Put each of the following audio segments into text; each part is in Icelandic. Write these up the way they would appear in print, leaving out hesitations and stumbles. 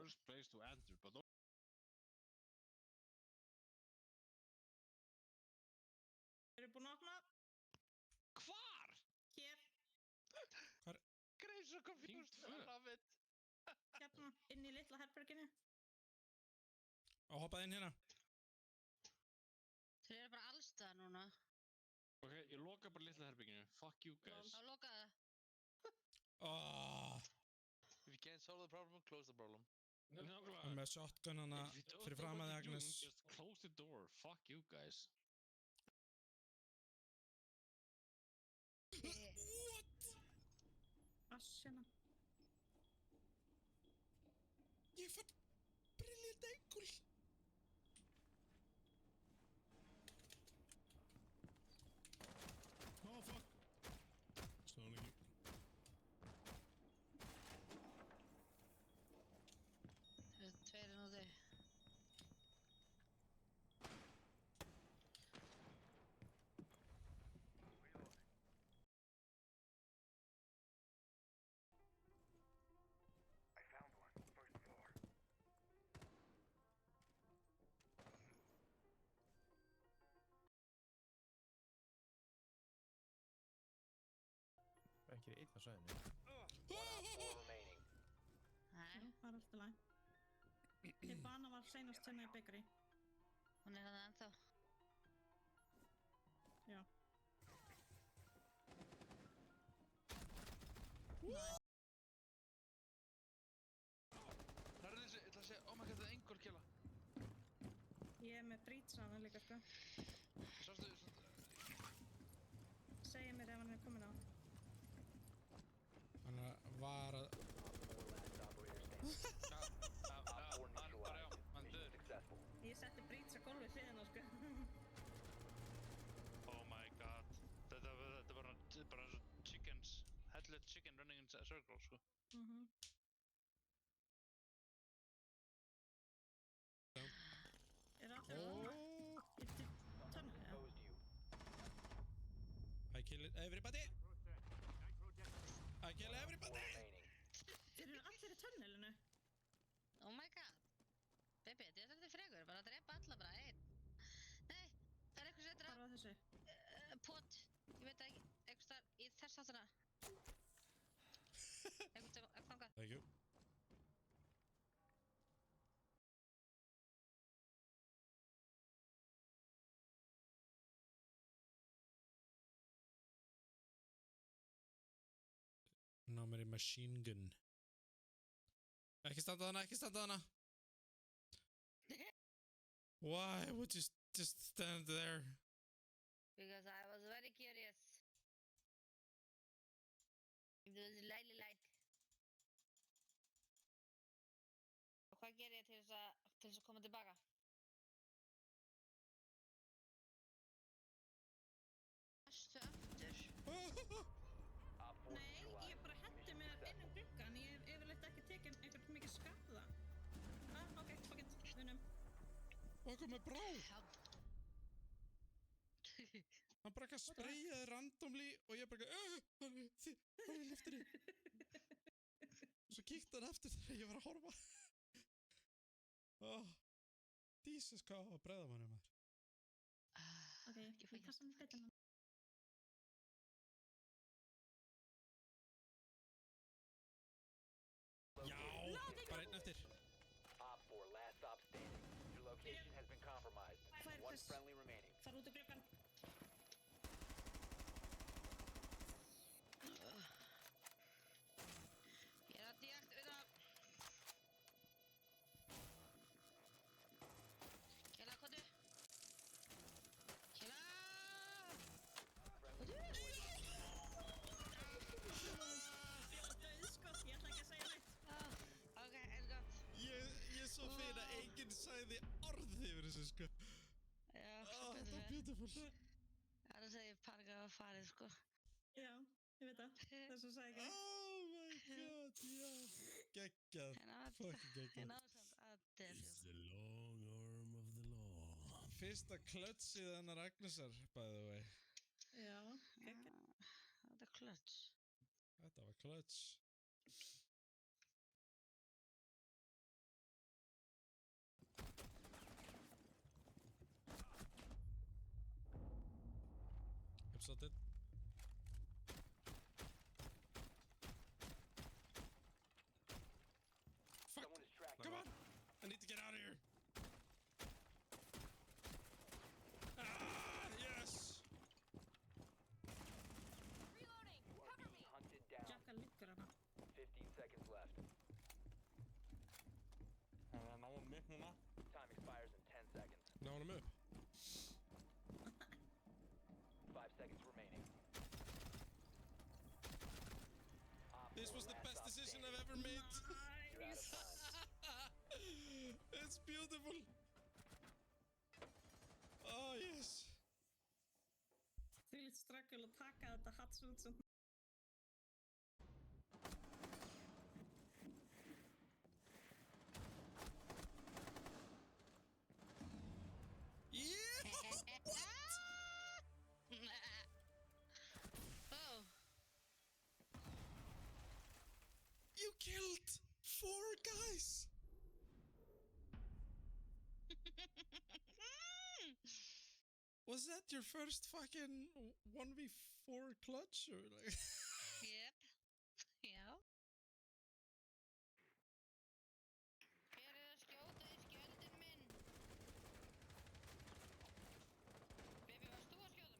first place to enter, but Eru búin að opna? hvar? Hér, Hvar? Great so confused, I love it. hérna, inn í litla herberginu. Á, hoppaði inn hérna. Þeir eru bara allstaðar núna. Ok, ég loka bara litla herbygginu. Fuck you guys. Þá lokaði það. If you can't solve the problem, close the problem. Hann með shotgun hana fyrir framan þig, Agnes. Just close the door. Fuck you guys. What? Assjana. Ég fann brilliant angle. Oh fuck. Svona ekki. Það eru tveir úti. Ekki einn á svæðinu. Nei, Það er alltaf læg. Hibana var seinast hérna í bakery. hún er það ennþá. Já. Það er þessi, ég ætla að segja, oh my god, það er einhver killa. Ég er með brýtsaðan líka, sko. Sástu, Segja mér ef hann er komin á. Hann var að... bara já, hann döður. Ég setti brýts á gólfið hliðina, sko. Oh my god. Þetta er bara eins og chickens, headless chicken running in a circle, sko. Er allir að Yfir tunnelið, eða? I kill everybody! I kill everybody! Þeir eru allir í tunnelinu. Oh my god. Bibi, þetta er svolítið frekur, bara að drepa alla bara einn. Nei, það er eitthvað sem Hvar var þessi? pot. Ég veit það ekki, eitthvað starf í þess áttuna. Eitthvað þangað. Thank you. Ná mér í machine gun. Ekki standa hana, ekki standa hana. Why would you just stand there? Because I was very curious. It was lily light. Og hvað ger ég til þess að koma tilbaka? Vastu aftur? Nei, ég bara hendi mér inn gluggan. Ég hef yfirleitt ekki tekið einhvern mikið skada. Ok, fuck it, vinnum. Og hvað með brá? Já. Hann bara ekki að sprayjaði randomly og ég bara hann er í liftinni. Svo kíkti hann aftur þegar ég var að horfa. Jesus, hvað á að bregða manni maður. Ok, ég kasta mér feitina. Já, bara einn eftir. Op 4, last stop standing. Your location has been compromised. One friendly remaining. Fara út úr gluggan. Ég er að díakt auðvitað. Kjela, komdu. Kjela! Komdu! Sko, ég ætla ekki að segja neitt. Ok, er gott. Ég svo fyrir að enginn sagði orð yfir þessu, sko. Já, Það var beautiful. Það segi ég parkað að farið, sko. Já, ég veit það. Þess að segja ekki. Oh my god, já. Geggjað. Fucking geggjað. Ég náðu samt að defja. It's the long arm of the law. Fyrsta klötsið hennar Agnesar, by the way. Já, geggjað. Þetta er klöts. Þetta var klöts. Hipshotted. Fuck! Someone is tracking. Come on! I need to get out of here! Ah, yes! You are being hunted down. Jacka liggur hana. 15 seconds left. Time expires in 10 seconds. Ná honum upp. 5 seconds remaining. This was the best decision I've ever made. You're out of time. It's beautiful. Oh, yes. Þvílíkt struggle að taka þetta hatsút sem Yeah! Oh. You killed 4 guys! Was that your first fucking 1v4 clutch or like? Yep. Já. Hver er að skjóta í skjöldin minn? Bibi, varst þú að skjóta mig?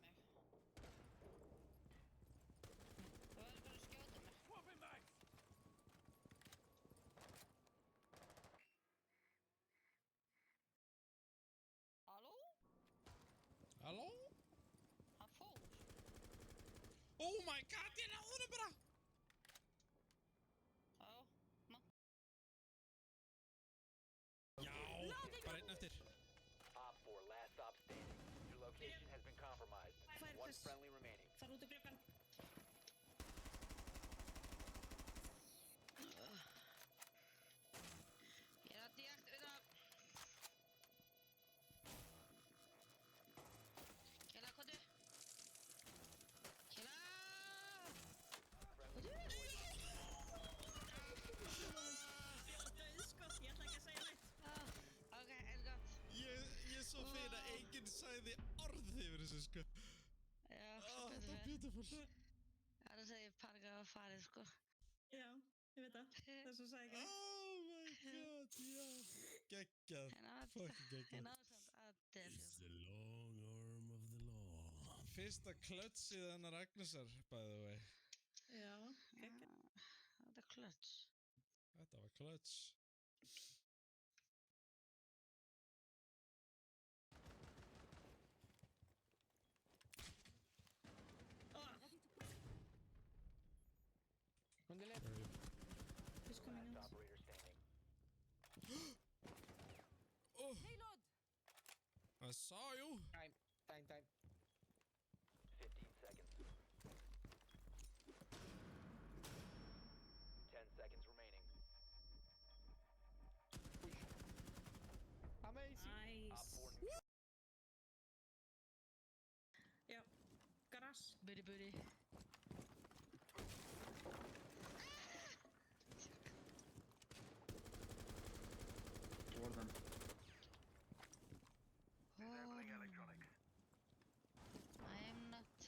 Þú varst bara að skjóta mig. Halló? Halló? Hann fór. Oh my god, ég náði henni bara! Já. Já, bara einn eftir. Op 4, last stop standing. Your location has been compromised. Fire One push. friendly remaining. fara út í gluggann. Ég er að deaktivera. Kjela, komdu. Kjela! Komdu. Dauðskott, ég ætla ekki að segja neitt. Ok, eins gott. Ég er svo fyrir að enginn sagði orð yfir þessu sko. Já, Oh, betur það er fer. beautiful. Annars hefði ég parkað að farið, sko. Já, ég veit það. Þess að segja ekki. Oh my god, já. Geggjað. En að, Fucking geggjað. en að samt að It's the long arm of the law. Fyrsta klötsið hennar Agnesar, by the way. Já, ekki. Þetta er klöts. Þetta var klöts. Who's coming Last out? operator standing. Oh, I saw you. 15 seconds. 10 seconds remaining. Op Nice. 4 Já, gras. Buddy, buddy. I am not.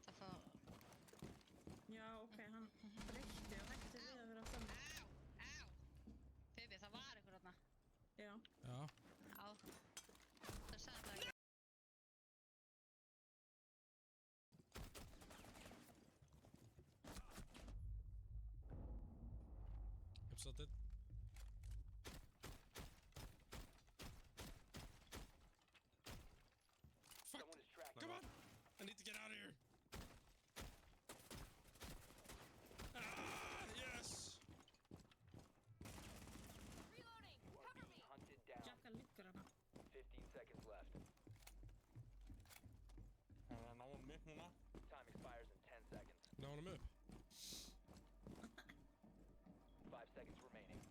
Það fá... Já, ok, hann breytti og hætti við að vera fram. Á! Á! Bibi, það var ykkur þarna. Já. Já. Á. Það sagði það ekki. Hipshotted. Fuck! Someone is tracking. Come on! I need to get out of here. Ah, yes! You are being hunted down. Jacka liggur hana. 15 seconds left. Time expires in 10 seconds. Ná honum upp. 5 seconds remaining.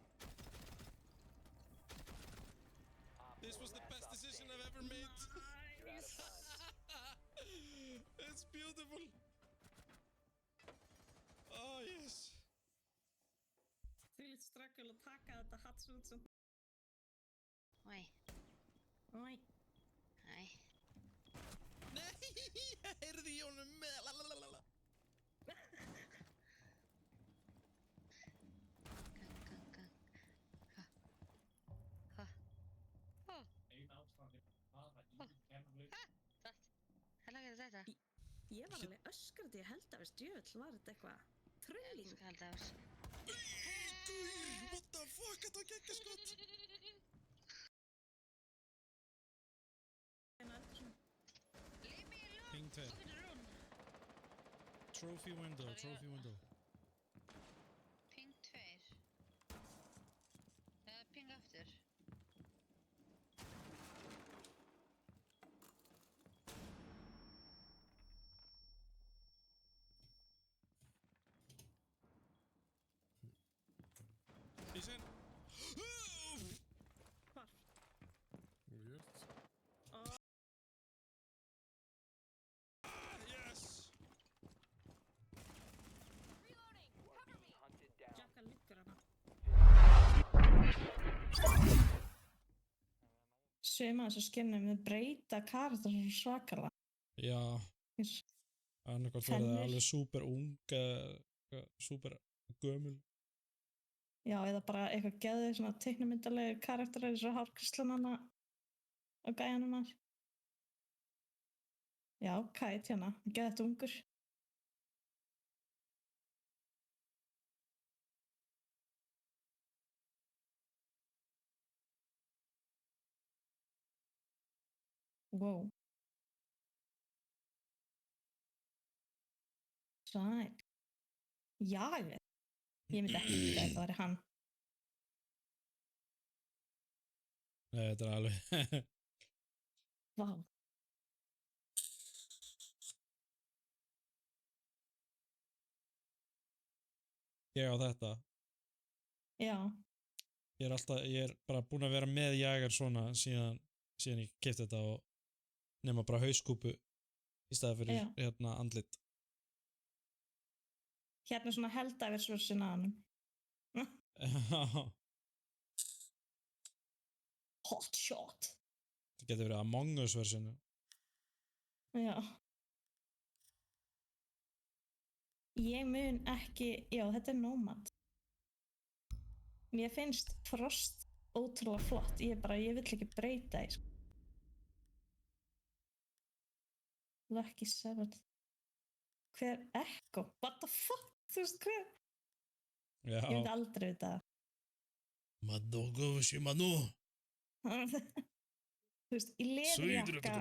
Op This 4, was the last best stop decision standing. I've ever made. You're out of time. It's beautiful. Oh, yes. Þvílíkt struggle að taka þetta hatsút sem... Oi. Oi. Nei. Nei! Ég var alveg öskrandi, ég held að veist, djöfull var þetta eitthvað trulling. Elskar Eldafs. Guð, what the fuck, þetta var geggjaskot. Leave me alone. Ping 2. Look at the room. Trophy window, Sorry, trophy window. Ping 2. Ping aftur. He's in. Hvar? Weird. Yes. You are being hunted down. Jacka liggur hana. Sveima þessu skinnum við breyta karakter svo svakalega. Já, annarkvæmt verða Tennur. alveg super ung, super gömul. Já, eða bara eitthvað geðið svona teiknumyndalegi karakterar eins og hárkrislan hana og gæjanum hans. Já, Kite hérna, geðið ungur. Wow. Sæl. Jager. Ég myndi ekki að þetta væri hann. Nei, þetta er alveg... Vá. Ég á þetta. Já, Ég er bara búinn að vera með Jager svona síðan ég keypti þetta og nema bara hauskúpu í staði fyrir Já. hérna andlit. hérna er svona heldæfirsversin að hann. Hot shot. Það getur verið Among Us versinu. Já. Ég mun ekki, já þetta er Nomad. Mér finnst Frost ótrúlega flott, ég vill ekki breyta því. Sko. Lucky Seventh. Hver Echo? What the fuck? Þú veist hver? Já. Ég myndi aldrei vita það. Madogo Shimano. Þú veist, í leðurjakka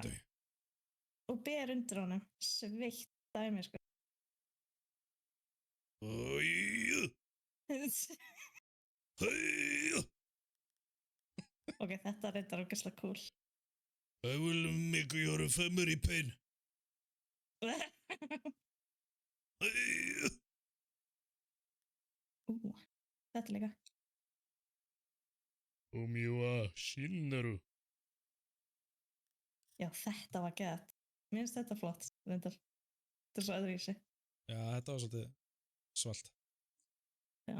og ber undir honum. Sveitt dæmi, sko. Ok, þetta er reyndar ógeðslega cool. I will make your family pain. Þetta líka. Omiwa Shinnaru. Já, þetta var gett. Mér finnst þetta flott, reyndar. Þetta er svo öðruvísi. Já, þetta var svolítið svalt. Já.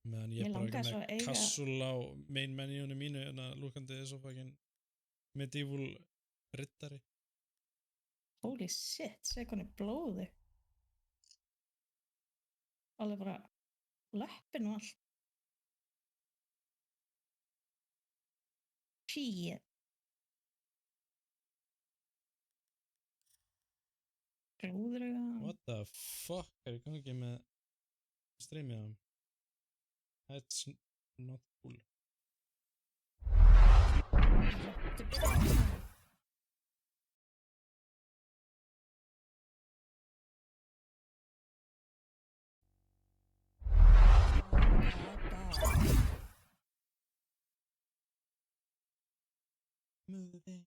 Meðan ég Mér bara langaði ekki svo með að eiga- kassul á main menúinu mínu en að lúkandi svo fucking medieval riddari. Holy shit, sé hvernig blóði. Alveg bara löppin og allt. Shit. Gróðurauga. What the fuck er í gangi með streamið á hann? That's not cool. Moving.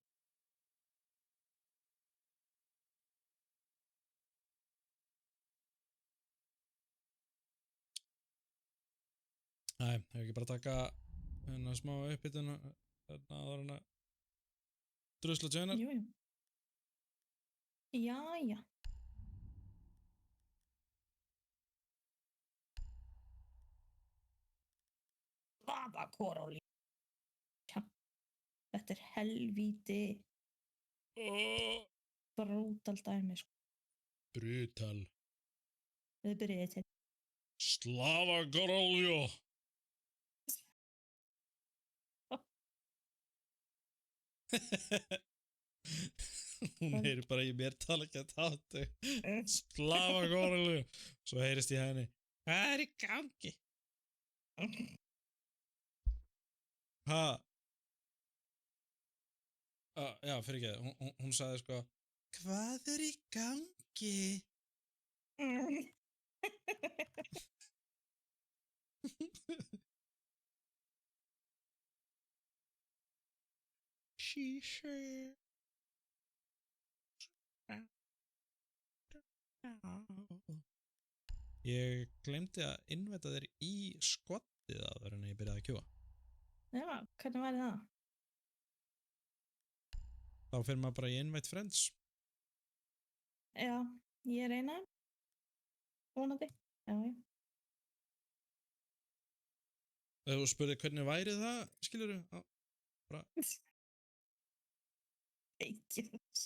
Nei, hefur ekki bara taka hérna smá uppbytun þarna áður en að drusla tjönar. Jú, jú. Jæja. Hvaða koróli? Þetta er helvíti brútal dæmi, sko. Brutal. Við byrjuðum til. Slava Goroljo. Hún heyrir bara í mér tala ekki að tátu. Slafa góralu. Svo heyrist í henni. Hvað er í gangi? Ha? Já, fyrir ekki. Hún sagði sko, hvað er í gangi? She said. Ég glemdi að innvæta þér í skottið áður en ég byrjaði að kjúa. Já, hvernig væri það? Þá fyrir maður bara í invite friends. Já, ég reyna. Vonandi. Já, já. Ef þú spurði hvernig væri það, skilurðu? Bara... Ekki þess.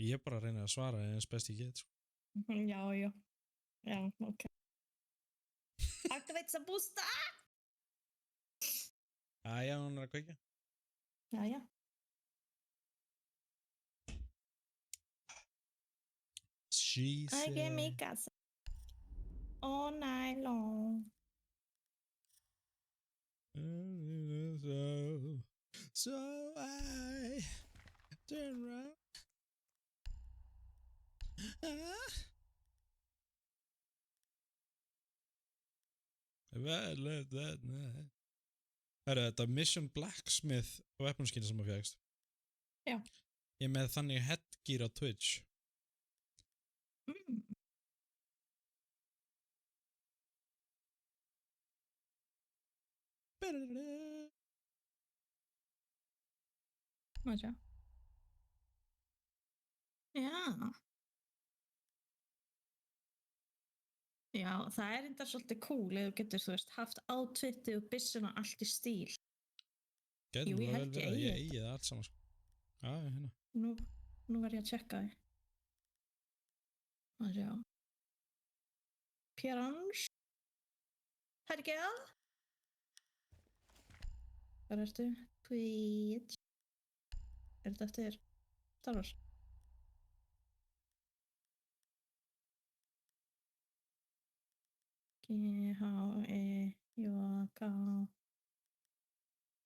Ég er bara að reyna að svara eins best ég get. Já, já. Já, ok. Activate the booster! Æja, hún er að kveikja. Já, já. She I said... get me gas all night long. So I turn around. Well, that night. Herru, þetta Mission Blacksmith weaponskin sem að fjægst. Já. Ég er með þannig headgear á Twitch. Má sjá. Já. Já, það er enda svolítið cool ef þú getur, þú veist, haft outfitið og byssuna allt í stíl. Gæti Jú, ég nú vel held ég verið að eigi ég eigi það allt saman sko. Já, hérna. Nú verð ég að tjekka þig. Má sjá. Pjarans. Hergeð. Hvað ertu? Twitch. Er þetta eftir Star Wars? G-H-E-J-K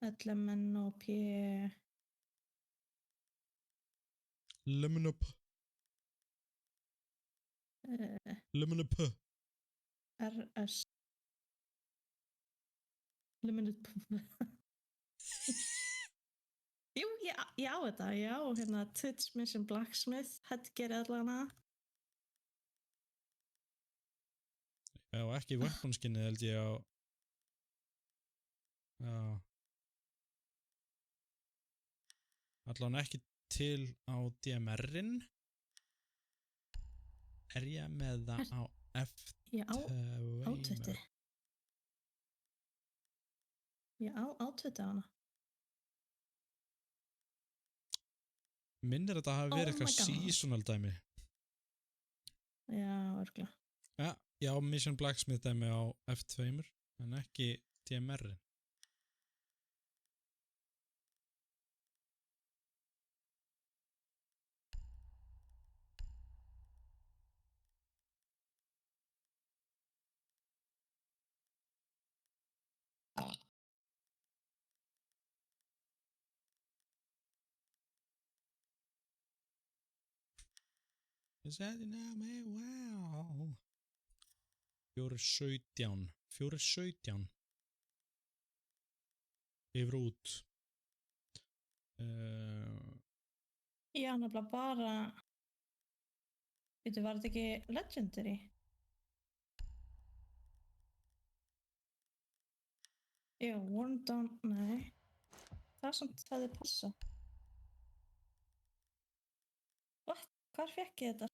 L-M-N-O-P Lemon up. Lemon up. R-S Limited Jú, ég á þetta, ég á hérna Twitch Mission Blacksmith headgear allana. Já, ekki weaponskinið held ég á... Já. Allan ekki til á DMR-in. Er ég með það á Ég á outfitið. Ég á outfitið á hana. Minnir þetta hafi Oh verið my eitthvað God. seasonal dæmi. Já, örgulega. Já, ég á Mission Blacksmith dæmi á F2-mur, en ekki DMR-in. Ég sagði ná mig, wow. 4:17. 4:17. Yfir út. Ég á nefnilega bara... Veitu, var þetta ekki Legendary? Já, Worn Down... Nei. Það samt hefði passað. What? Hvar fekk ég þetta?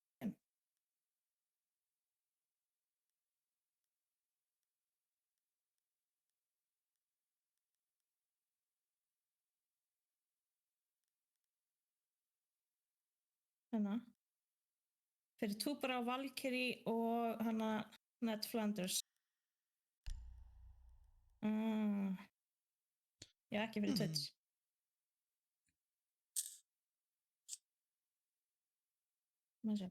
Hérna. Fyrir Túbara, Valkyrie og hana Ned Flanders. Já, ekki fyrir Twitch. Má sjá.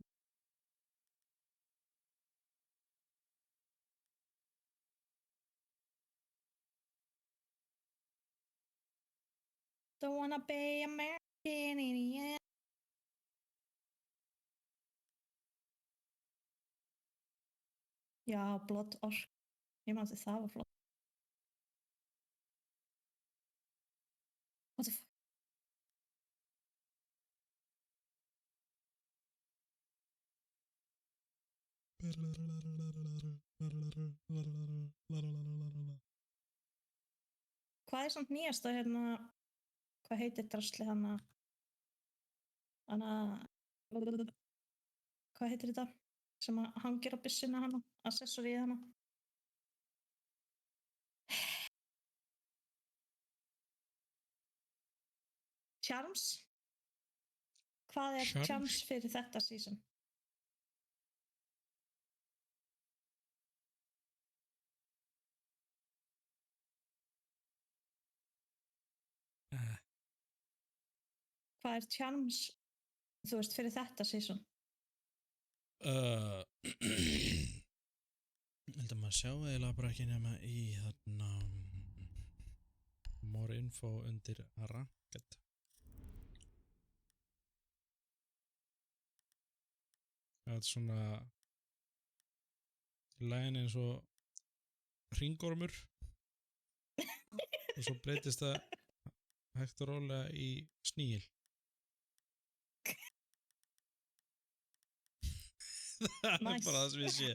Don't wanna be American idiot. Já, Blood Orc. Ég man að það var flott. What the fuck? Hvað er samt nýjasta hérna, hvað heitir drasli hana, hvað heitir þetta, sem að hangir á byssuna hana, accessorið hana? Charms? Hvað er Charms? Charms fyrir þetta season? Hvað er Charms, þú veist, fyrir þetta season? Held að maður sjá eiginlega bara ekki nema í þarna more info undir ranked. Það er svona lægin eins og hringormur og svo breytist það hægt og rólega í sníl. Það er Nice. bara það sem ég sé.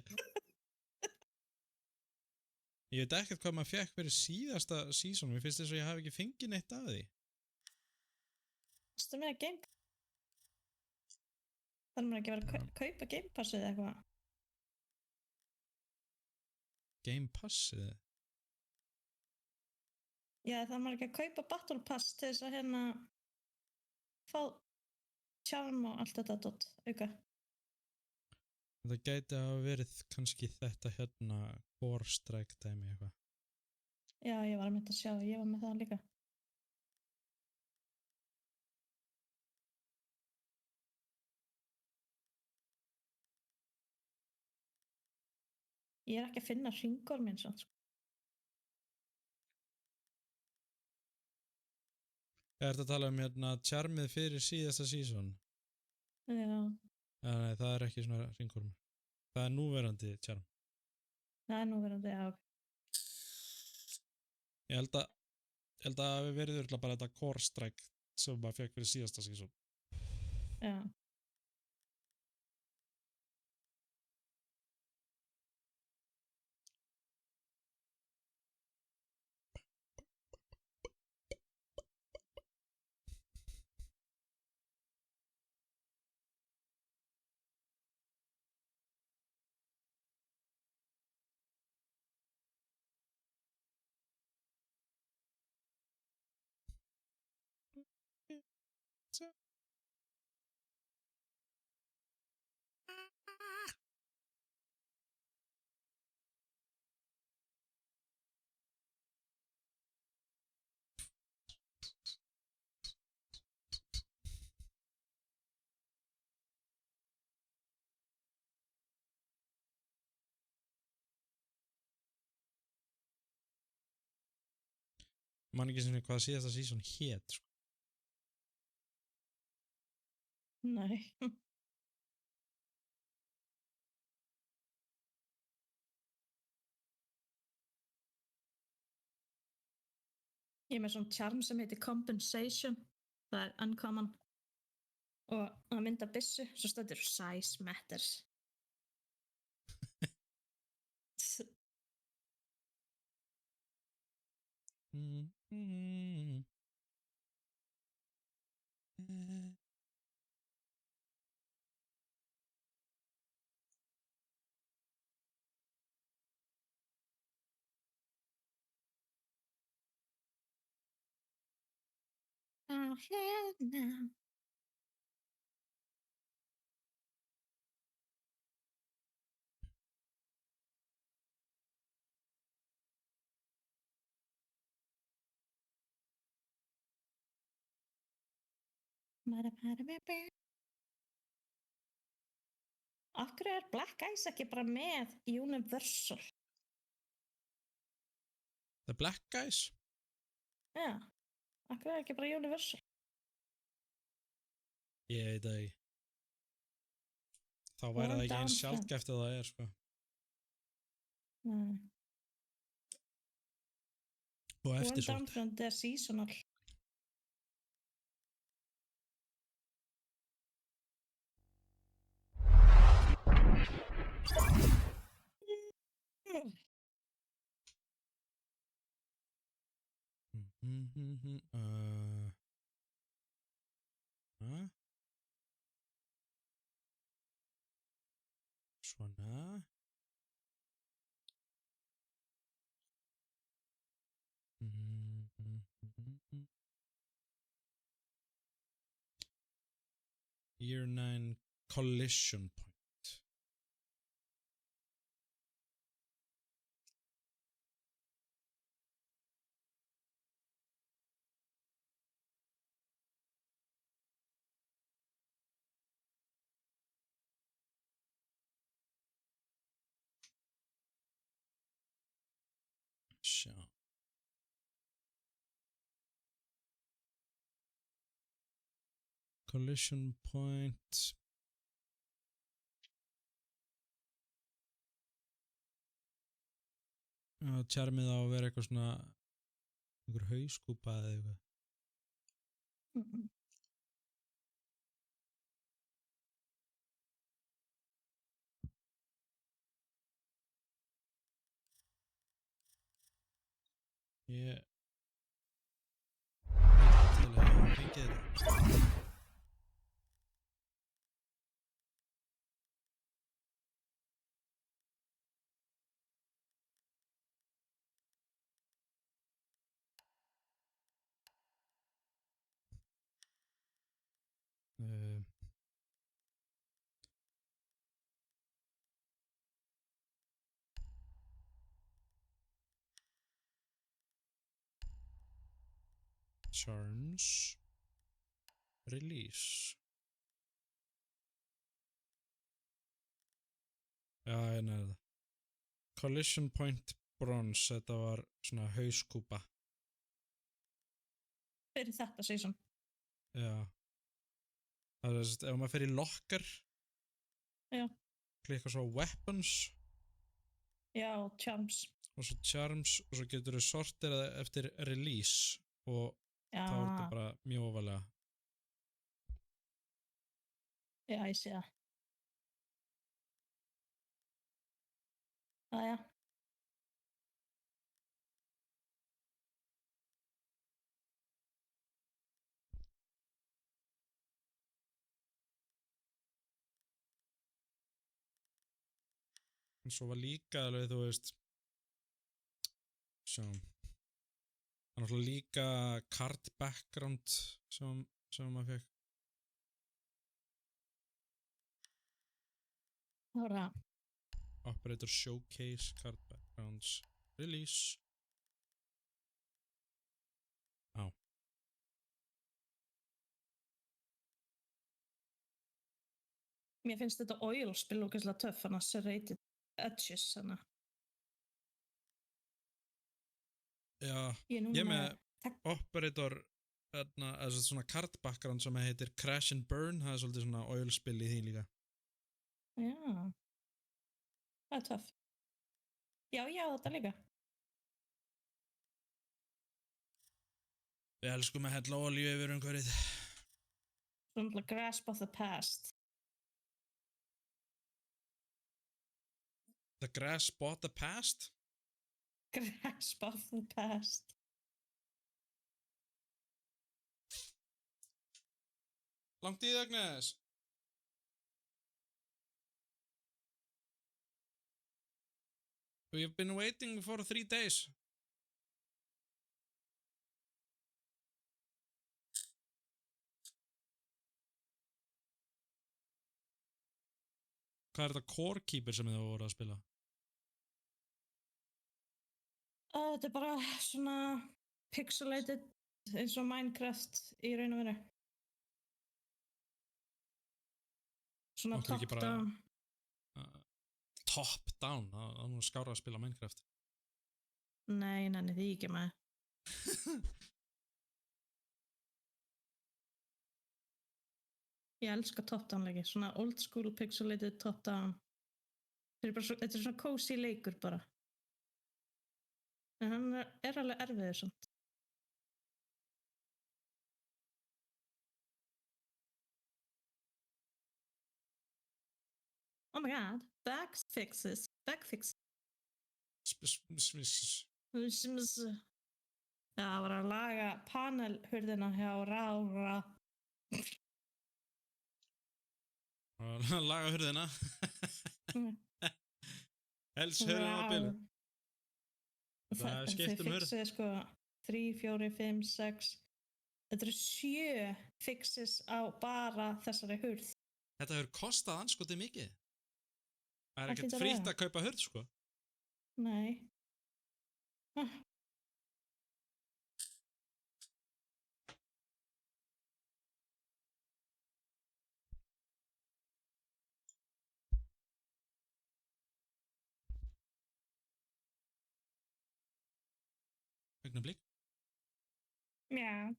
Ég veit ekkert hvað maður fekk fyrir síðasta season. Mér finnst þess að ég hafi ekki fengið neitt af því. Stu með að Game Pass? Þarf maður ekki að vera að kaupa Game Passið eða eitthvað? Game Passið. Já, þarf maður ekki að kaupa Battle Pass til þess að hérna fá Charm og allt þetta dot, auka. Það gæti hafa verið kannski þetta hérna Core Strike dæmi eitthvað. Já, ég var að mynda að sjá, ég var með það líka. Ég er ekki að finna hringorminn svo. Ég ert að tala um hérna charmið fyrir síðasta season. Já, Nei, það er ekki svona hringormur. Það er núverandi charm. það er núverandi, já. Ég held að það hafi verið örugglega bara þetta Core Strike sem maður fekk fyrir síðasta season. Já. Man ekki sem hvað síðasta season hét, sko. Nei. Ég er með svona charm sem heitir Compensation. Það er uncommon. Og það mynda byssu, svo stættir Size Matters. Oh, hell no. Af hverju er Black Eyes ekki bara með Universal? The Black Guys? Já, af hverju er ekki bara Universal? Ég veit það ekki. Þá væri Warm það ekki down eins front. sjaldgæft að það er, sko. Nei. Og Warm eftirsótt. Downfront er seasonal. Svona. Year 9 collision point. Sjá. Collision point. Já, tjarmið á að vera eitthvað svona einhver hauskúpa eða eitthvað. Ég veit ekki til að hafa fengið þetta. Charms. Release. Já, hérna er það. Collision point bronze, þetta var svona hauskúpa. Fyrir þetta season. Já. Það er ef maður fer í locker. Já. Klikka svo á weapons. Já, charms. Og svo charms og svo getur þú sorterað eftir release og Já, þá er þetta bara mjög ofalega. já, ég sé það. Jæja. En svo var líka alveg, þú veist, sjá, það er náttúrulega líka card background sem maður fekk. Það var það. Operator showcase, card backgrounds, release. Á. Mér finnst þetta oil spil ógeðslega töff, hann að serrated edges, hann að. Já, Ég er núna ég er með operator, svona card background sem heitir Crash and Burn, það er svolítið svona oil spil í því líka. Já. Það er töff. Já, þetta líka. Við elskum að hella olíu yfir umhverfið. Svona grasp of the past. The grass bought the past? Grasp of the past. Langt í það, Agnes? We've been waiting for 3 days. Hvað er þetta Core Keeper sem þið voru að spila? Þetta er bara svona pixelated eins og Minecraft í raun og veru. Svona Áttu ekki top bara- down. Top down, það er nú skára að spila Minecraft. Nei, nenni því ekki með. Ég elska top down leiki, svona old school pixelated top down. Þetta er svona cozy leikur bara. En hann er alveg erfiður samt. Oh my god, bug fixes. Það var að laga panelhurðina hjá Rára. Laga hurðina. Helst hurðina á bilu. Það er skipt um hurð. Þau fixið sko 3, 4, 5, 6. Þetta eru 7 fixes á bara þessari hurð. Þetta hefur kostað anskotið mikið. Það er Það ekkert hlýtur að frítt vera. að kaupa hurð, sko. Nei. Augnablik. Já.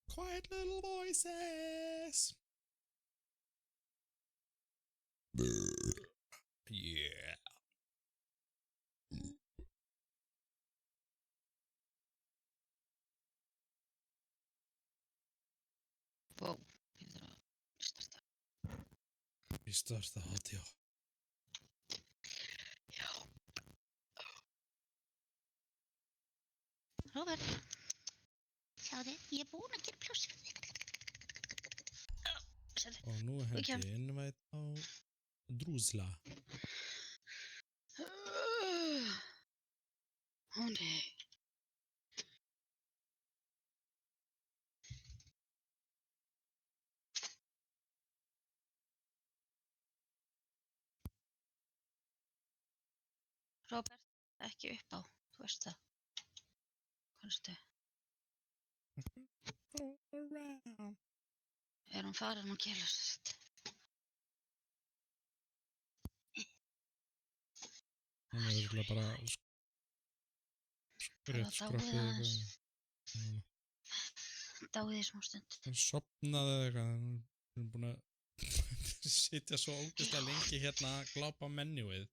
Quiet little voices. Yeah. Wow, ég þarf að starta. Í största hátíð. Já. Róbert, sjáðu, ég er búin að gera pláss fyrir þig. Sjáðu. Og nú hendi ég innvætt á Drúsla. Ó nei. Róbert, ekki upp á, þú veist það. Konstu, Around. er hún farin og kélast? Hún er örugglega bara rétt skroppið aðeins. eitthvað. Dáið í smá stund. Hún sopnaði eða eitthvað. Hún er búin að sitja svo ógeðslega lengi hérna að glápa á menjúið.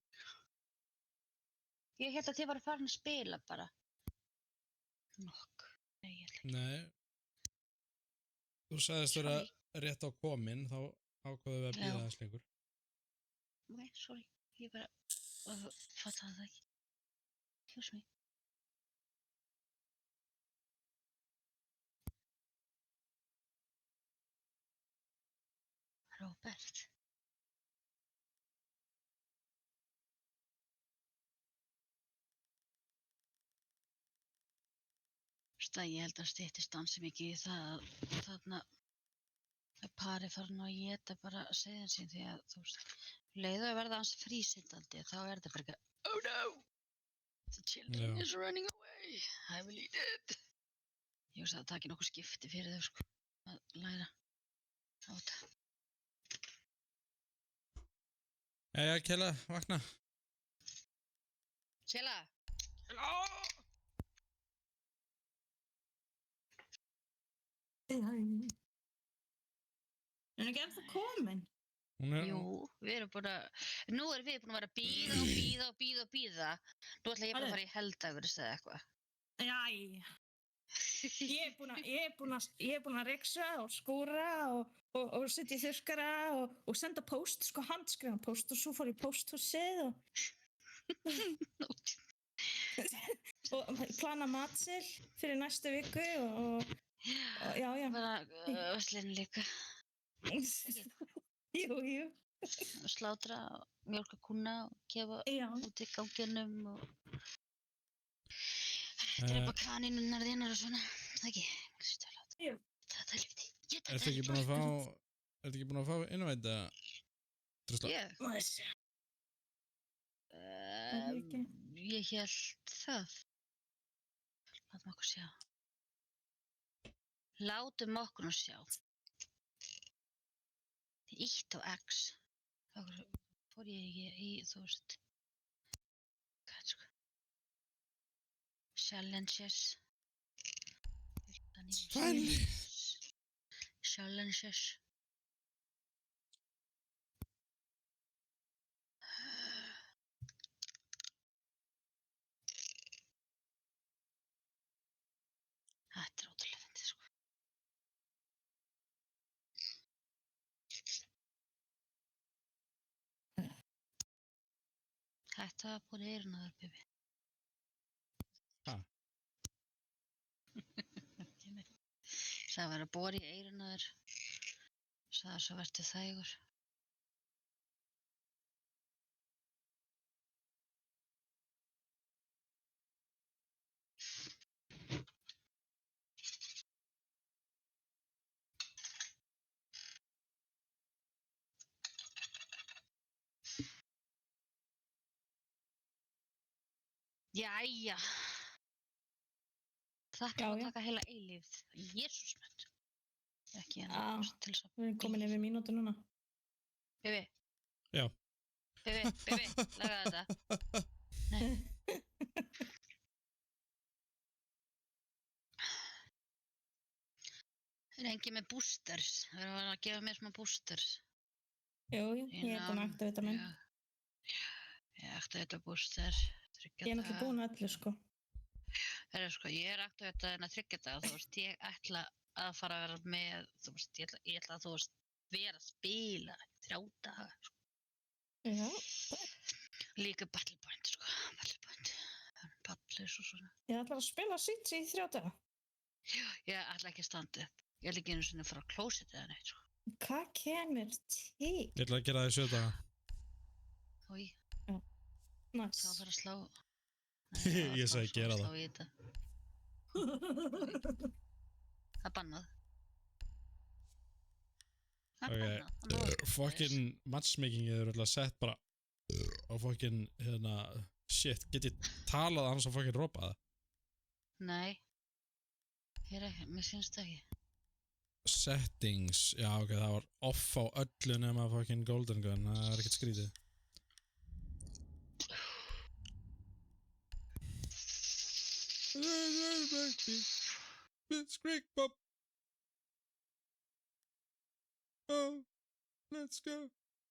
Ég held að þið varu farin að spila bara. Nokk. Nei, ég ætla ekki. Nei. Þú sagðist vera Sorry. rétt á komin, þá ákvaðum við að bíða Já. aðeins lengur. Ok, sorry. Ég bara fattaði það ekki. Excuse me. Róbert. Ég held að styttist dansi mikið í það að þarna parið farin að éta bara seiðin sín því að þú veist, leiðu að verða hans frísindandi þá er þetta bara ekki, oh no, the children is running away, I will eat it. Ég veist að það taki nokkuð skipti fyrir þau sko, að læra á þetta. Jæja, Kela, vakna. Kela! Er hún ekki ennþá komin? Hún er... Jú, við erum búin að, nú erum við búin að vera að bíða. Nú ætla ég bara að fara í heldagur, eða eitthvað. Jæja. Ég er búin að ryksa og skúra og setja í þurrkara og senda post, sko handskrifa post og svo fór ég pósthúsið og plana matseðil fyrir næstu viku og já. Bara slinn líka. Jú. Slátra og mjólka kúna og gefa út í ganginum og drepa kanínunnar þínar og svona, það ekki? Jú. Það er lífti. Ertu ekki búin að fá innvæta? Ég? Ég hélt það. Látum okkur sjá. Ítt á X. Þá fór ég ekki í, þú veist, hvað sko? Challenges. Challenges. Þetta er ótrúlega fyndið sko. Þetta var búin eyrun á þér, Bibi. Ha? Það var að bora í eyrun á þér. Sagði svo vertu þægur. Jæja. Þetta var að taka heila eilífð. Jesús minn. Ekki hérna til þess að... Við erum komin yfir mínútu núna. Bibi. Já. Bibi, laga þetta. Nei. Það er engin með boosters. Það er að gefa mér smá boosters. Jú, ég er búin að aktivita minn. Ég aktivita booster. Ég er náttúrulega búin að öllu, sko. Það er sko, ég er aktivita en að tryggja það, þú veist, ég ætla að fara að vera með, þú veist, ég ætla að, þú veist, vera að spila 3 daga, sko. Já. Líka Battle Point, sko, Battlers og svona. Ég ætla að spila Siege í 3 daga. Ég ætla ekki að standa upp. Ég ætla ekki einu sinni að fara á klósett eða neitt, sko. Hvað kemur til? Ég ætla að gera það í 7 daga. Ói. Já. Næs. Það þarf að slá... Ég sagði gera það. Það er bannað. Ok, fucking matchmakingið eru alltaf sett bara á fucking, hérna, shit, get ég talað að hans að fucking ropa það? Nei. Mér finnst það ekki. Settings, já ok, það var off á öllu nema fucking golden gun, það er ekkert skrítið. Let's break pop. Oh, let's go.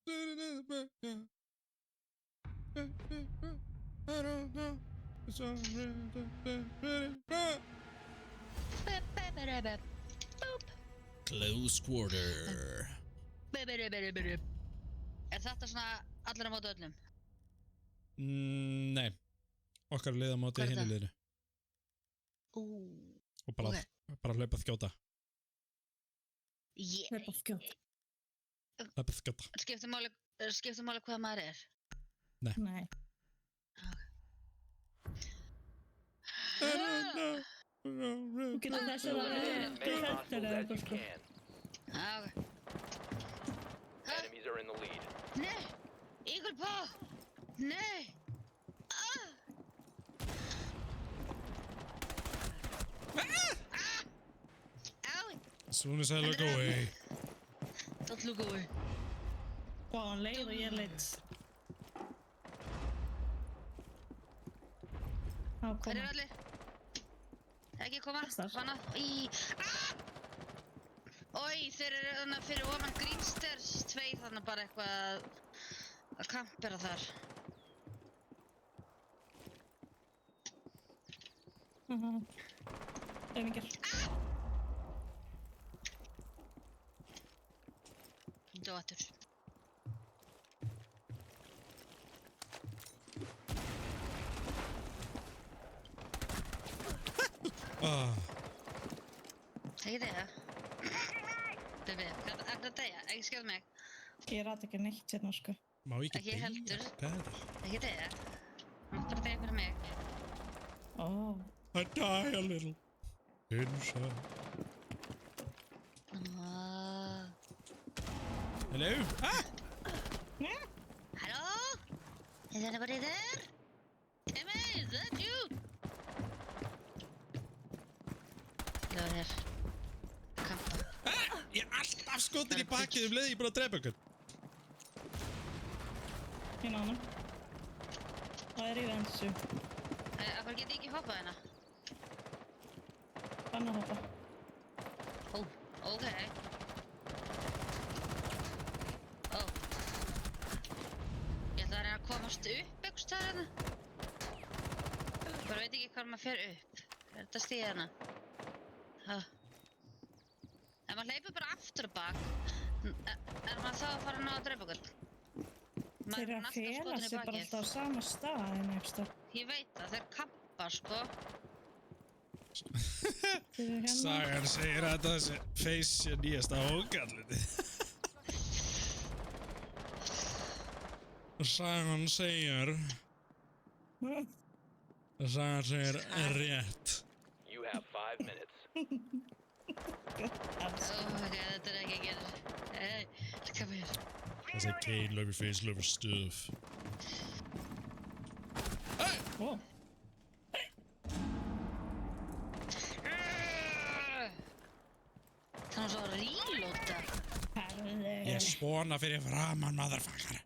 I don't know. It's all ready. Close quarter. Er þetta svona allir á móti öllum? Nei. Okkar liða á móti hinu liðinu. Og bara hlaupa þgjóta. Hlaupa þgjóta. Hlaupa þgjóta. Skiptir máli hvað maður er? Nei. I don't know Þú getur þessi að As many hostiles as you sko. can. Ok. Enemies are in the lead. Nei! Eagle Paw! Nei! Ah! Ah! Ow! As soon as I look away. Don't look away. Vá, hann leið og ég leit. Á, Hver koma. eru allir? Ekki koma. Þar. Hana. Í. Ah! Oj, þeir eru þarna fyrir ofan Greenstairs 2 þarna bara eitthvað að kampera þar. Dæmingir. Dóttur. Ekki deyja. Bibi, ekki deyja, ekki skjóð mig. Ég ræt ekki neitt hérna, sko. Má ekki Ekki heldur. Hvað er þetta? Ekki deyja. Bara deyja fyrir mig. Ó. I die a little. Inside. Hello? Ah! Hello? Is anybody there? Timmy, is that you? Ég var hér. Kampa. Ah! Ég er alltaf skotin í bakið leið ég bara að drepa ykkur. Hérna ánum. Það er í vensu. Akkur get ég ekki hoppað hérna? Banna hoppa. Ó, ok. Ó. Ég ætla að reyna að komast upp einhvers staðar hérna. Bara veit ekki hvað maður fer upp. Er þetta stíð hérna? Ef maður hleypur bara aftur á bak, er maður þá að fara að ná að drepa okkur? Þeir eru að fela sig bara alltaf á sama stað en eitthvað. Ég veit það, þeir kampa sko. Þeir eru hérna. Sagan segir að þessi face sé nýjasta hókalliti. Sagan segir rétt. You have 5 minutes. Ok, þetta er ekki að gera. Hey, come here. I say Kane, love your face, love your stuff. Ó. Það er svo að reloada. Herðu. Ég spóna fyrir framan, motherfucker.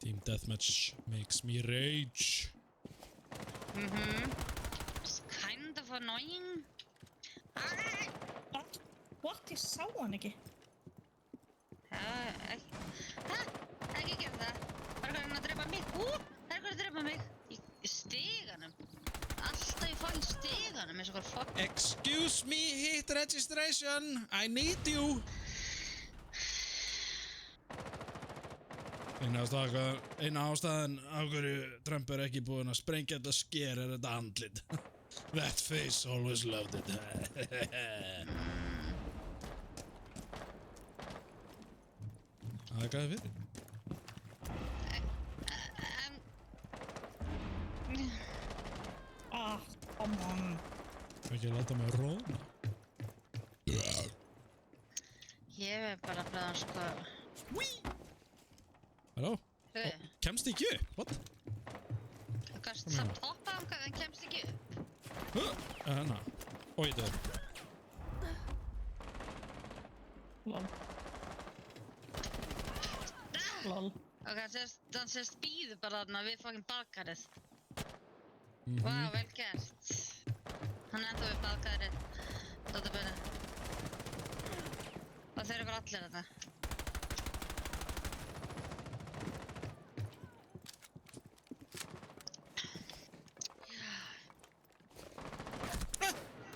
Team Deathmatch makes me rage. It's kind of annoying. What? Ég sá hann ekki. Ekki gera það. Bara hvernig að drepa mig. Það er hvernig að drepa mig. Í stiganum. Alltaf í fangin stiganum eins og hvað fuck. Excuse me, hit registration. I need you. Eina ástæðan af hverju Trump er ekki búinn að sprengja þetta sker er þetta andlit. That face always loved it. Það er gæði fyrir. Come on. Ekki láta mig róna. Ég er bara að bræða sko. Halló? Kemst ekki upp? What? Þú kannst samt hoppa þangað en kemst ekki upp. Hanna. Oj, det. Lol. Lol. Ok, þann sést býður bara þarna við fucking baðkarið. Vá, vel gert. Hann enda við baðkarið. Þetta byrja. Og þeir eru bara allir þarna.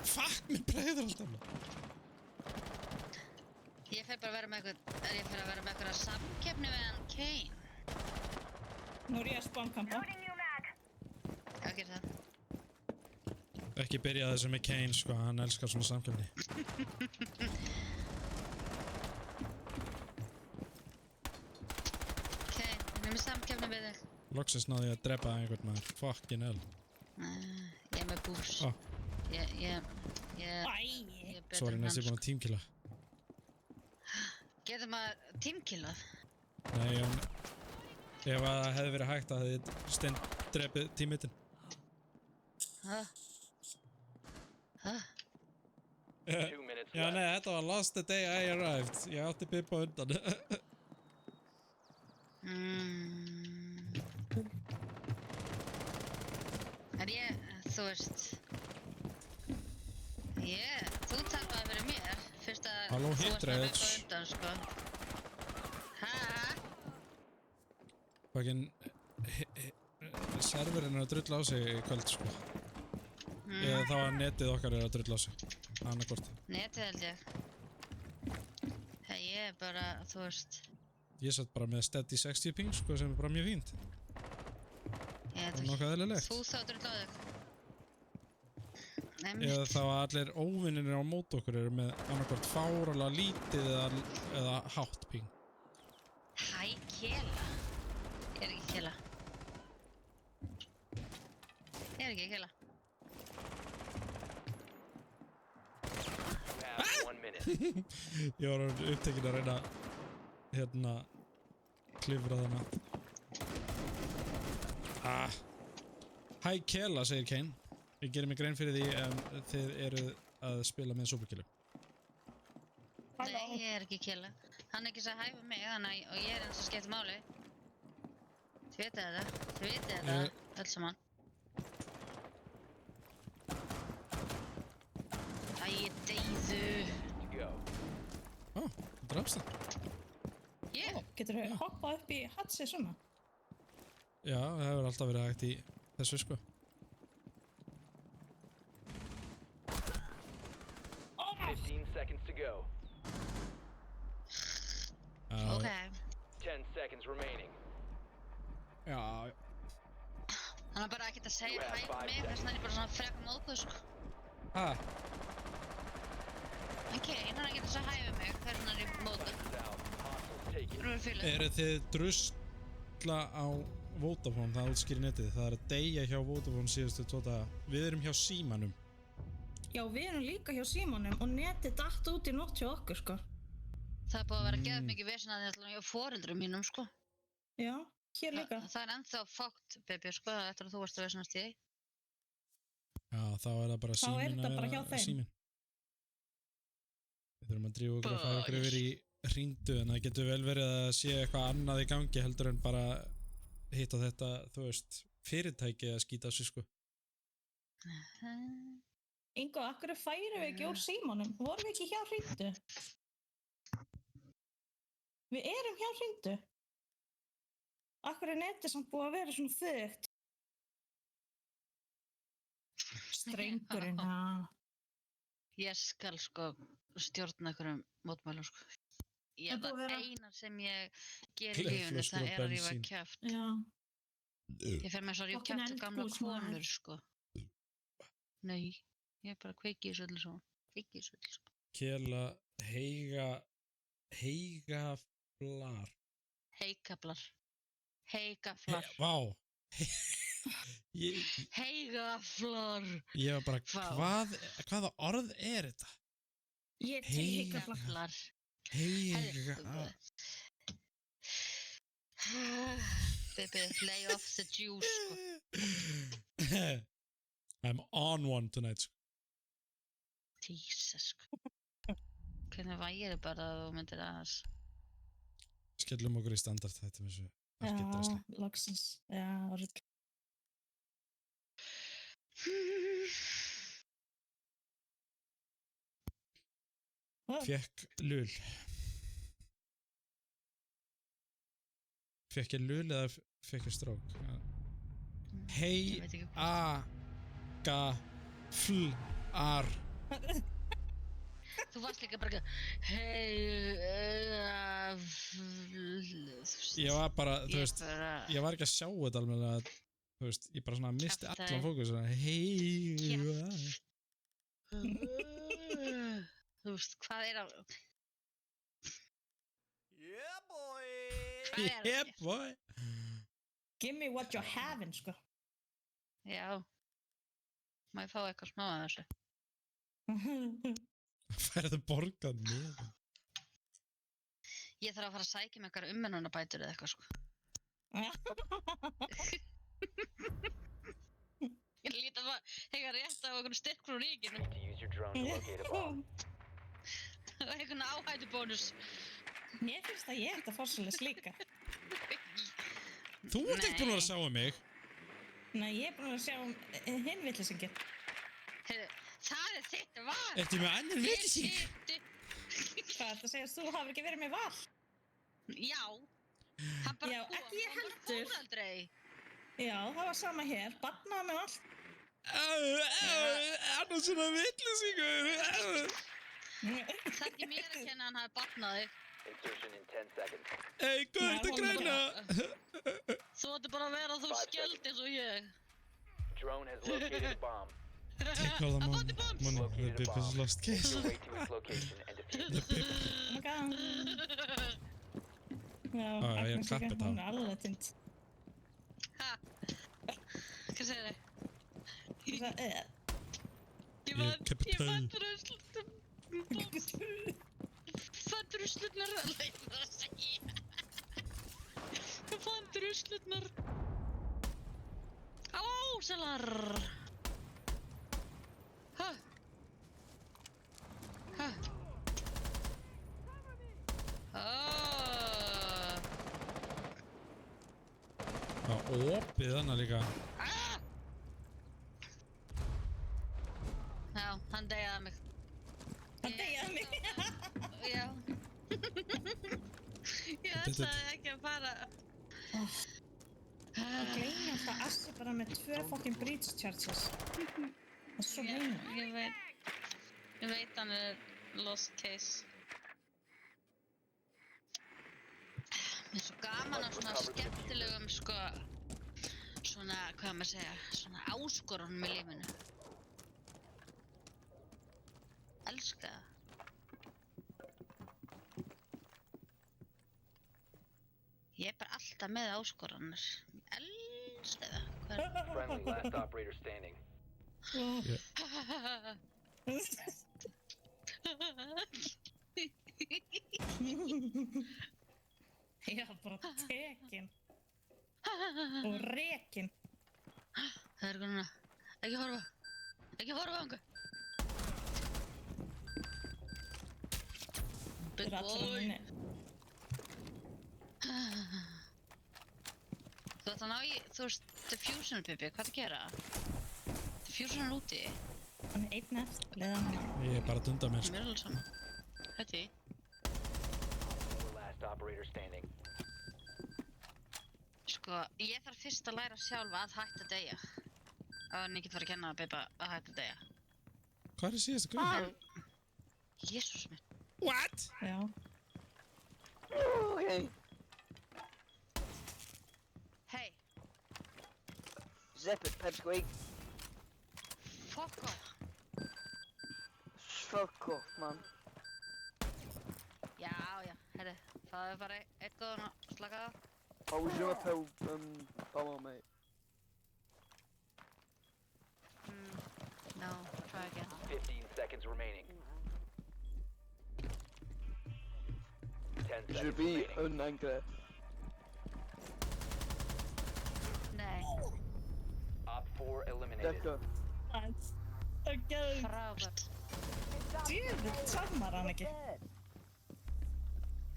Fuck, mér breiður alltaf. Ég fer bara að vera með eitthvað, ég fer að vera með eitthvað samkeppni við hann Kane. Nú er ég að spánkampa. Hvað gerir það? Ekki byrja þessu með Kane, sko, hann elskar svona samkefni. Ok, við erum í samkefni við þig. Loksins náði ég að drepa einhvern maður. Fucking hell. Ég er með bús. Ó. Ég Æ, er betur Sorry, en næst ég hann, búin að tímkilla. Getur maður tímkillað? Nei, ef að það hefði verið hægt að þið steindrepið tímitinn. Hæ? 2 minutes Já, left. nei, þetta var last the day I arrived. Ég átti Pippa undan. Er ég, þú veist... þú tapaði fyrir mér, fyrst að Halló, þú varst að Hitler. hlaupa undan, sko. Hæ? Fucking... serverinn er að drulla á sig í kvöld, sko. Eða þá að netið okkar er að drulla á sig. Annarkvort. Netið held ég. Hei, ég er bara, þú veist... Ég satt bara með steady 60 ping, sko, sem er bara mjög fínt. Ég Og nokkuð eðlilegt. Þú þáttur á þig. Eða þá að allir óvinnir á móti okkur eru með annarkvort fáralega lítið eða hátt ping. Hæ, Kela. Ég er ekki Kela. Ég er ekki Kela. You have 1 minute. Ég var upptekinn að reyna hérna klifra þarna. Hæ Kela, segir Kane. Ég gerir mig grein fyrir því ef þið eru að spila með Superkillu. Nei, ég er ekki Kela. Hann er ekki svo hæfa mig, þannig og ég er eins og skiptir máli. Þið vitið þetta. Þið vitið þetta, öll saman. Æ, ég deyðu. To go. Ó, drafst það? Ég? getur þú hoppað upp í hatsi svona? Já, það hefur alltaf verið hægt í þessu, sko. Oh, 15 seconds to go. Ok. 10 seconds remaining. Já, Hann er bara ekkert að segja hæ um mig, þess vegna er ég bara svona frekar móðguð, sko. Ok, hann er ekkert að segja hæ um mig, þess vegna er ég móðguð. Time's out. Hostiles take it. Nú er fylgð. Eru þið drusla á Vodafone, það útskýrir netið. Það er að deyja hjá Vodafone síðustu 2 daga. Við erum hjá Símanum. já, við erum líka hjá Símonum og netið datt út í nótt hjá okkur, sko. Það er búið að vera geðað mikið vesen að þetta hjá foreldrum mínum, sko. Já, hér líka. Það er ennþá fucked, baby, sko, eftir að þú varst að vesenast í því. Já, þá er það bara Þá er Síminn þetta að bara hjá vera þeim. Síminn. Við þurfum að drífa okkur að fara okkur yfir í hringdu, en það getur vel verið að sé eitthvað annað í gangi heldur en bara hitta þetta, þú veist, fyrirtæki að skýta á sig, sko. Ingo, akkur færum við ekki úr Símonum? Vorum við ekki hjá hringdu? Við erum hjá hringdu. Akkur er netið samt búið að vera svona þögt? Strengurinn, ha. Ég skal, sko, stjórna einhverjum mótmælum, sko. Ég Það er búið að vera- eina sem ég ger í lífinu, Glerflöskur það og er að rífa bensín. kjaft. Já. Ég fer með svo að rífa Fucking kjaft og gamla eldgos, maður. konur, sko. Nei, ég er bara að kveiki í þessu öllu svo. Kveiki í þessu öllu svo. Kela heigaflar. Heikaflar. Heikaflar. Vá. ég, Heigaflar. ég var bara, Vá. hvaða orð er þetta? Ég til Heiga- heikafla. Heigaflar. Baby, lay off the juice, sko. I'm on one tonight, sko. Jesus, sko. Hvernig væri bara að þú myndir aðeins. Skellum okkur í standard þetta með þessu Já, arkitdrasli. loksins. Já, rugl. Fékk lul. Fékk ég lul eða fékk ég strók? Ég veit ekki hvað. Heigaflar. Þú varst líka bara Ég var bara, þú veist, bara... ég var ekki að sjá þetta alveg. þú veist, ég bara svona misti Kjaftaði. allan fókus svona, hei Þú veist, hvað er að... Yeah, boy! Hvað er yeah að... boy Give me what you're having, sko. Já. Má ég fá eitthvað smá að þessu? færðu borgað með Ég þarf að fara að sækja með eitthvað umennunarbætur eða eitthvað, sko. Ég líti að það hega rétt á einhvern styrk frá ríkinu. To use your drone to locate a bomb. Og einhvern áhættubónus. Mér finnst að ég ætti að fá svolítið líka. þú ert ekki búin að sjá mig Nei, ég er búin að sjá hinn villisingin. Heyrðu, það er þitt val. ertu með annan vitlýsing Hvað er þetta að segja að þú hafur ekki verið með val? Já. Hann bara Já, kom, ekki ég hann bara heldur. fór aldrei. Já, það var sama hér. Barnaði með allt. annars svona vitlýsingur Það er ekki mér að kenna að hann hafi batnað þig. Insertion in 10 seconds. Ei, hvað ertu græna? Þú ætti bara að vera þú skjöld eins og ég. Drone has located a bomb. Take all the money, the Bip is lost case. Make your way to its location and defuse The it. Bip. Oh my god. Já, ég Agnes klappi ekki, þetta á. hún er alveg tind. Ha? Hvað segir þið? Ég sagði, Ég Ég fann fann druslurnar. Ég fann druslurnar. Halló, sælar. Ha? Ha? Það opið hana líka. Já, hann deyjaði mig. hann deyjaði mig. Já. Ég ætlaði ekki að fara. Það gleymi alltaf Assi bara með 2 fucking breach charges. Það er svo heima. Ég veit hann er lost case. Mér er svo gaman á svona skemmtilegum, sko, svona, hvað maður segja, svona áskorunum í lífinu. Elska það. Ég er bara alltaf með áskoranir. Elska það. Friendly, last operator standing. Já, bara tekin og rekin. Það er núna. Ekki horfa. Ekki horfa á hann. Þetta er allir á minni. Þú ætti að ná í, þú veist, diffusion, Bibi, hvað er að gera? Diffusion er úti. Hann er einn eftir, leiða hann. Ég er bara að dunda mér, sko. Mér er alveg saman. Hætti. Last operator standing. Sko, ég þarf fyrst að læra sjálf að hætta að deyja. Áður en ég get farið að kenna Bibba að hætta að deyja. Hvað er síðast að gauð? Jesús minn. What? Já. Okay. Hey, Zip it, Pipsqueak. fuck off. Fuck off, man. Já, herri, það er bara eitt góðan að slaka það. I was gonna pill, follow mate. No, try again. 15 seconds remaining. 10 You should seconds be remaining. unangry. Nei, Op 4 eliminated. Decker. Okay. frábært. Djöfull, sammar hann ekki.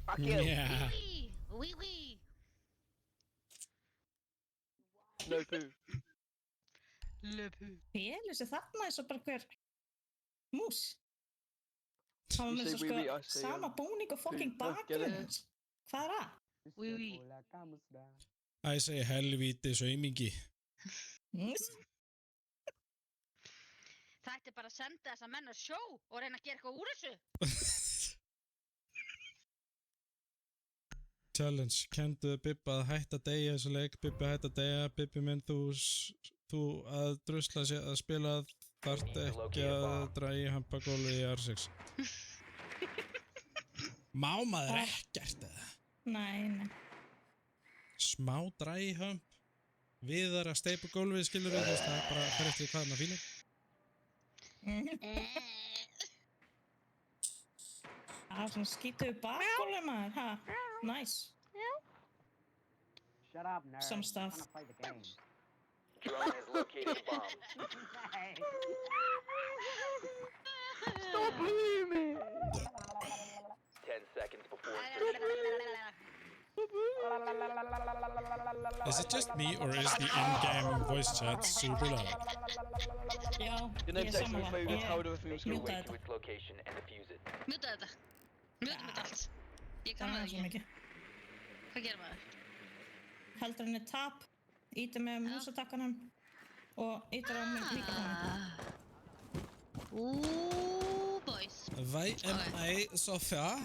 Fuck you. Yeah. Oui. No poo. Löpu. Félur sig þarna eins og bara hver mús. Það var You með say svo oui, sko oui, I say, sama búning og fucking fuck, get it? bakgrunn. Hvað er það? Oui. Æ, ég segi helvíti saumingi. Það ætti bara að senda þessa menn á sjó og reyna að gera eitthvað úr þessu. challenge. Kendu Bibba að hætta að deyja þessu leik. Bibbi hætta að deyja. Bibbi minn, þú að drusla sér að spila þarft ekki að draga í hampagólu í R6. Má maður ekkert eða? Nei. Smá draga í hamp. Viðar að steipa gólfið, skilur við, það er bara fyrir eftir hvað maður fílar. Svona skítuðu bakgólfið maður, ha? Nice. Shut up, nerd. Some stuff. I wanna play the game. Drone has located a bomb. Stop bullying me! 10 seconds before Is it just me or is the in-game voice chat super loud? Já, Your name ég text me sammála. through, Ég told everything was mjúta cool. to þetta. its location and defuse it. Mjúta þetta. Mjúta þetta allt. Ég kann Það það er svo ekki. mikið. Hvað gerir maður? Heldur henni tap, ítir með músatakkanum og ítir á mikrofónum. Boys. Why am I so fair?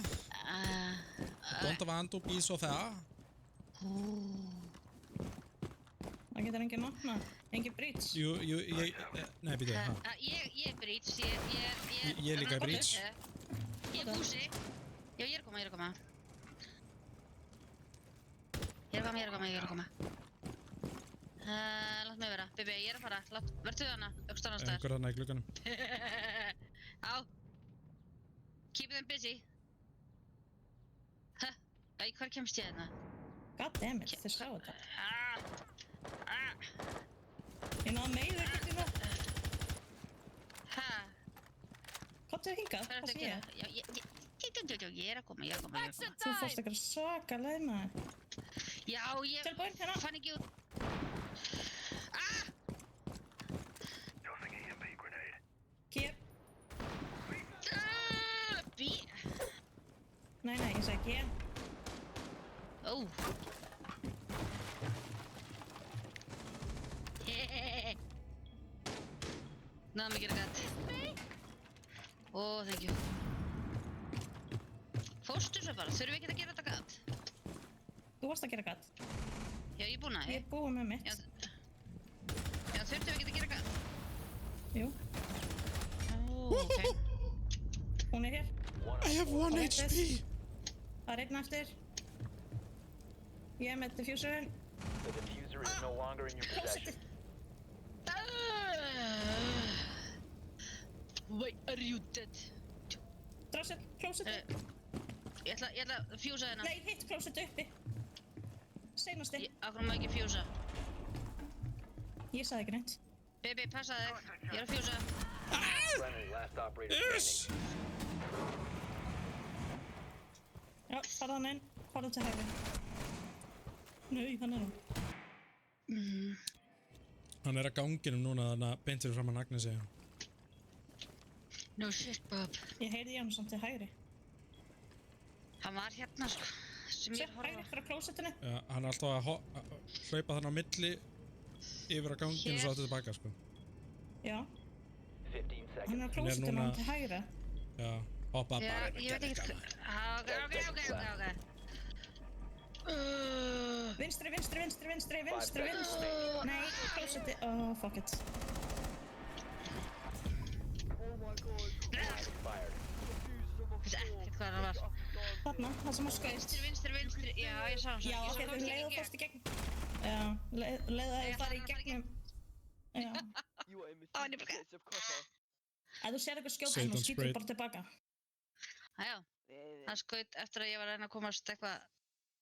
Don't want to be so fair. Það getur engin opnað, engin breach. Nei, býtu, ha. Ég er breach. Ég er líka í breach. Ég er búsi. Já, ég er að koma. Ég er að koma. Látt mig vera. Bibi, ég er að fara. Vertu hana, aukst annars staðar. Einhver hana í glugganum. Á. Keep them busy. Æ, hvar kemst ég hérna? Goddammit, þið sáu þetta. Ég náðu meira ekkert í það. Komdu hingað, Hvað er það þetta sé að ég. gera? Ég er að koma. Þú fórst eitthvað svakalega maður. Já, ég Tilbúin, hérna. fann ekki út. Hér. B. Nei, ég segi G. Ó. Náðum að gera gæt. Ó, thank you. Fórstu svo bara, þurfum við ekki að gera þetta gæt? Þú varst að gera gatt. Já, ég er búin að Ég er búin með mitt. Já, þurftum við ekki að gera gæt? Jú, Ó, ok. hún er hér. I have 1 HP. Það er einn eftir. Ég er með diffuserinn. The diffuser is no longer in your possession. Why are you dead? Drásett, klósett. Ég ætla að fjúsa hérna. Nei, hitt klósett uppi. Seinasti. Akkur má ekki fjúsa. Ég sagði ekki neitt. Bibi, passa þig. Ég er að fjúsa. Friendly, last operator standing. Já, farðu hann inn. Farðu til hægri. Nei, hann er hann. Hann er að ganginum núna þannig að beint fyrir fram að Agnesi. No shit, Bob. Ég heyrði í hann samt til hægri. Hann var hérna, sko. Sem ég Sér, er að horfa hægri á. frá klósettinu. Já, hann er alltaf að hlaupa þannig á milli yfir að ganginu og svo aftur tilbaka, sko. Já, 15 seconds. hann er á klósettinu núna- hann til hægri. Já, hoppa Já, bara. ég veit ekkert hvað. Ok. Vinstri. Nei, klósetti. Oh, fuck it. Expired. Vissi ekkert hvað það var. Þarna, það sem að skaust. Vinstri. Já, ég sá hann svo. Já, ok, þú leiðu fórst í gegn. Já, leiðu að þið farið í gegnum. Já. You are in Oh, the bits of copper. Ef þú sér eitthvað skjóta Satan og skýtur sprayed. bara tilbaka. Já, hann skaut eftir að ég var að reyna að komast eitthvað.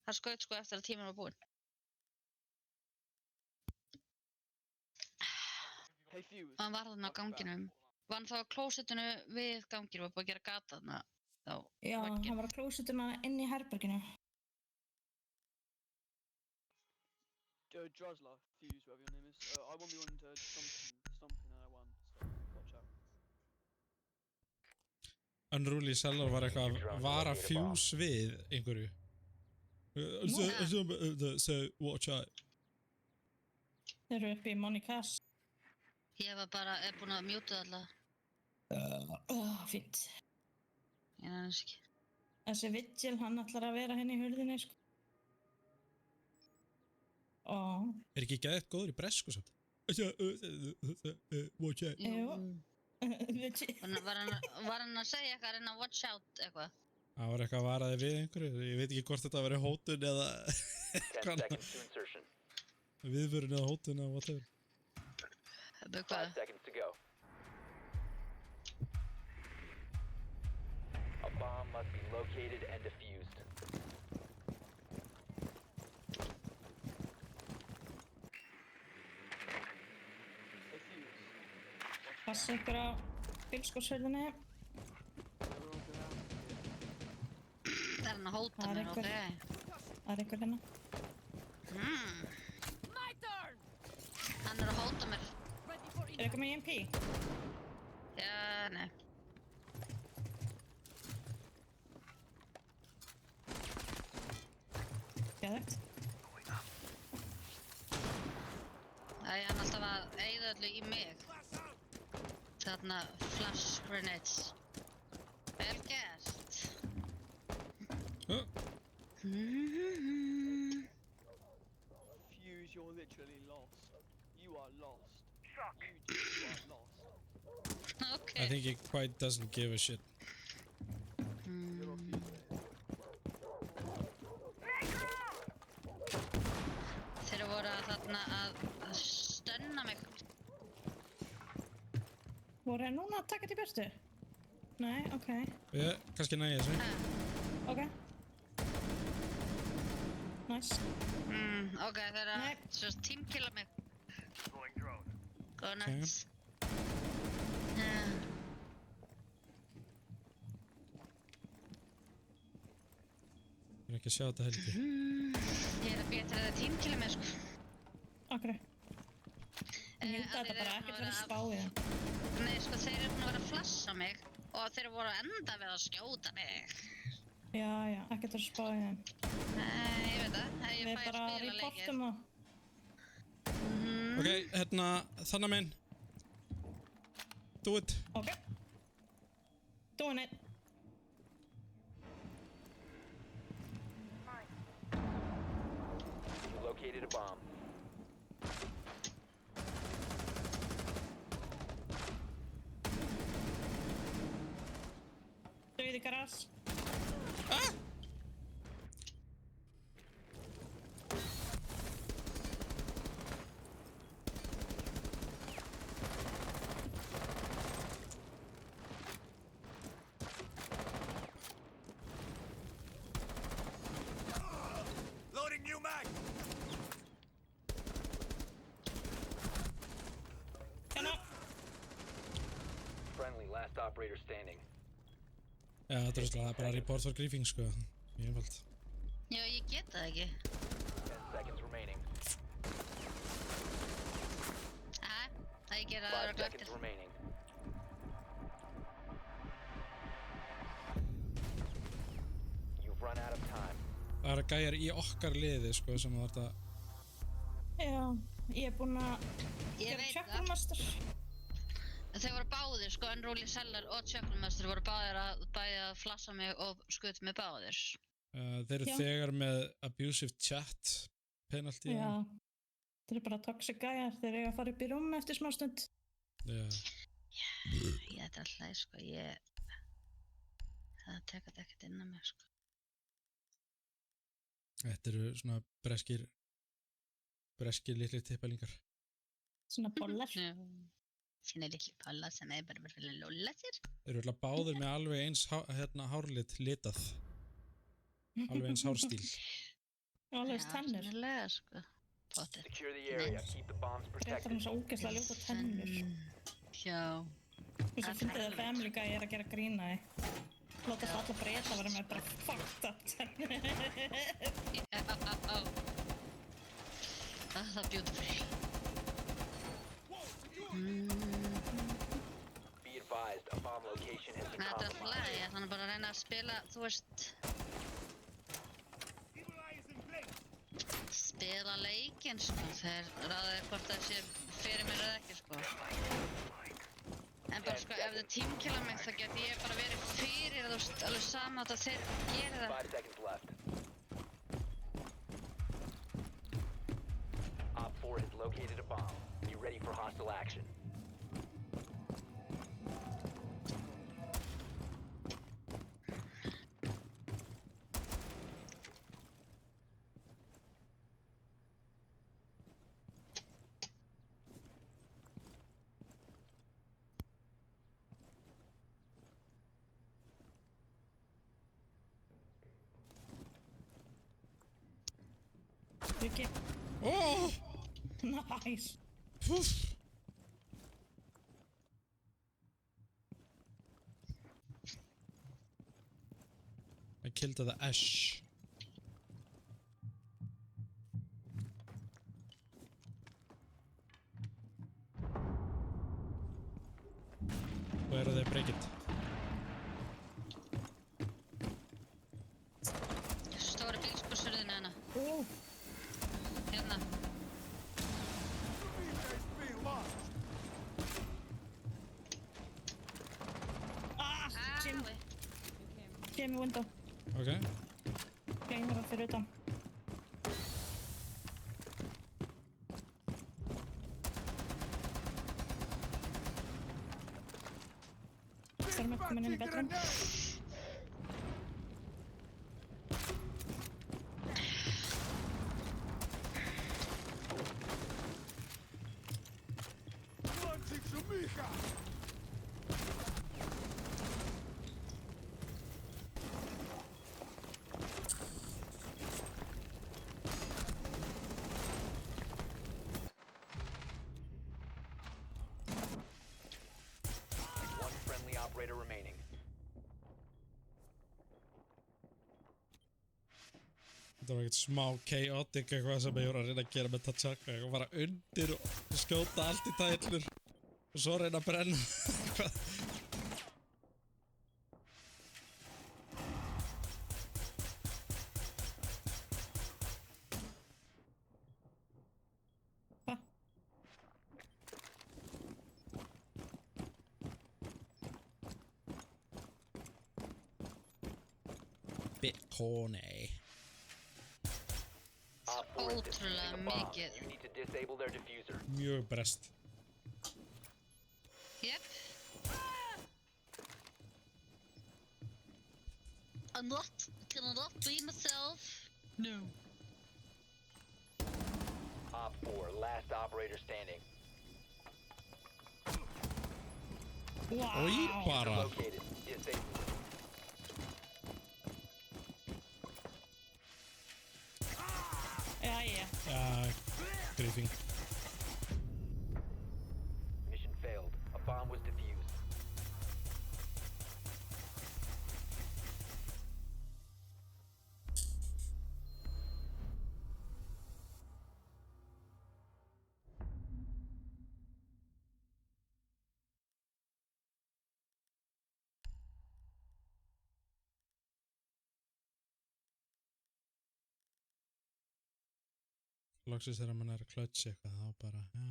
Hann skaut sko eftir að tíminn var búinn. Hey, Fuse. Og hann var þarna á ganginum. Var hann þá á klósettinu við ganginu og búið að gera gata þarna á Já, vegginn. hann var á klósettuna inn í herberginu. Drosla, Fuse, whatever your name is. I 1v1 to Stomping and I won, so watch out. Unruly Cellar var eitthvað að vara Fuse við einhverju. So, watch out. Þeir eru uppi í Money Cash. Ég var bara, búin að mjúta alltaf. Fínt. Ég næðins ekki. Þessi Vigil, hann ætlar að vera henni í hurðinni, sko. Ó, Er ekki geðið góður í bresku samt? Watch out. jú. Var hann að segja eitthvað, reyna watch out eitthvað? Það var eitthvað varaði við einhverju. Ég veit ekki hvort þetta var hótun eða 10 seconds to insertion. viðvörun eða hótun eða whatever. 5 seconds to go. A bomb must be located and defused. Passa ykkur á bílskúrshurðinni. Það er hann að hóta Það er mér, einhver. ok. Það er ykkur hérna. Hann er að hóta mér. Er ykkur með EMP? Já, nei. Geðvegt. Það er hann alltaf að eyða öllu í mig. Þarna flash grenades. Vel gert. Fuse, you're literally lost. You are lost. You are lost. Ok. I think he quite doesn't give a shit. You're off Fuse. Þeir voru að þarna að stönna mig. Voru þeir núna að taka þetta í burtu? Nei, ok. Kannski nægir þessu. Ok. Nice. Ok, þeir Nei. að svo teamkilla mig. Go nuts. Ég er ekki að sjá þetta heldur. Ég er að betra það teamkilla mig, sko. Okkur. Ég held að þetta bara ekkert verið spá í þeim. Nei, sko, þeir eru búin að vera að flassa mig og þeir voru að enda við að skjóta mig. Já, ekkert verið spá í þeim. Nei, ég veit það. Ég Við fæ að bara spila leikir. reportum það. Ok, hérna, þannig minn. Do it. Ok. Doing it. You located a bomb. Dauði garage. Loading new mag! Hérna. Friendly, last operator standing. Já, þetta er bara report for griefing, sko. Mjög einfalt. Já, ég get það ekki. 10 seconds remaining. Það ég gera 5 það seconds eftir. remaining. You've run out of time. Það eru gæjar í okkar liði, sko, sem það er Já, ég er búinn að Ég gera veit það. Chuckle-master. Þeir voru báðir, sko, Unruly Seller og Chuckle-master voru bæði að flassa mig og skutt mig báðir. Þeir eru Já. þegar með abusive chat penalty. Já. Þeir eru bara toxic gæjar. Þeir eiga að fara upp í rúm eftir smá stund. Já. Ég þetta alltaf, sko, það tekur þetta ekkert inn á mig, sko. Þetta eru svona breskir litli tippalingar. Svona bollar. Sína litli palla sem er bara fyrir að lóla sér. Þeir eru alltaf báðir með alveg eins hárlit litað. Alveg eins hárstíl. Alveg tennur. Já, sannlega, sko. Pottet. Secure the area. Keep the bombs Réttar protected. hann svo ógeðslega ljóta tennur. Já. Þú svo fyndið að Family Guy er að gera grína þig. Láta það alla breyta vera með bara fucked up tennur. Það er beautiful. Be advised, a bomb location has been Þetta er alltaf compromised. lagi, þannig bara að reyna að spila, þú veist, spila leikinn, sko, þeir ráða hvort það sé fyrir mér eða ekki, sko. En bara, sko, ef þau tímkilla mig, þá get ég bara verið fyrir, þú veist, alveg sama að þeir gera það. 5 seconds left. ready for hostile action. Rikki. Oh! Nice. Poof! I killed the Ash. Where do they break it? Stóri bílskúrsurðin hana. Ó, Hérna. Jim, Ái. Jim window. Okay. Geymur það fyrir utan. Þarf með komin inn í bedroom. One friendly operator remaining. Þetta var ekkert smá chaotic eitthvað sem ég voru að reyna að gera með Tachaka. Ég var bara undir og skjóta allt í tætlur og svo reyna að brenna eitthvað. Hva? Bitcoin. Op 4 is Ótrúlega defusing a bomb. mikið. You need to disable their diffuser. Mjög brest. Yep. I'm not gonna not be myself. No. Op 4, last operator standing. Wow. Oj bara. Located. Disable. Jæja. Ja, griefing. Mission failed. A bomb was defused. Loksins þegar mann er að klötsi eitthvað þá bara, já,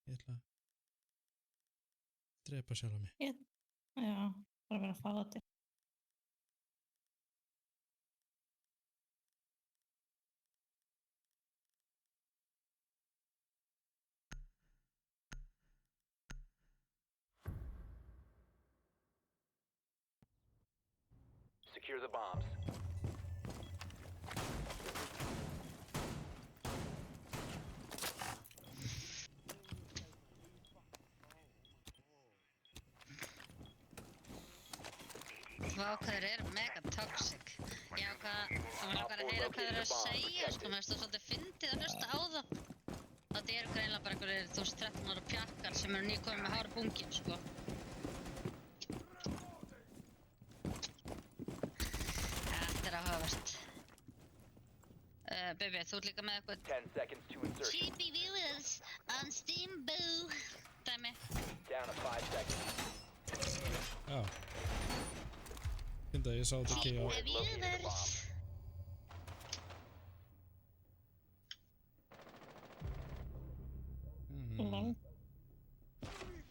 ég ætla að drepa sjálf mig. Já, bara vera að fá þetta. Secure the bombs. Vá, hvað þeir eru mega toxic. Já, hvað, það var langar að heyra hvað þeir eru að segja, sko, mér finnst það svolítið fyndið að hlusta á það. Þetta eru greinlega bara einhverjir 13 ára pjakkar sem eru nýkomið með hár bungin, sko. Þetta er áhugavert. Bibi, þú ert líka með eitthvað 10 seconds to insertion. cheapy viewers on Steam Boo dæmi. Down to 5 seconds. Já. Finda, ég sá þetta ekki á... Cheapy viewers.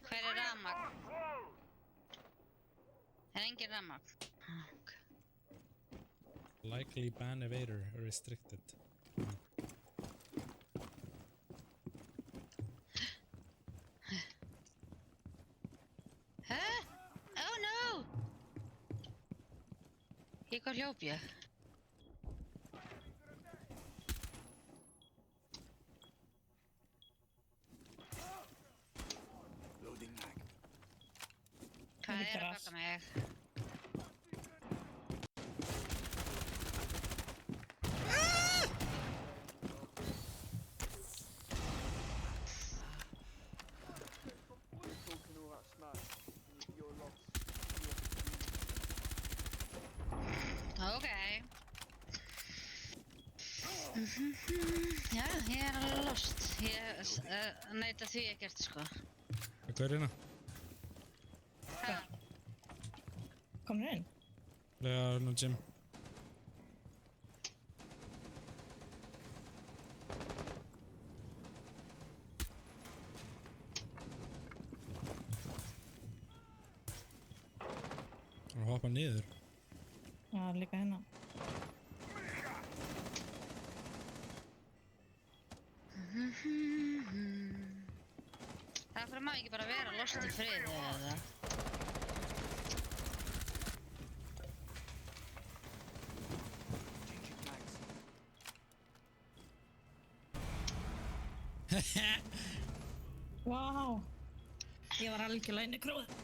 Hver er rafmagn? Er engin rafmagn? Ok. Likely ban evader restricted. Í hvað hljóp ég? Hvað er að baka mig? Talking all that smack. You're lost. Ok. Já, ég er alveg lost. Ég neita því ekkert, sko. Hvað er hérna? Ha, Komur inn? Lega hérna Jim. Hann hoppa niður. Já, líka hérna. Það fyrir maður ekki bara vera lost í friði eða? Vá. Ég var algjörlega inn í króið.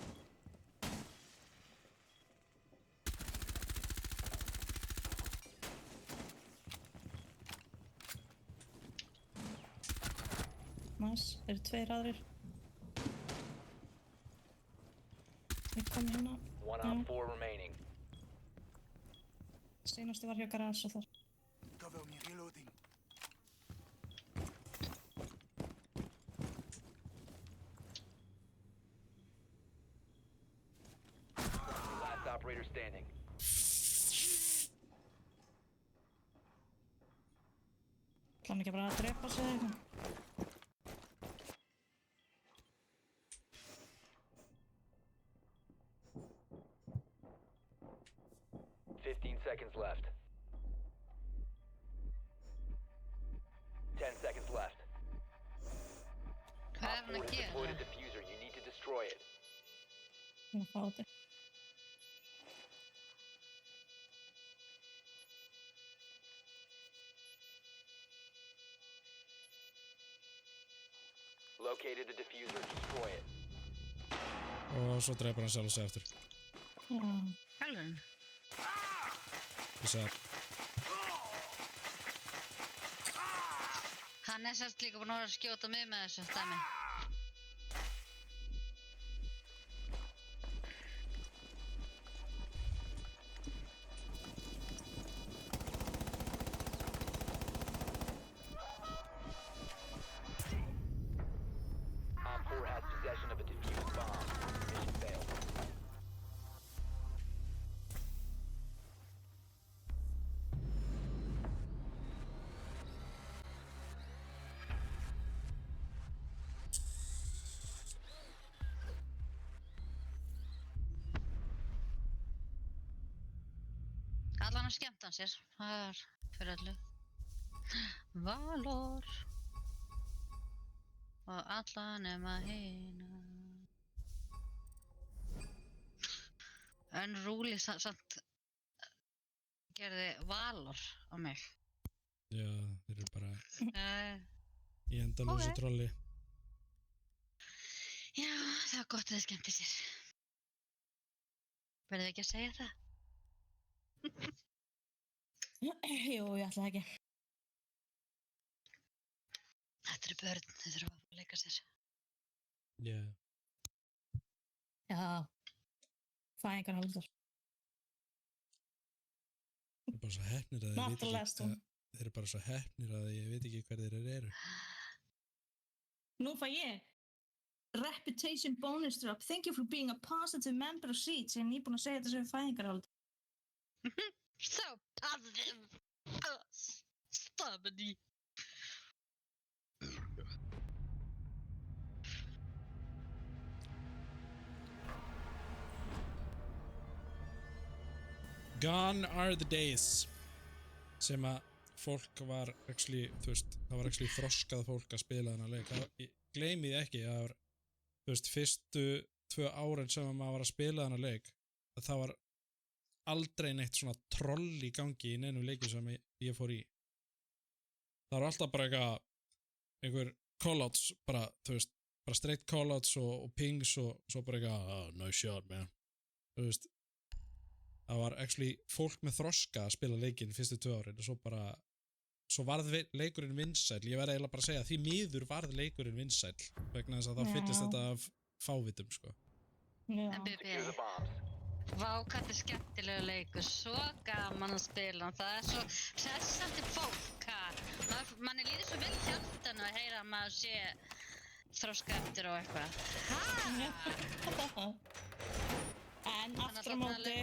Nice, eru tveir aðrir. Ég kom hérna. One on 4 remaining. Seinasti var hjá garage og þar. Cover me, reloading. Last operator standing. Ætla hann ekki bara að drepa sig eða eitthvað? 15 seconds left. 10 seconds left. Hvað er Op hann 4 að has deployed a gera? diffuser. You need to destroy it. Hún er að fá þetta. Located the diffuser. Destroy it. Og svo dreipur hann sjálf sig aftur. Já. Helvun. Ég sagði Hann er sérst líka búinn að vera að skjóta mig með þessu dæmi. Op 4 has possession of a diffused bomb. Mission failed. Allan að skemmta hann sér. Það er fyrir öllu. Valor. Og alla nema hina. Unruly samt gerði Valor á mig. já, þeir eru bara Uh, í endalösu Ok. trolli. já, það var gott að þið skemmti sér. Verðið ekki að segja það? Jú, ég ætla það ekki. Þetta eru börn, þau þurfa að leika sér. Já. Já. Fæðingar haldar. Þeir eru bara svo heppnir að Not þeir the veit last ekki one. þeir eru bara svo heppnir að ég veit ekki hver þeir eru. Nú fæ ég. Reputation bonus drop. Thank you for being a positive member of Seeds. Ég er nýbúin að segja þetta sem fæðingar haldar. So positive. Stubborny. Gone are the days sem að fólk var actually, þú veist, það var actually þroskað fólk að spila þennan leik. Gleymið því ekki að þú veist, fyrstu 2 árin sem maður var að spila þennan leik, að það var aldrei neitt svona troll í gangi í neinum leikjum sem ég fór í. Það var alltaf bara einhver callouts, bara, þú veist, bara straight callouts og pings og svo bara nice shot, man. Þú veist, það var actually fólk með þroska að spila leikinn fyrstu 2 árin og svo varð leikurinn vinsæll. Ég verði eiginlega bara að segja að því miður varð leikurinn vinsæll vegna þess að þá fyllist þetta af fávitum, sko. En Bibi, vá, hvað er skemmtilegu leikur, svo gaman að spila, það er svo hressandi fólk, manni líður svo vel í hjartanu að heyra að maður sé þroska eftir og eitthvað. En aftur á móti,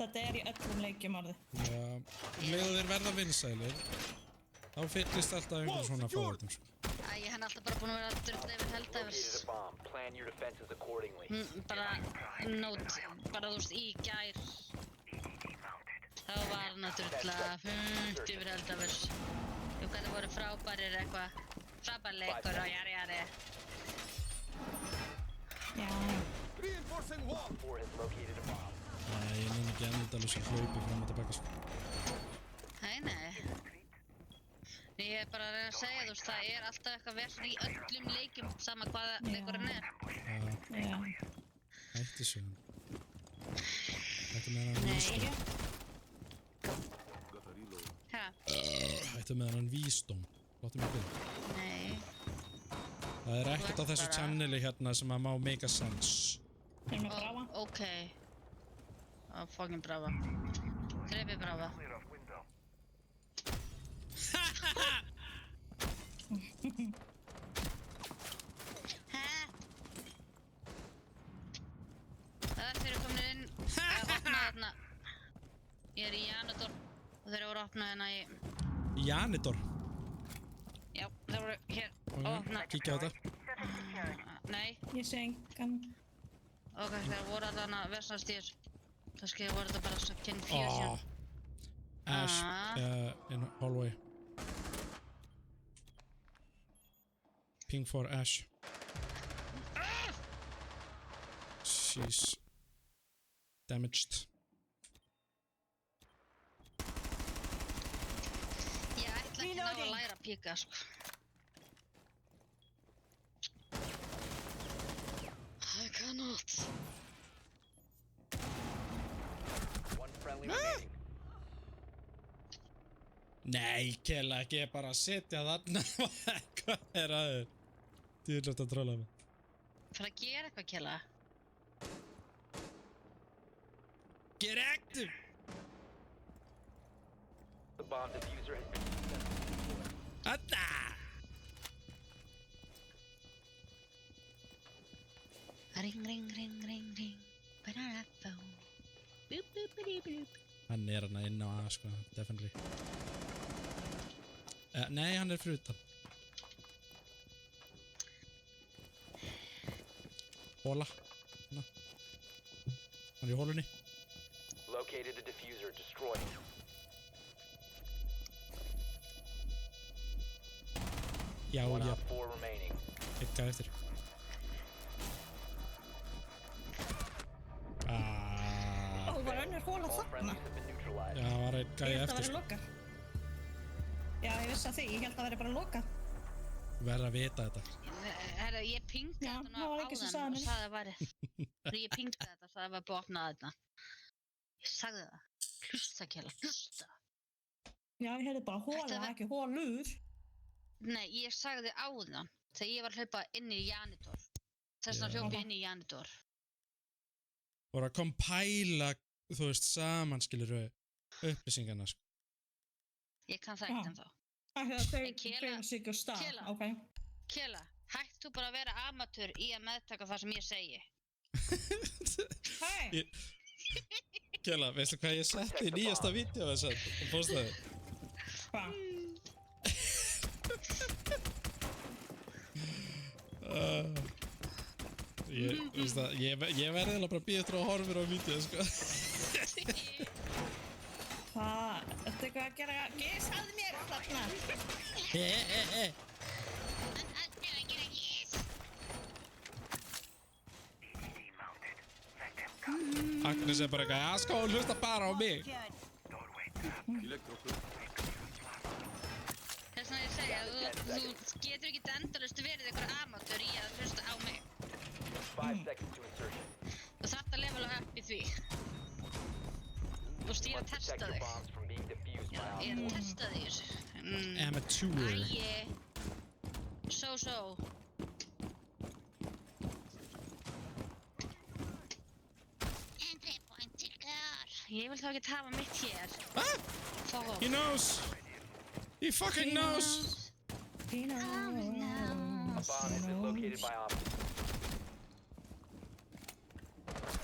þetta er í öllum leikjum orðið. Já, leiðu þeir verða vinsælir, þá fyllist alltaf einhver svona fávitum, sko. Æ, hann er alltaf bara búin að vera að drulla yfir heldæfis. Bara þú veist, í gær. Þá var hann að drulla yfir heldæfis. Hvað það voru frábærir eitthvað. Frábær leikur og jari. Já. Nei, ég nenni ekki endalaus að hlaupi fram og tilbaka, sko. Nei. Ég er bara að reyna að segja, þú veist, það er alltaf eitthvað vesen í öllum leikjum, sama hvaða leikurinn er. Já. Hætti svo. Hætti með hann vísdóm. Hæ? Hætti með hann vísdóm. Láttu mig byrja. Nei. Það er ekkert á þessu channeli hérna sem að má make a sense. Erum við bráfa? Ok. Fucking bráfa. Drefi bráfa. Það er þeir eru komin inn að opna þarna. Ég er í Janitor og þeir voru að opna hérna í Janitor? Já, þeir voru hér að opna. Kíkja á þetta. Nei. Ég sé engan. Ok, þeir voru að þarna vesnast í þér. Kannski voru þetta bara svo confusion. Ash, in hallway. Ping for Ash. She's damaged. Ég ætla ekki ná að læra að píka, sko. I cannot. Nei, Kela, ekki bara að setja þarna. Hvað er aður? Dýrlegt að trolla mig. Fyrir að gera eitthvað, Kela. Get active! Þarna! Ring. Ba-da-da-phone. Boop. Hann er hana inn á A, sko, definitely. Nei, hann er fyrir utan. Hóla. Hérna. Hann er í hólunni. Located the diffuser, destroy it. Já. 4 remaining. Eitt gæði eftir. Var önnur hóla þarna? Já, var einn gæði Ég held að eftir, vera lokað. Já, ég vissi að því, ég held að vera bara lokað. Verður að vita þetta. Herra, ég pingdi Já, þetta það var ekki sem sagði áðan mér. og sagði að væri. Ég pingdi þetta og sagði að það var búið að opna þetta. Ég sagði það. Hlusta, Kela, hlusta. Já, ég heyrði bara hóla, Þetta var- ekki hólur. Nei, ég sagði áðan þegar ég var að hlaupa inn í Janitor. Þess vegna Já. hljóp ég inn í Janitor. Voru að compæla, þú veist, samanskilur upplýsingarna, sko. Ég kann það Já. ekkert ennþá. Af því að þau En Kela- beina sig á stað, Kela. ok? Kela, hætt þú bara að vera amatör í að meðtaka það sem ég segi. Hei! Kela, veistu hvað ég setti í nýjasta vídeo þess að postaði? Hvað? Ég verði eða bara að býja eftir að horfa á vídeo, sko. Hvað? Ertu eitthvað að gera gís að mér þarna? Agnes er bara eitthvað, já sko, hlusta bara á mig. Þess vegna ég segja, þú getur ekki endalaust verið einhver amatör í að hlusta á mig. 5 seconds to insertion. Þú þarft að levela upp í því. Þú veist, ég er að testa Protect your þig. bombs from being defused by Ég er að testa þig þessu. Amateur. Æi. So. Entry point secure. Ég vil þá ekki hafa mitt hér. Ah! Fuck off. He knows. He fucking knows. He A knows. bomb has been located by op.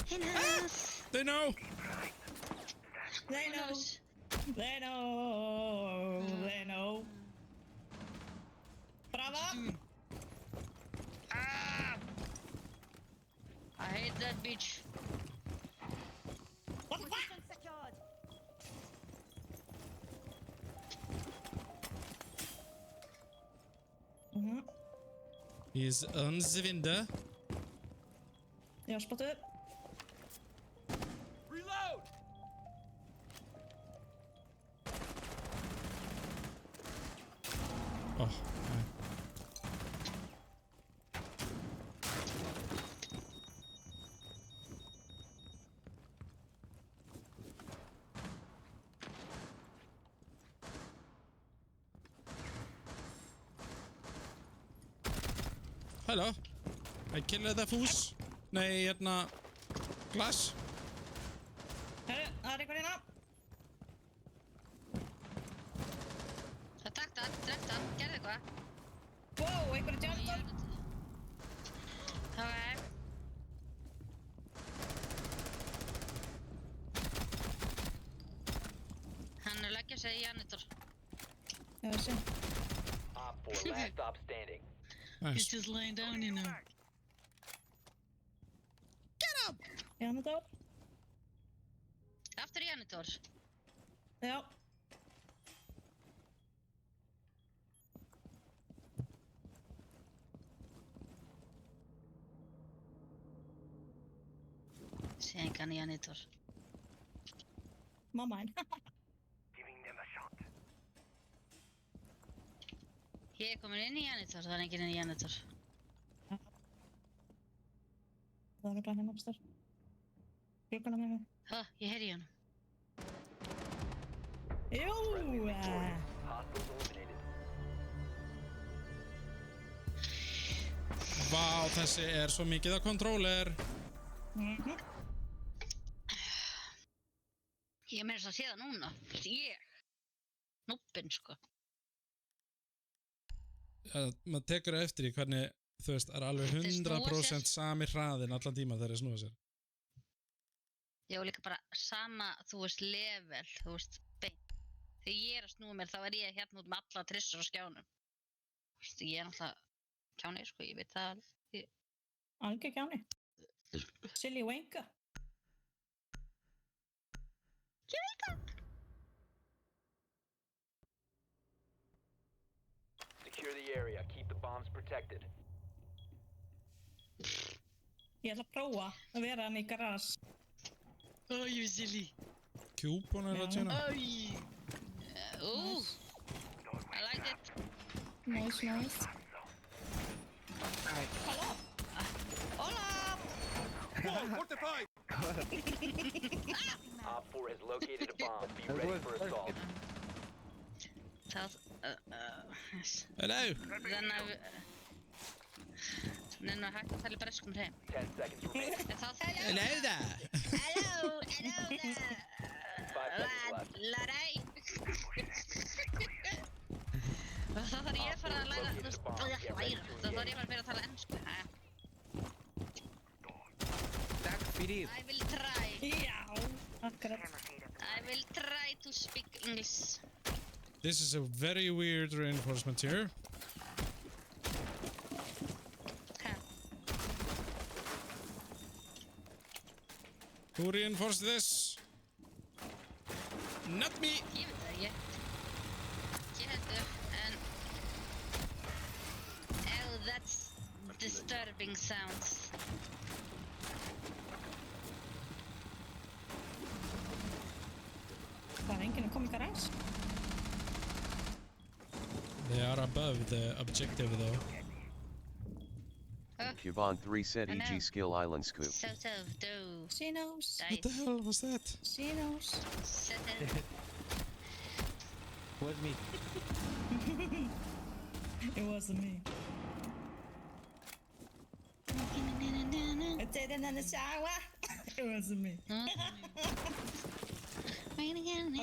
He knows. They know. They He know. knows. They know. They know. Bravo! I hate that bitch. What the fuck? He is on the window. Já, spottuð. Reload! Oh, nej. Hallå? I killed the fools. Nei, hérna... Glass. Herru, það er einhver hérna. Það takta hann, drefta hann, gerði eitthvað. Wow, einhver er janitor. Ok. Hann er að leggja sig í janitor. Já, þessi. Op 4 last stop standing. Nice. just laying down, you know. Janitor. Aftur í janitor. Já. Sé engan í janitor. Mamma henn. Giving them a shot. Ég er komin inn í janitor, það er enginn inn í janitor. Það er glæðin uppstar. Klukkuna með mig. Ég heyri í honum. Jú! Hostiles eliminated. Vá, þessi er svo mikið að kontróler. Ég er meira þess að sé það núna. Ég. Núbbinn, sko. Maður tekur eftir í hvernig, þú veist, er alveg Þeir snúa 100% sami hraðin allan tíma þegar þeir snúa sér. Ég var líka bara sama, þú veist, level, þú veist, beint. Þegar ég er að snúa mér, þá er ég hérna út með alla trissur á skjánum. Þú veist, ég er náttúrulega kjáni, sko, ég veit það alveg. Algjör kjáni. Silly Wanka. Ég veit það. Secure the area. Keep the bombs protected. Ég ætla að prófa að vera hann í garage. Ég er silly. Kjúbun er að tjena. I like it. Nice, nice. Halló? Hola! Whoa, fortified! Op 4 has located a bomb. Be ready for assault. Það, Hello! þannig að Nennu að hægt að tala breskum hreim. 10 seconds remaining. En þá þegar Hello there! Hello there. 5 seconds left. Larai. Þá þarf ég að fara að læra, þá þarf ég bara að byrja að tala ennsku. I will try. Já, akkurat. I will try to speak English. This is a very weird reinforcement here. Who reinforced this? Not me! Ég veit það ekki. Ég heldur, en... Oh, that's disturbing sounds. above the objective though. Cubon 3 said I know. EG skill island scoop. Do. She knows. What the hell was that? She knows. Was me. It wasn't me. I did it in the shower. It wasn't me. Okay,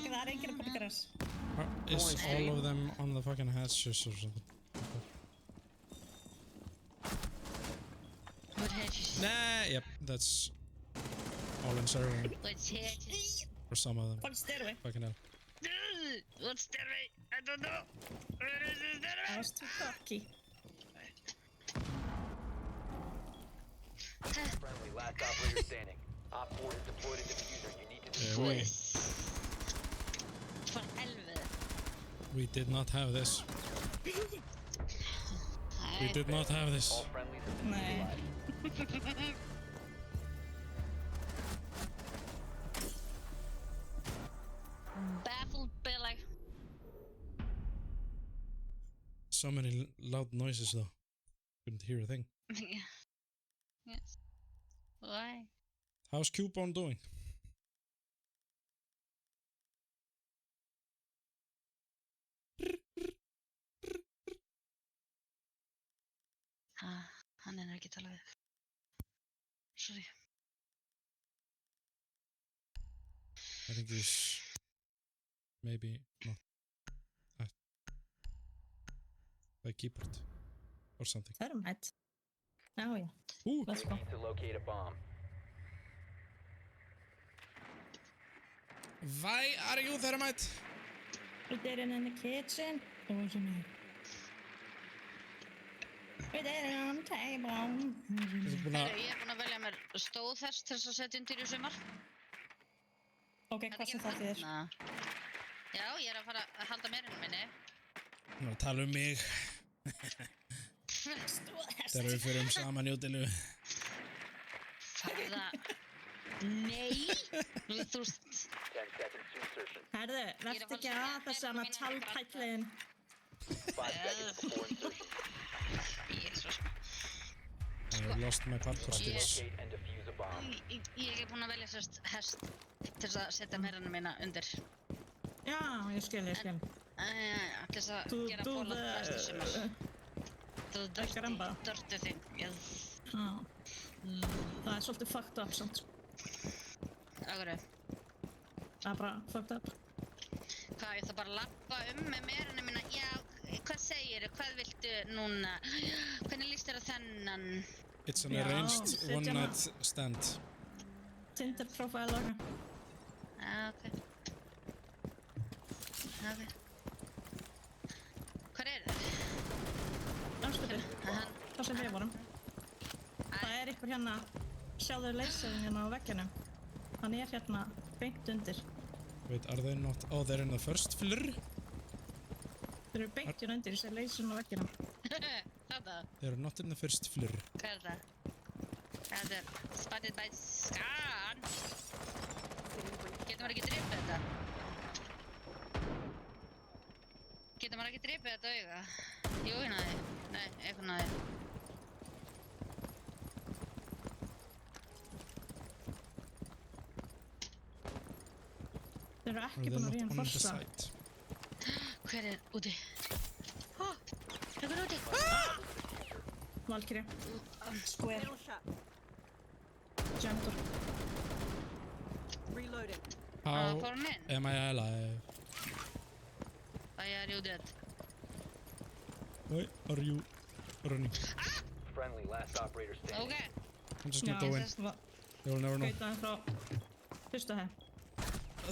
það enginn að byrja græs. Is all of them on the fucking hatches or something? What hedges? Nah, yep, that's all in server What's hedges? for some of them. Fuck stairway. Fucking hell. What's stairway? I don't know. Where is the stairway? I was too cocky. Friendly, last operator standing. Op 4 has deployed a diffuser. You need to Yeah, destroy it. For helvete. we did not have this. We did not have this. All friendlies have been Nei. neutralized. Baffled Billy. So many loud noises though. Couldn't hear a thing. Yes. Why? How's Cubone doing? Hann er ekki að tala við. Sorry. I think he's maybe not at the keyboard or something. Thermite. Já, já. Let's You go. need to locate a bomb. Why are you Thermite? We did it in the kitchen. It wasn't me. We did it on the table. Heyrðu, ég er búin að velja mér stóðhest til þess að setja undir í sumar. Ok, hvað sem það þýðir? Já, ég er að fara að halda meirinu minni. Nú að tala um mig. Þegar við fyrir saman í útilu. Farða... Nei! Þú veist... 10 seconds to insertion. Herðu, verðt ekki að þess að táltætliðin. 5 seconds before insertion. Jesús. I lost my parkour skills. Locate and defuse a bomb. Ég er búin að velja sérst hest til þess að setja meirinu mína undir. Já, ég skil. Til þess að gera fóla næstu sumar. The dirty thing, yes. Já. Það er svolítið fucked up samt. Akkurru. Það er bara fucked up. Hvað, ég þarf bara að lappa með meirinu mína. Já, hvað segirðu? Hvað viltu núna? Hvernig líst þér á þennan? It's an Já, arranged setja one hana. night stand. Tinder profile okkar. Ok. Ok. Hvar eru þeir? Afskutur. Það sem við vorum. Það er ykkur hérna, sjáðu leysirinn hérna á vegginu. Hann er hérna beint undir. Wait, are they not? Oh, they're in the first floor? Þeir eru beint hérna undir, ég sé leysirinn á vegginu. Þetta? They're not in the first floor. Hvað er það? Þetta er spotted by scan. Getur maður ekki dripið þetta? Getur maður ekki dripið þetta auga? Jú, ég náði. Nei, eitthvað náði. Þeir eru Are ekki they búin að not on the reinforsa. site? Hver er úti? Hver er úti? Valkyrie. Square. Janitor. How Fór hann inn? am I alive? Why are you dead? Why are you running? Friendly, last operator standing. Ok. I'm just gonna go in. They will never know. Gautaði frá fyrsta hef.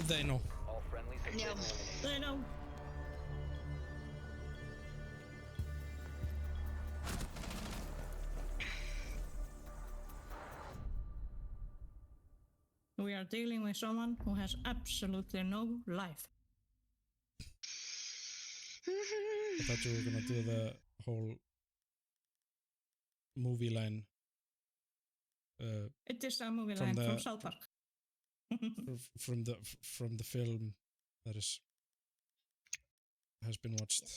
They know. All friendlies have been Já. eliminated. They know. We are dealing with someone who has absolutely no life. I thought you were gonna do the whole movie line. It is a movie From line the- from South Park. From the film that has been watched.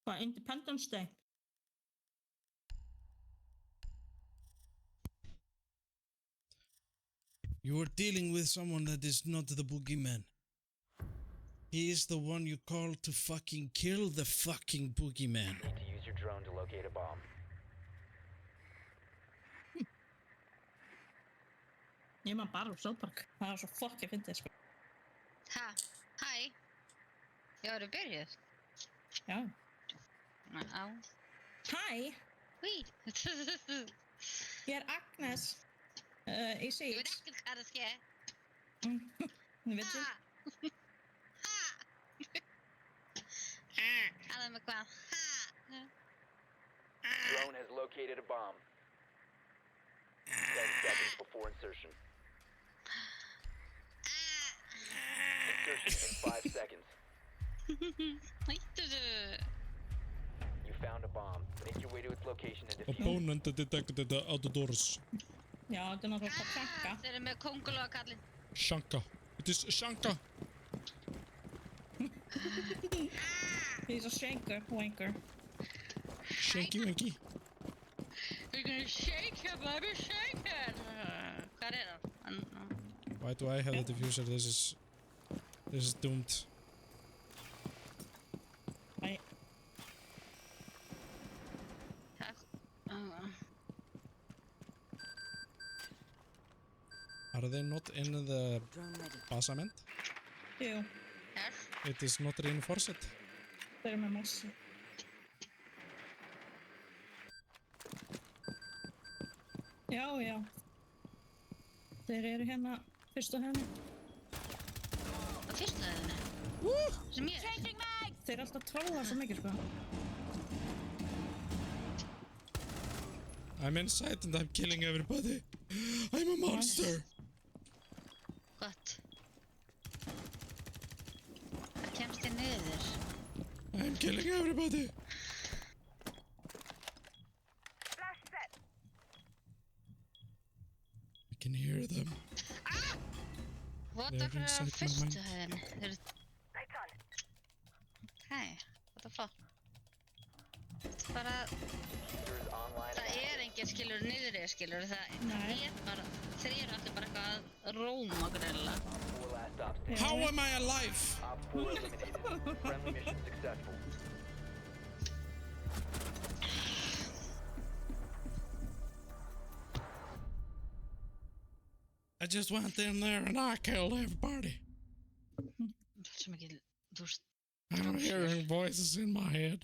Hvað, Independence Day? You are dealing with someone that is not the boogeyman. He is the one you call to fucking kill the fucking boogeyman. Need to use your drone to locate a bomb. Ég maður bara úr South Park. Það var svo fucking fyndið, sko. Ha, hæ. Já, eru byrjuð? Já. Á. Hæ, Hví. ég er Agnes. Í Ég Siege. veit ekkert hvað það ske. Ég veit Ha. ég. Ha. Talaðu með hvað? Ha. Drone has located a bomb. 10 seconds before insertion. Insertion in 5 seconds. Hættu þau. You found a bomb. Make your way to its location and defuse it. Opponent detected out the doors. Já, þetta er náttúrulega Tachanka. Þeir eru með kóngulóa kallinn. Shanka. It is Shanka. He's a shanker, wanker. Shanky Winky. We're gonna shake him, baby, shake him. Hvar er hann? Why do I have the diffuser? This is doomed. Æ, Are they not in the basement? jú, Yes. It is not reinforced. þeir eru með massi. Já, já. Þeir eru hérna fyrst og henni. Á fyrstu hæðinni. Sem ég er. Þeir eru alltaf að trolla svo mikið, sko. I'm inside and I'm killing everybody. I'm a monster. Gott. Það kemst ég niður. I'm killing everybody. I can hear them. What They're the inside my fyrstu mind. hæðinni? Þeir eru... Okay, what the fuck? Þetta er bara... User is online. Það er engin skilur niðri, skilur það Nei. er bara... Þeir eru allir bara eitthvað að róma greinilega. 4 last stop standing. How am I alive? Op 4 eliminated. Friendly mission successful. I just went in there and I killed everybody. Svo mikið, þú veist, I'm hearing voices in my head.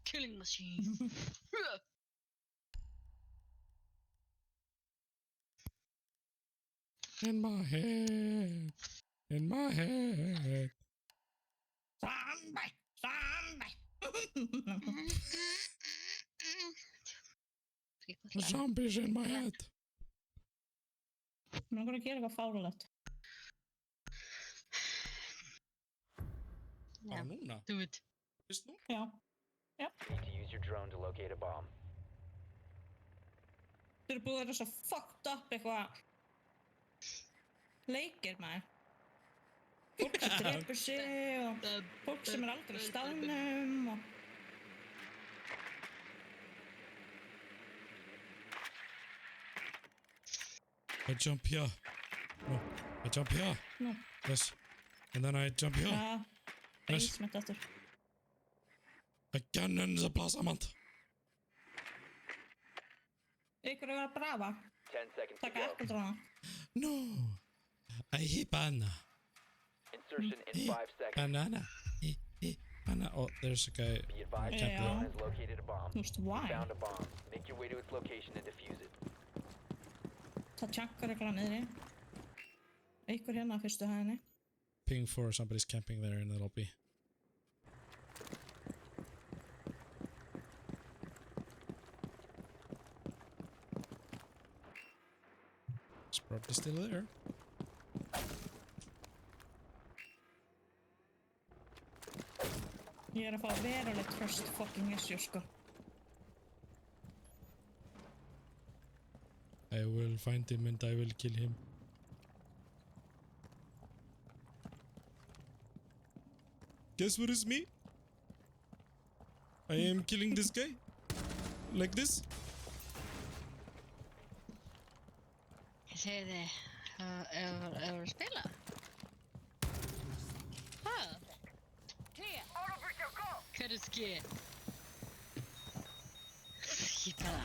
killing machine. In my head. In my head. Zombie! Zombie! Zombies in my head. Mér langar að gera eitthvað fáralegt. Bara núna? Do it. Fyrst nú? Já. Need to use your drone to locate a bomb. Þeir eru búið að vera svo fucked up eitthvað leikir, maður. Fólk sem drepur sig og fólk sem er aldrei á staðnum og... I jump here. No. I jump here. No. Yes. And then I jump here. Já, Yes. basement aftur. Again in the basement. Ykkur er að brafa. 10 seconds to Taka go. eppildróna. No. I hit banana. Insertion in 5 seconds. Banana. Banana. Oh, there's a guy. Be advised, Yeah. your drone has located a bomb. Þú veist, why? Found a bomb. Make your way to its location and defuse it. Það tjakkar eitthvað niðri. Ykkur hérna á fyrstu hæðinni. Ping for somebody's camping there in the lobby. It's probably still there. Ég er að fá verulegt trust fucking issue, sko. I will find him and I will kill him. Guess what is me? I am killing this guy. Like this. Ég segi þið, hefur að spila? Hvað? Hvað er skil? Ég bara...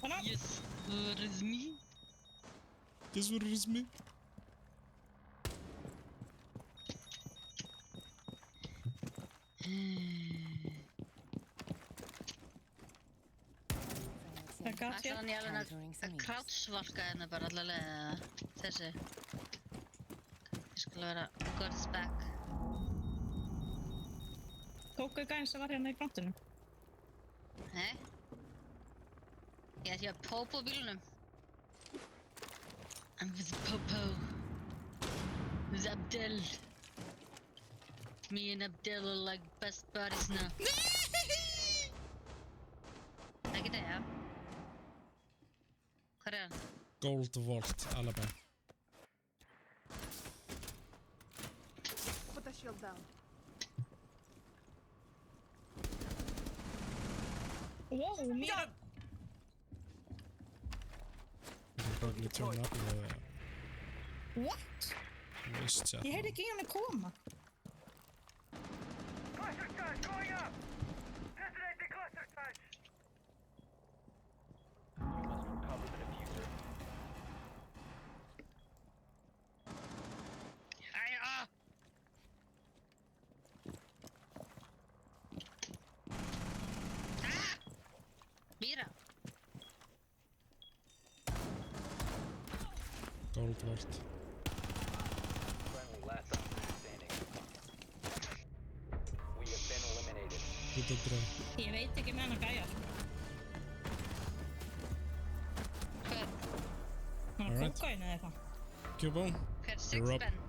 Halló? Yes, what is me? Guess what it is me? Það gat Ætlaði ég. hann í alveg að krátsvalka hérna bara alla leið eða þessi? Ég skulle vera God's back. Tóku gæðin sem var hérna í frontinu. Nei? Ég ætti að Popo bílunum. I'm with Popo. With Abdel. Me and Abdel are like best buddies now. Ekki það, já. Hvað er hann? Gold Vault, Alabama. Put the shield down. Wow, mira. You can probably turn up the What? voice chat. Ég heyrði ekki í hann koma. Cluster charge going up! Detonate the cluster charge! You must recover the diffuser. Æja! Mira! Gold Vault. Friendly, last operator standing. We have been eliminated. Good to try. Ég veit ekki með hann að gæja. Hvað? Hann Alright. er kókain eða eitthvað. Cubone. Hvað er You're up. sixpen?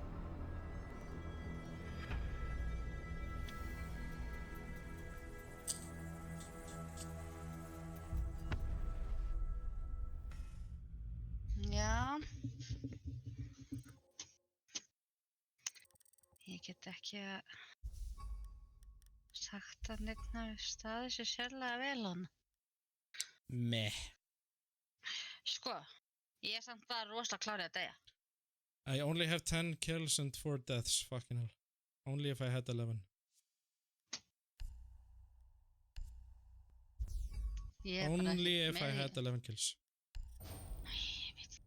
Já. Ég get ekki sagt að neitt hafi staðið sér sérlega vel hann. Meh. Sko, ég er samt bara rosalega klárið að deyja. I only have 10 kills and 4 deaths, fucking hell. Only if I had 11. Ég er bara Only ekkert if I með í- had 11 kills. Ég veit.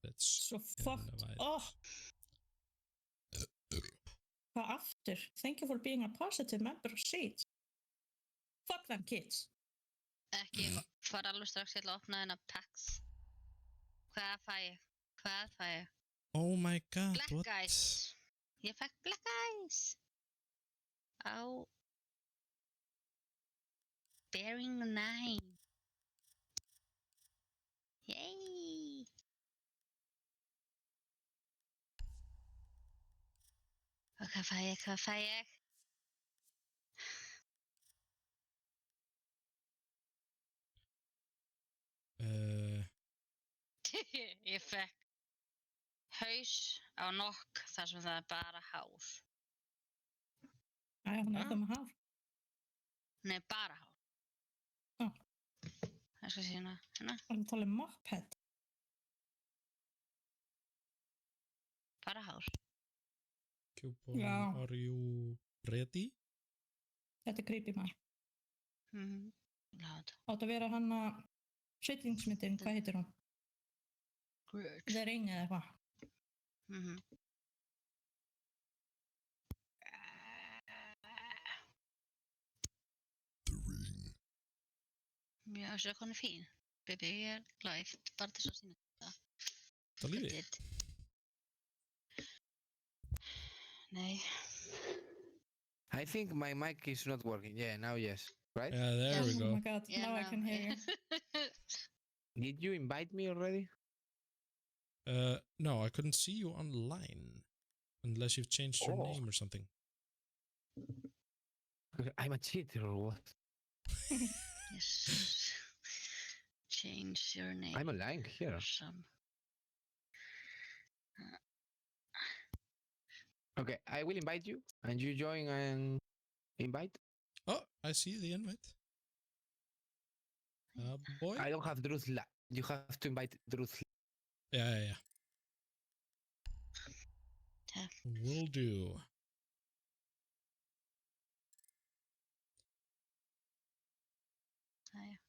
Let's Svo fucked. Innværi. Oh. Hvað aftur? Thank you for being a positive member of SEED. Fuck them kids. Ekki fara alveg strax til að opna þennan packs. Hvað fæ ég? Hvað fæ ég? Oh my god, Black what? Eyes. Ég fekk Black Eyes. Á Bearing 9. Yay. Og hvað fæ ég? Hvað fæ ég? Ég fekk haus á nokk þar sem það er bara hár. Æja, hún er eitthvað með hár. Nei, bara hár. Ó. Það skal sína hérna. Það er að tala um mophead. Bara hár. Cubone, Já. are you ready? Þetta er creepy maður. Láta. Átt að vera hann að hryllingsmyndin, hvað heitir hún? Grudge. The Ring eða eitthvað. The ring. Já, þessu er konu fín. Baby, ég er live, bara til að sína það. Það lífi. Did. Nei. I think my mic is not working. Yeah, now yes. Right? Yeah, there we Oh go. my god, Yeah, now I no. can hear you. Did you invite me already? No, I couldn't see you online. Unless you've changed your Oh. name or something. I'm a cheater or what? Yes. Change your name. I'm online here. Some. Okay, I will invite you, and you join and invite. Oh, I see the invite. Boy. I don't have Drusla. You have to invite Drusla. Yeah. Yeah. Will do. Jæja.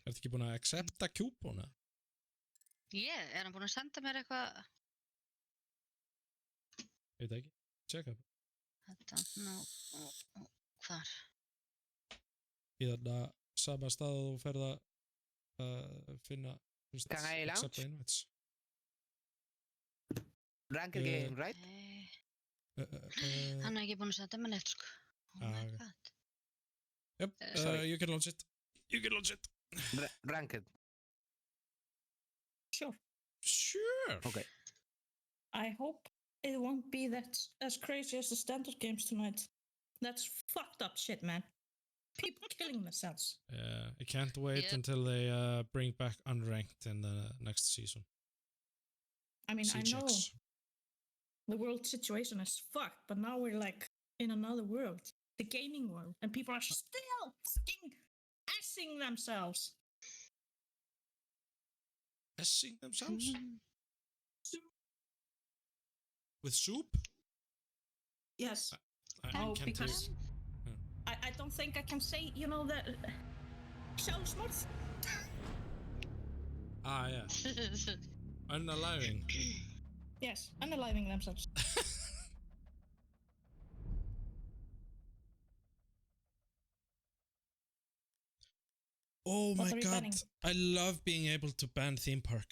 Ertu ekki búin að accepta kjúbóna? Hann búinn að senda mér eitthvað? Veit ekki. Checka. Þetta, hvar? Í þarna sama stað að þú ferð að finna Can I accept launch? invites. Ranked game, right? Hann ekki búinn að senda mér neitt, sko. Oh my okay. god. Yep, you can launch it. You can launch it. Ranked. Sure. Okay. I hope it won't be that as crazy as the standard games tonight. That's fucked up shit, man. People killing themselves. Yeah, I can't wait Yep. until they bring back unranked in the next season. I mean, I know CGX. the world situation is fucked, but now we're like in another world, the gaming world, and people are still fucking assing themselves. Messing themselves? With soup? Yes. I Oh, can't because do- I don't think I can say, you know, the sjálfsmorð. yeah. Unaliving. Yes, unaliving themselves. Oh What my are we god. banning? I love being able to ban theme park.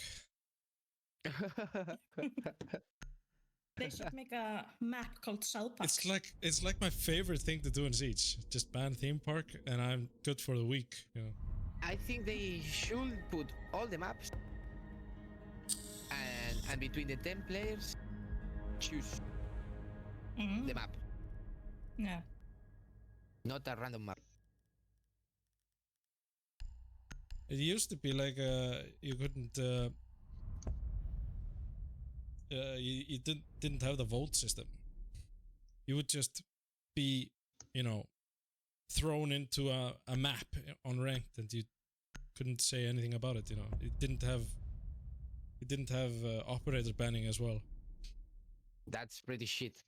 They should make a map called South Park. It's like my favorite thing to do in Siege. Just ban theme park and I'm good for the week, you know. I think they should put all the maps, and between the 10 players, choose Mhm. the map, Yeah. not a random map. It used to be like you couldn't you didn't have the vote system. You would just be, you know, thrown into a map on ranked and you couldn't say anything about it, you know. It didn't have operator banning as well. That's pretty shit.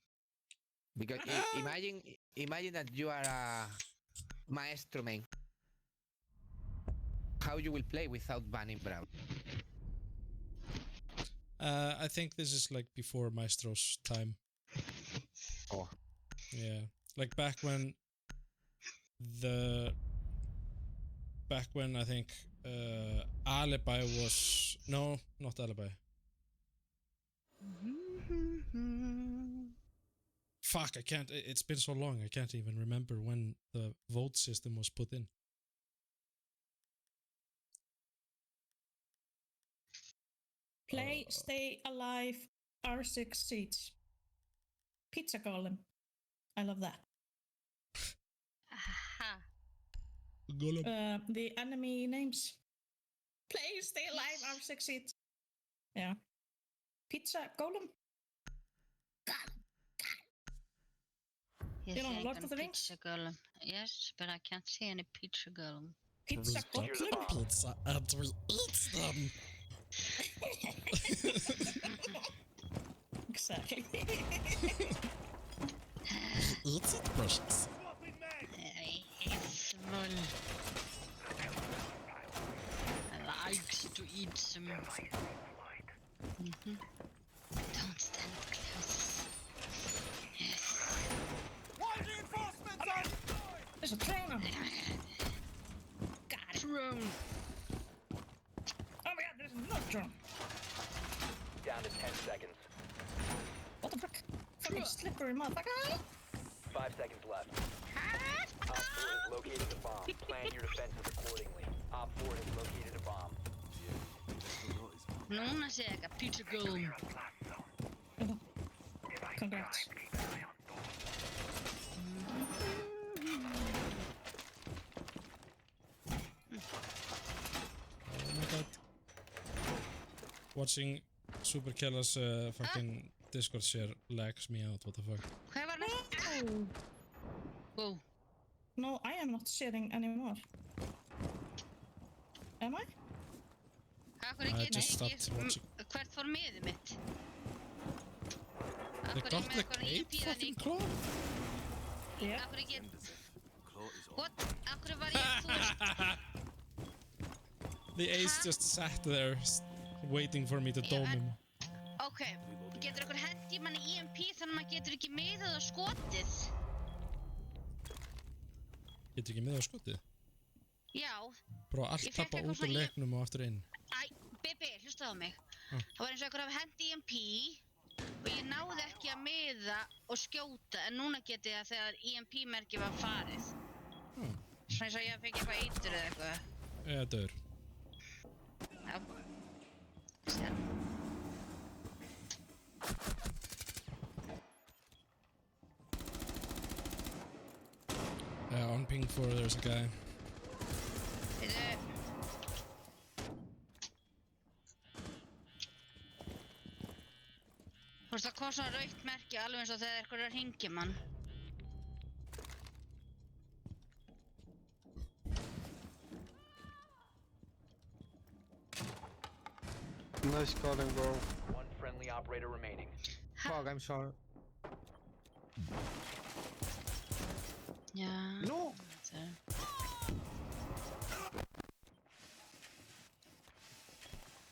Because imagine that you are a maestro main. How you will play without banning Brown? I think this is like before Maestro's time. Oh. Yeah, like back when I think Alibi was not Alibi. Fuck, I can't. It's been so long. I can't even remember when the vote system was put in. Play, stay alive, R6 seats. Pizza Golem. I love that. Aha. The enemy names. Play, stay alive, R6 seats. Yeah. Pizza Golem. Ég You know, sé Lord engan of the Rings? pizza golem. Yes, but I can't see any pizza golem. Pizza Golem. Pizza and we eat them. Exactly. Eats it, precious. I likes to eat some. Don't stand close. Yes. There's a drone on. Got it. Drone. Oh my god, there's another drone. Down to 10 seconds. What the fuck? Fucking slippery motherfucker. 5 seconds left. Op 4 has located the bomb. Plan your defenses accordingly. Op 4 has located a bomb. Núna sé ég eitthvað pizza golem. Congrats. Watching Super Kellas fucking Discord share lags me out, what the fuck. Hvað var næst? Wow. No, I am not sharing anymore. Am I? Akkur I get just ég stopped ekki... watching. Hvert fór miðið mitt? They Akkur got með the eitthvað 8 EMP fucking þannig? claw? Yeah. Akkur get... What? Akkur var ég, þú veist... The ace just sat there waiting for me to Yeah, dome him. Ok, getur ykkur hendi manni EMP þannig að maður getur ekki miðað á skotið? Getur ekki með á skotið? Já. Bara allt Ég fékk tappa eitthvað út úr svona leiknum og aftur inn. Æ, Bibi, hlustaðu á mig. Ah. Það var eins og ykkur hafi hendi EMP og ég náði ekki að miða og skjóta en núna geti það þegar EMP-merki var farið. Svona eins og ég fengi eitthvað eitur eða eitthvað. Eða dör. Já. Sér. On ping 4 there's a guy. Veitu. Þú veist, það kom svona rautt merki alveg eins og þegar ykkur er að hringja mann. Nice calling, bro. One friendly operator remaining. Fuck, I'm sorry. Já. No!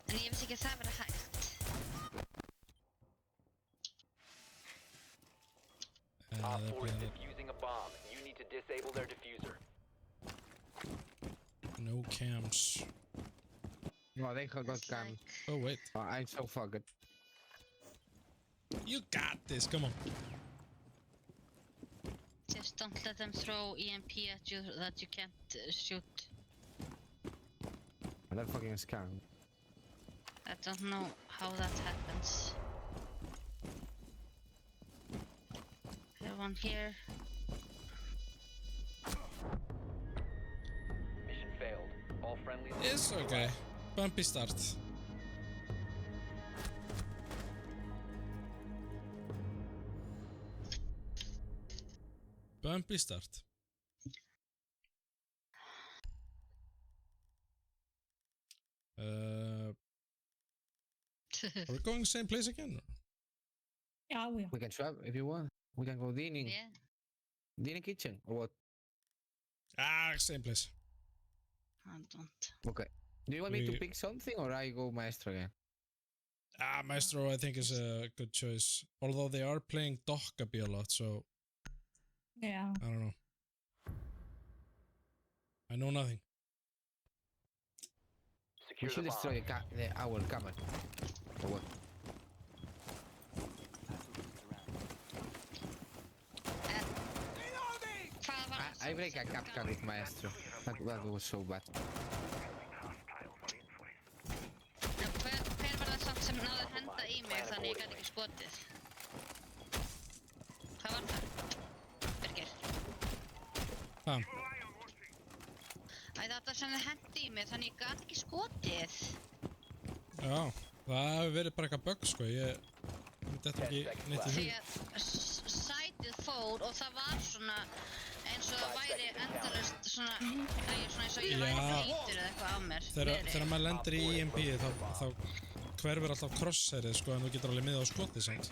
En ég vissi ekki að það verið hægt. Op They're 4 is playing it. defusing a bomb. You need to disable their diffuser. No cams. No, they got It's cam. like- Oh wait. Oh, I'm so fucked. You got this, come on. Just don't let them throw EMP at you that you can't shoot. That fucking scam. I don't know how that happens. Everyone here. Mission failed. All friendlies. It's okay. Bumpy start. Bumpy start. Are we going the same place again? Já, já. We can swap if you want. We can go dining. Yeah. Dining kitchen or what? Same place. I don't. Okay. Do you want me to We- pick something or I go maestro again? Maestro I think is a good choice. Although they are playing Dockaby a lot, so Já. I don't know. I know nothing. Secure We should the destroy bomb. our camera. Or what? Hvað var I break a capcan with maestro. That was so bad. Hver var það samt sem náði að henda í mig þannig ég gæti ekki skotið? Hvað var það? Birgir? Hvað? Æ, þetta sem þið hendi í mig þannig ég gæti ekki skotið. Já, það hefur verið bara eitthvað bug sko, ég myndi þetta ekki neitt í Því hug. að sætið fór og það var svona eins og það væri endalaust svona, eins og ég væri Já. feitur eða eitthvað á mér. Þegar maður lendir í EMP þá hverfur alltaf crosshairið sko en þú getur alveg miða á skotið samt.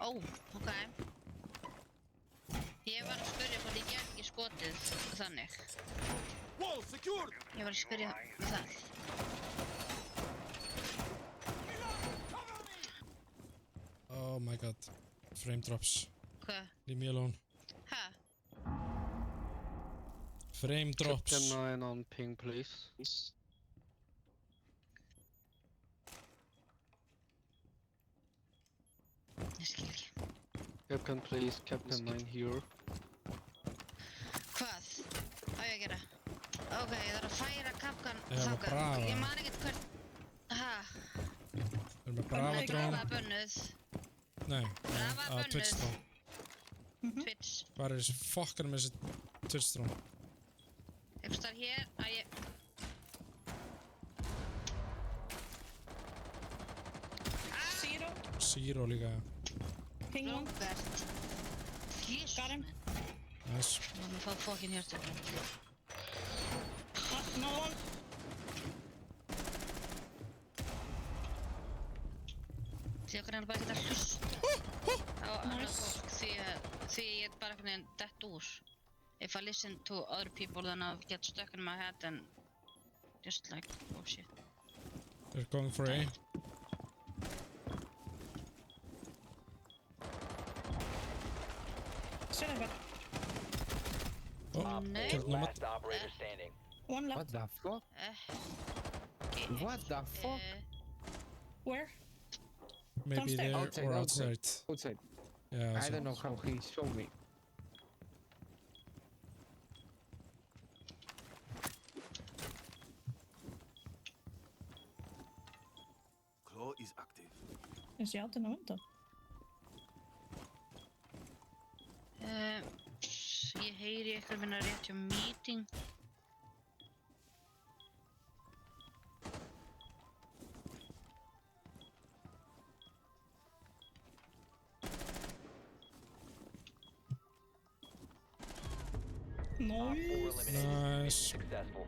Ó, ok. Ég var að spyrja hvort ég get ekki skotið þannig. Ég var að spyrja það. Oh my god, frame drops. Hvað? Leave me alone. Ha? Frame drops. Captain 9 on ping, please. Ég skil ekki. Captain, please. Captain 9 here. Hvað? Á ég að gera? Ok, ég þarf að færa kapkan Ég var þangað. Brava. Ég man ekkert hvert... Ha? Við erum með Brava Brava drone. er bönnuð. Nei, Brava að Twitch bönnuð. drone. Twitch. Hvað er þessi fokkar með þessi Twitch drone? Einhvers staðar hér að ég... Zero líka. Ping one. Robert. Jésus Got him. minn. Nice. Ég var með að fá fokkin hjörtu. Another one. Því okkur er bara ekki að hlusta á annað fólk því ég er bara einhvern veginn dett úr. If I listen to other people then I'll get stuck in my head and just like, oh shit. They're going for A. Silver. Oh, No. killed Nomad. Last operator standing. One left. What the fuck? What the fuck? Where? Maybe Downstairs. there Outside, or outside. outside. Outside. Yeah, I don't know how he showed me. Claw is active. Is he out in the window? Ég heyri eitthvað minna rétt hjá meeting. Op 4 Nice. eliminated. Nice. Mission successful.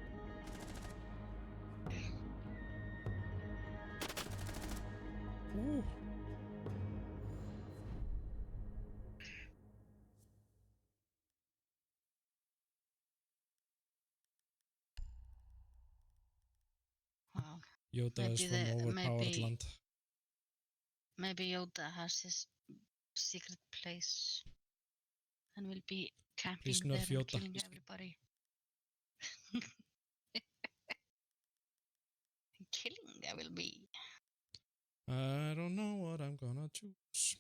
Ooh. Wow. Yoda is Maybe from overpowered maybe- land. Maybe Yoda has his secret place and will be camping Please there nerf and Yoda. killing everybody. Killing I will be. I don't know what I'm gonna choose.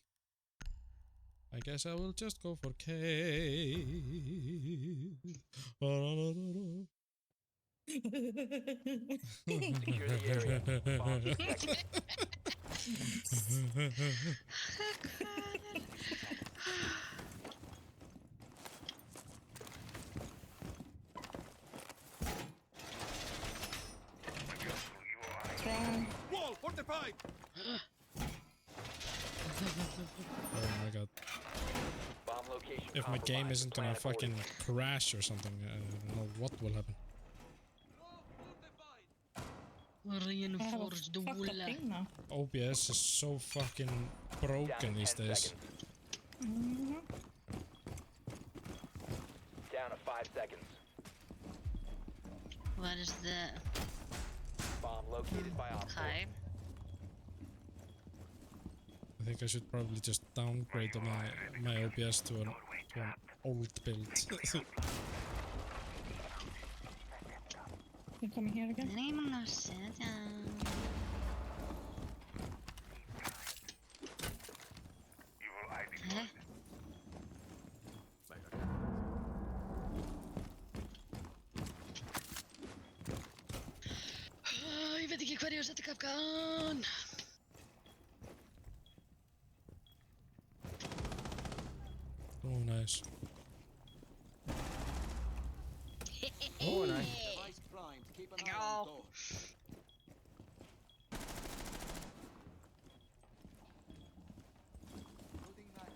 I guess I will just go for K. Secure the area. Bomb detected. Try. Wall fortified! Oh my god. Bomb location If my game compromised. isn't gonna Plan fucking accordingly. crash or something, I don't know what will happen. Reinforced Fuck the wool. ping now. OBS is so fucking Down broken to these 10 days. seconds. Mhm. Down to 5 seconds. What is the Bomb located by Op 4. okay? I think I should probably just downgrade my OBS to an old build. You coming here again? I'm not sitting down. Huh? Ég veit ekki hver ég á að setja kapkan. Oh, nice. Oh, nice. Device primed. Keep an eye Go. on door. Loading knife.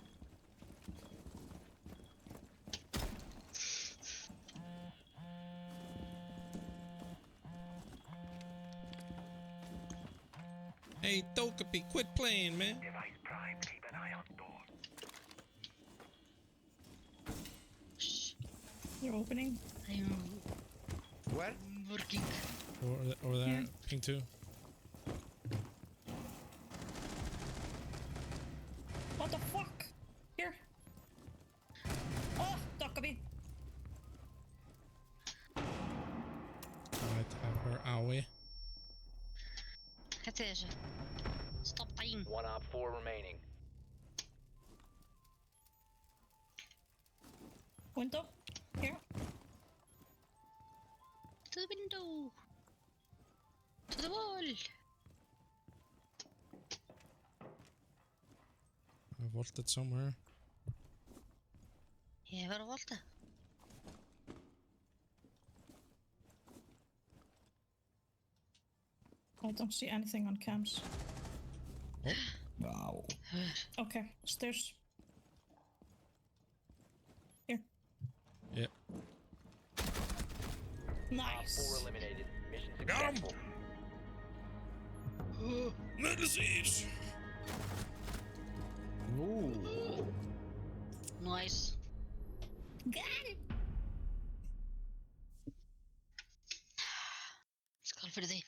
Hey, Togepi, quit playing, man. Shh, You're opening. I'm Where? working. Over there, Yeah. ping 2. What the fuck? Here. Oh, Dockaby. Might have her owie. Hætti þessu. Stopp time. One Op 4 remaining. Window. Here. To the window. To the wall. I vaulted somewhere. Ég var að volta. I don't see anything on cams. Oh. Wow. Okay, stairs. Here. Yep. Op 4 Nice. eliminated. Mission Got 'em. successful. Medicines! Ooh. Nice. Got it. Skål fyrir því.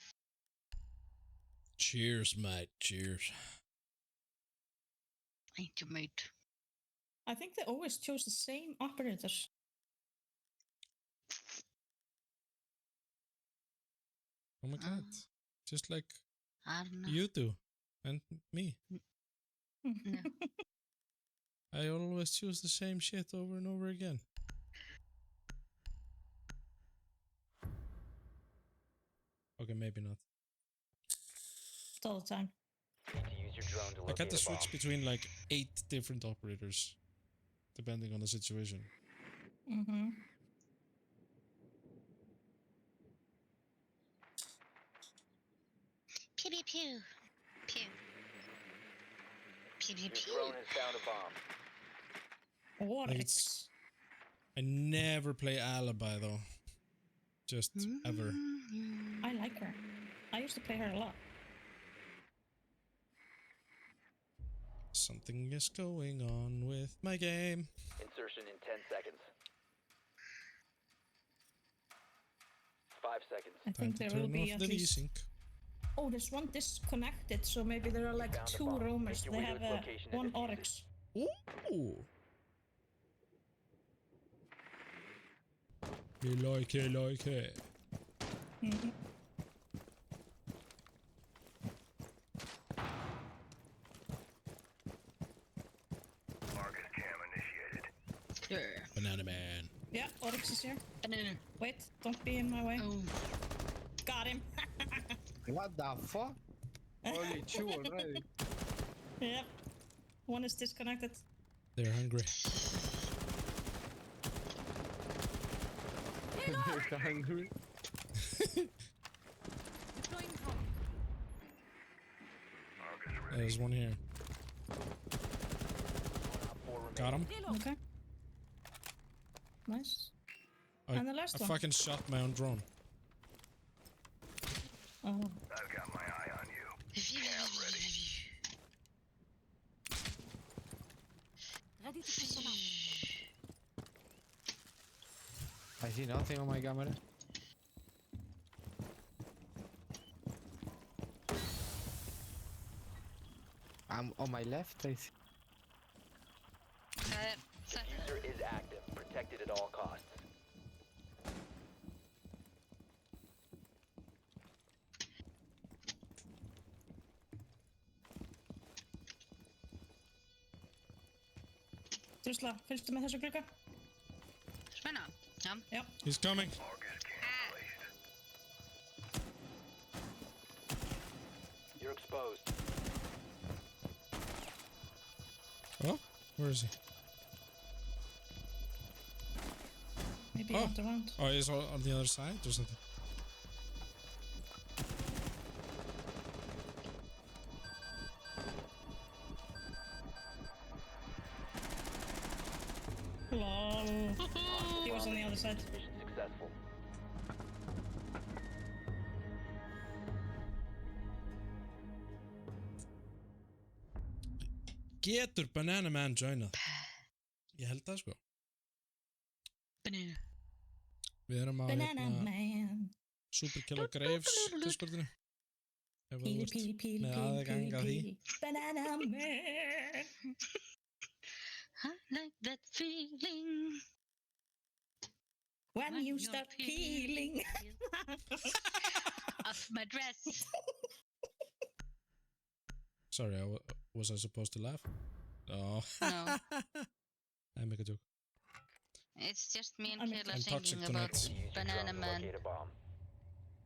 Cheers, mate. Cheers. Thank you, mate. I think they always chose the same operators. Oh my god. Just like I don't know. you do. And me. No. I always choose the same shit over and over again. Okay, maybe not. All the time. Need to use your drone to I locate got to a bomb. switch between like 8 different operators, depending on the situation. Mm-hmm. Pew pew pew. Pew. Pew pew Your pew. drone has found a bomb. Oryx. I never play Alibi though. Just ever. I like her. I used to play her a lot. Something is going on with my game. Insertion in 10 seconds. 5 seconds. I Time think to there will turn be off at the least. desync. Oh, there's one disconnected, so maybe there are like Found a 2 bomb. roamers. Make your They way to have its location and one defuse it. Oryx. Ooh. You like it. Mm-hmm. Marcus cam initiated. Yeah. Banana Man. Yeah, Oryx is here. Banana. Wait, don't be in my way. Oh. Got him. What the fuck? Only 2 already. Yep. One is disconnected. They're hungry. They're hungry. There's one here. Op 4 Got him. Okay. Nice. I, And the last I one. fucking shot my own drone. Oh. I've got my eye on you. I see nothing on my camera. I'm on my left, I see. User is active. Protected at all costs. Drusla, fylgstu með þessu glugga? Spenna. Já. He's coming. Marcus cam placed. You're exposed. Oh, where is he? Maybe Oh. not around. Oh, he's on the other side or something. Lol. He was on the other side. Mission successful. Getur Banana Man joinað? Ég held það sko. Banana. Við erum á Banana man. Superkill og Graves Discordinu. Ef þú Píli, ert píli, píli, með píli, aðgang píli, að því. píli. Banana man. I like that feeling. When you start peeling. Off my dress. Sorry, was I supposed to laugh? Oh. No. I make a joke. It's just me and I mean- Kayla I'm toxic thinking about tonight. Use your Banana drone to Man. locate a bomb.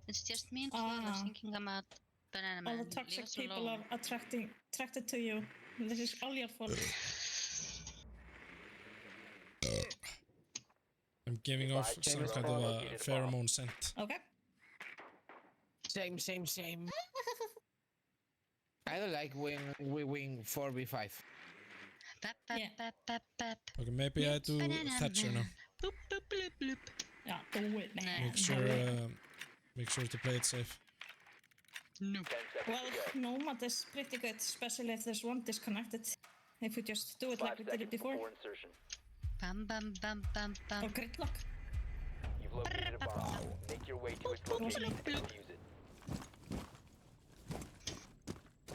It's just me and Kayla Ah. thinking about Banana All Man. the Leave toxic us people alone. are attracted to you. This is all your fault. I'm giving off some kind of a pheromone scent. Okay. Same. I don't like when we win 4v5. Bap, bap, Yeah. bap, bap, bap. Okay, maybe I do Thatcher now. Boop, boop, bloop, bloop. Yeah, do it, man. Make sure to play it safe. No. 10 seconds Well, to go. Nomad is pretty good, especially if there's one disconnected. If we just do it 5 like we did it seconds before. before insertion. Bam, bam, bam, bam, bam. Or gridlock. You've located a bomb. Make your way to its location and defuse it.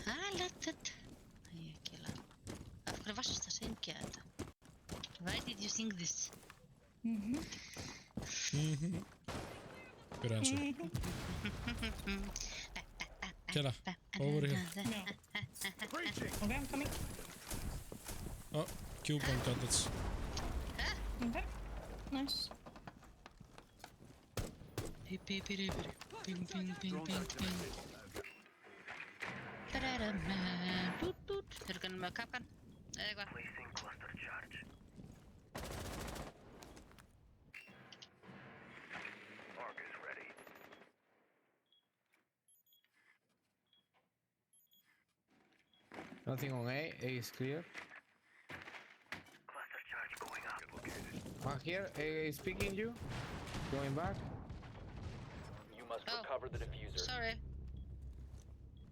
Æ, killa. Af hverju varst að syngja þetta? Why did you sing this? Good answer. Killa, over here. Yeah. Okay, I'm coming. Oh, Q-bomb gauntlets. Okay. Nice. Hip, hip, hip, hip. Ping, ping, ping, ping, ping. Dút, dút. Þeir eru kannski með kapkan, eða eitthvað. Placing cluster charge. Arc is ready. Nothing on A. A is clear. Cluster charge going up. Back here. A is picking you. Going back. You must Oh. recover the diffuser. Sorry,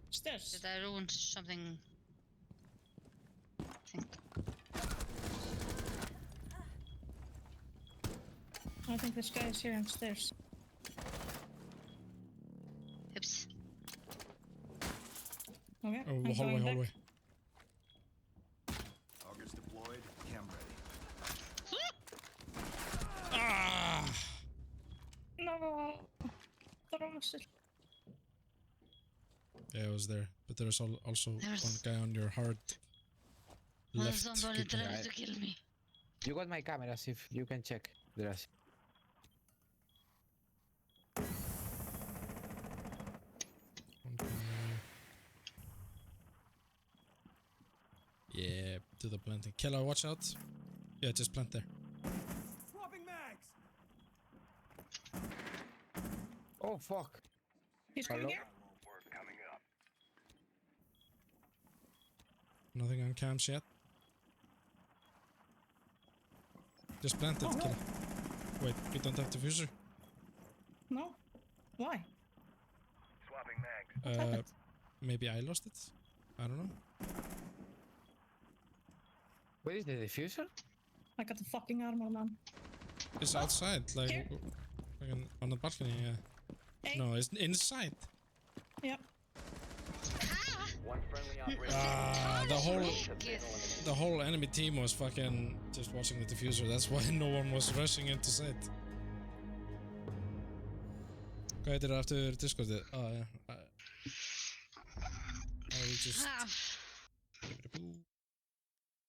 Stairs. did I ruin something? I think this guy is here on stairs. Oops. Okay. Oh, I'm hallway, going back. hallway. Augers deployed. Cam ready. Ah! No. Drosel. Yeah, I was there. But there's also There's- one guy on your hard left. Somebody keypad. tried to kill me. You got my cameras if you can check. Gracias. Yeah, do the planting. Killer, watch out. Yeah, just plant there. Swapping mags. Oh fuck. He's coming Hello? here. Work coming up. Nothing on cams yet. Just plant it, Oh, no. Killer. Wait, you don't have diffuser? No. Why? Swapping mags. What happened? Maybe I lost it? I don't know. Where is the diffuser? I got the fucking armor, man. It's outside, like Here? on the balcony, yeah. Hey. No, it's inside. Yep. One friendly operator. Ah, the whole has been eliminated. the whole enemy team was fucking just watching the diffuser. That's why no one was rushing into site. Hvað heitir það aftur Discordið? Já. We just... Ah,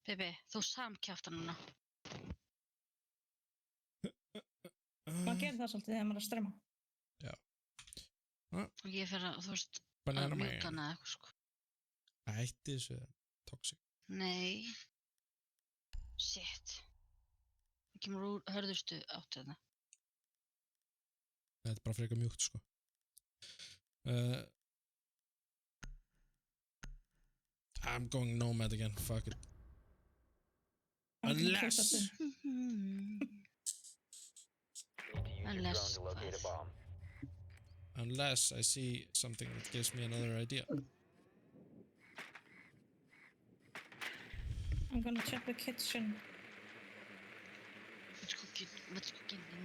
Bibi, þú samkjafta núna. Maður gerir það svolítið þegar maður er að streyma. Og ég fyrir að, þú veist, Banana að man. mjúta hana eða eitthvað, sko. Hætti þessu toxic. Nei. Shit. Það kemur úr hörðustu áttu þarna. Þetta er bara frekar mjúkt, sko. I'm going nomad again, fuck it. Unless... Need to use your drone Unless to locate a what? bomb. Unless I see something that gives me another idea. I'm gonna check the kitchen. What's cooking in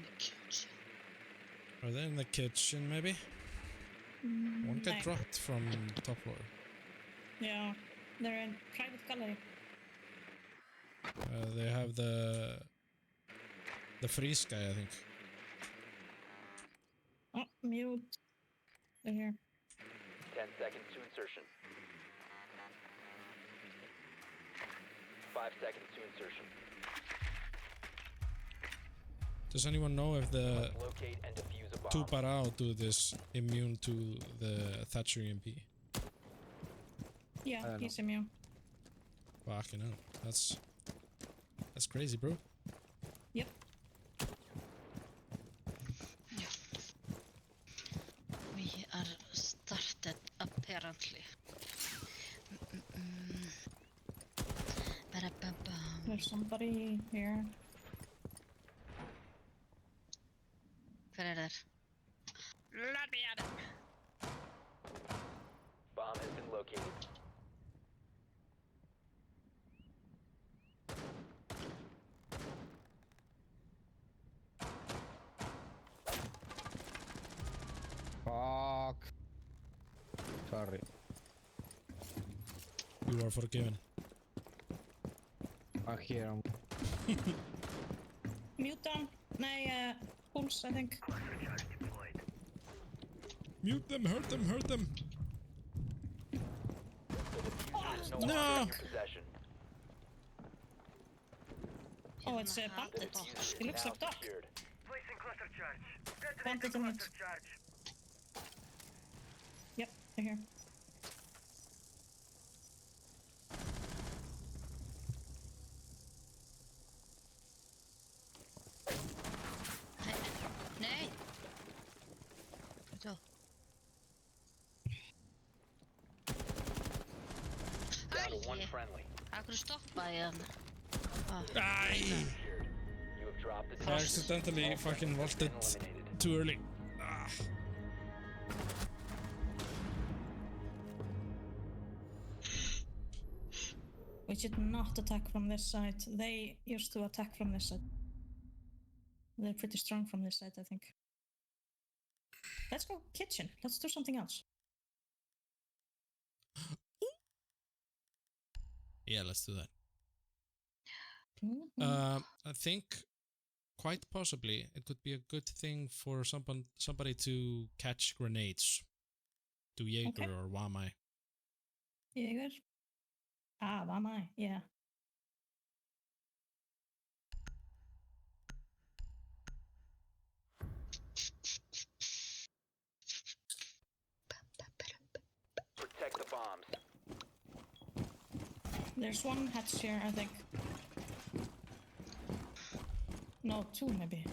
the kitchen? Are they in the kitchen, maybe? One got Nei. dropped from top floor. Yeah. They're in private gallery. They have the freeze guy, I think. Oh, mute. They're here. 10 seconds to insertion. 5 seconds to insertion. Does anyone know if the Must locate and defuse a bomb. two Parao do this immune to the Thatcher EMP? Yeah, I don't know. he's immune. Fucking hell. That's crazy, bro. Yep. We are started apparently. There's somebody here. Hver er þær? Let me at it! Bomb has been located. Fuck. Sorry. You are forgiven. I'm here. Mute on. Nei, Pulse, I think. Mute them, hurt them, hurt them. The diffuser is no No. longer in your possession. Oh, it's The Bandit. diffuser It is looks now like Doc. secured. Placing cluster charge. Bandit Detonating on it. cluster charge. Yep, they're here. Nei! Veitu. Down to one Æi! friendly. Akkur stoppaði ég hann? Æ! Secured. You have dropped the I diffuser. accidentally All fucking friendlies have vaulted been eliminated. too early. Ah. We should not attack from this side. They used to attack from this side. They're pretty strong from this side, I think. Let's go kitchen. Let's do something else. Yeah, let's do that. Mhm. I think quite possibly it could be a good thing for somebody to catch grenades. Do Jaeger Okay. or Wamai. Jaeger. Ah, Vamai, yeah. Protect the bombs. There's one hatch here, I think. No, two maybe.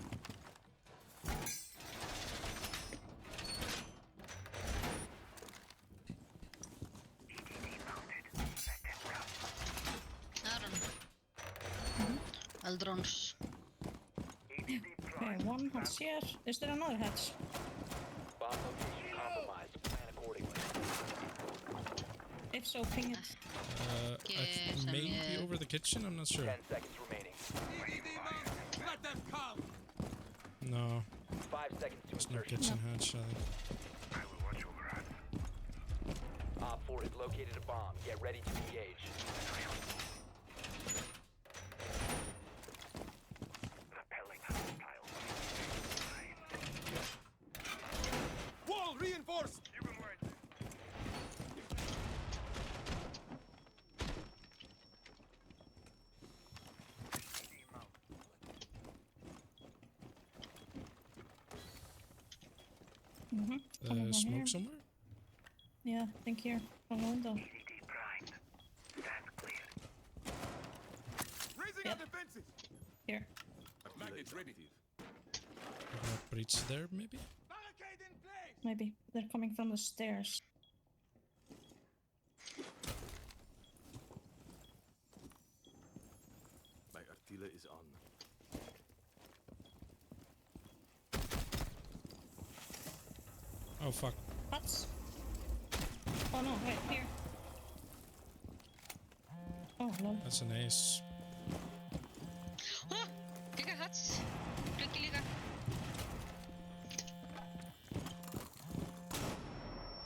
Aron. Eldrons. Okay, one hatch here. Is there another hatch? Bomb location compromised. Plan accordingly. If so, ping it. Yes, Maybe yeah. over the kitchen, I'm not sure. 10 seconds remaining. No, 5 seconds to it's no insertion. kitchen hatch, I think. Op 4 has located a bomb. Get ready to engage. Wall reinforced. Mm-hmm. Coming from Smoke here. somewhere? Yeah, I think here, from the window. Raising Yep. our defenses. Here. Magnets ready. We're gonna breach there, maybe? Barricade in place. Maybe. They're coming from the stairs. My artillery is on. Oh fuck. Huts? Oh no, wait, here. Oh, lol. That's an ace. Hå! Líka hats! Gluggi líka.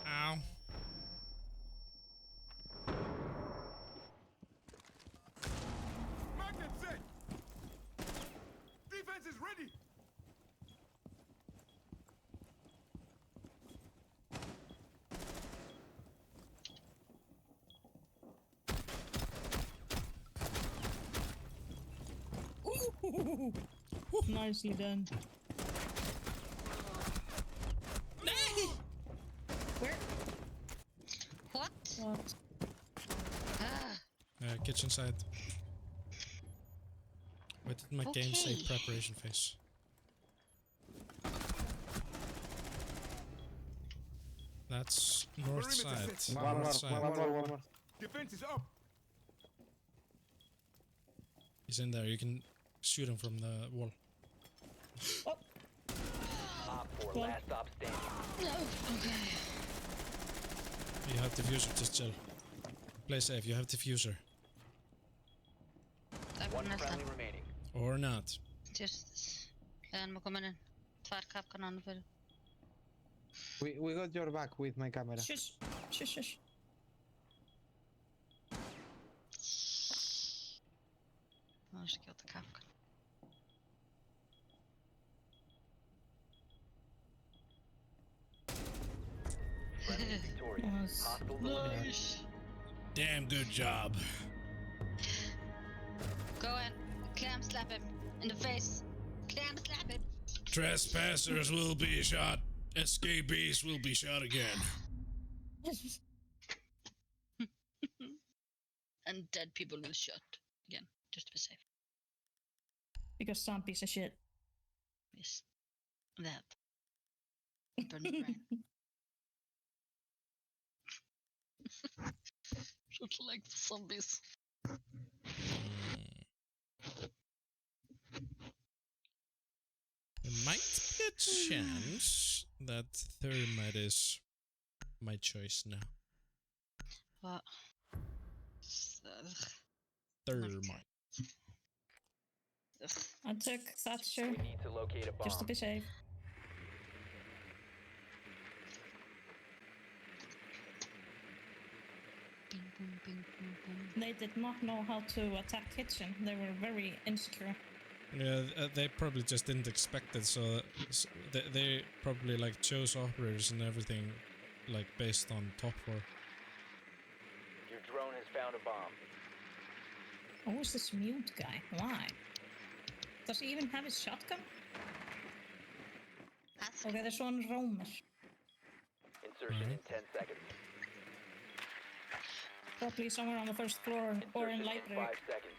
Ow. Magnet set. Defense is ready. Ooh, nicely done. Where? What? What? Ah, Kitchen side. Why did my game say Okay. preparation phase? That's north Perimeter side. set. One more, North side. one more. Defense is up. He's in there. You can shoot him from the wall. Op 4, Well. last stop standing. No. Okay. You have diffuser. Just chill. Play safe. You have diffuser. Takk One fyrir næsta. friendly remaining. Or not. Just. Eða maður komin inn. Tvær kapkananir fyrir. We got your back with my camera. Shush. Shush, shush. Má skjóta kapkan. Friendly victorious. Nice. Hostiles eliminated. Nice. Damn good job. Go in. Clam slap him. In the face. Clam slap him. Trespassers will be shot. Escapees will be shot again. And dead people will shot. Again. Just to be safe. Because some piece of shit. Yes. That. Burn the brain. Sounds like zombies. There might be a chance that thermite is my choice now. What? Thermite. I took Thatcher We need to locate a bomb. just to be safe. Bing, boom, bing, boom, boom. They did not know how to attack kitchen. They were very insecure. Yeah, they probably just didn't expect it, so they probably like chose operators and everything, like based on top 4. Your drone has found a bomb. Who is this mute guy? Why? Does he even have his shotgun? Ask Okay, there's one roamer. Insertion in 10 seconds. Probably somewhere on the first floor or in Insertion library. 5 seconds.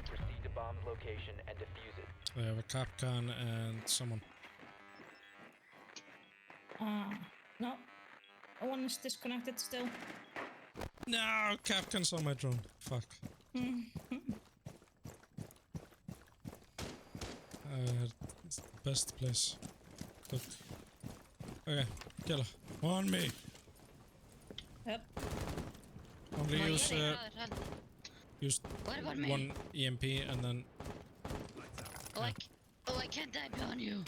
Proceed to bomb's location and defuse it. They have a Capcan and someone. No. One is disconnected still. No, Capcan's on my drone. Fuck. It's the best place. Look. Okay, kill her. On me. Yep. Only use use What about me? one EMP and then Oh, I can't die behind you.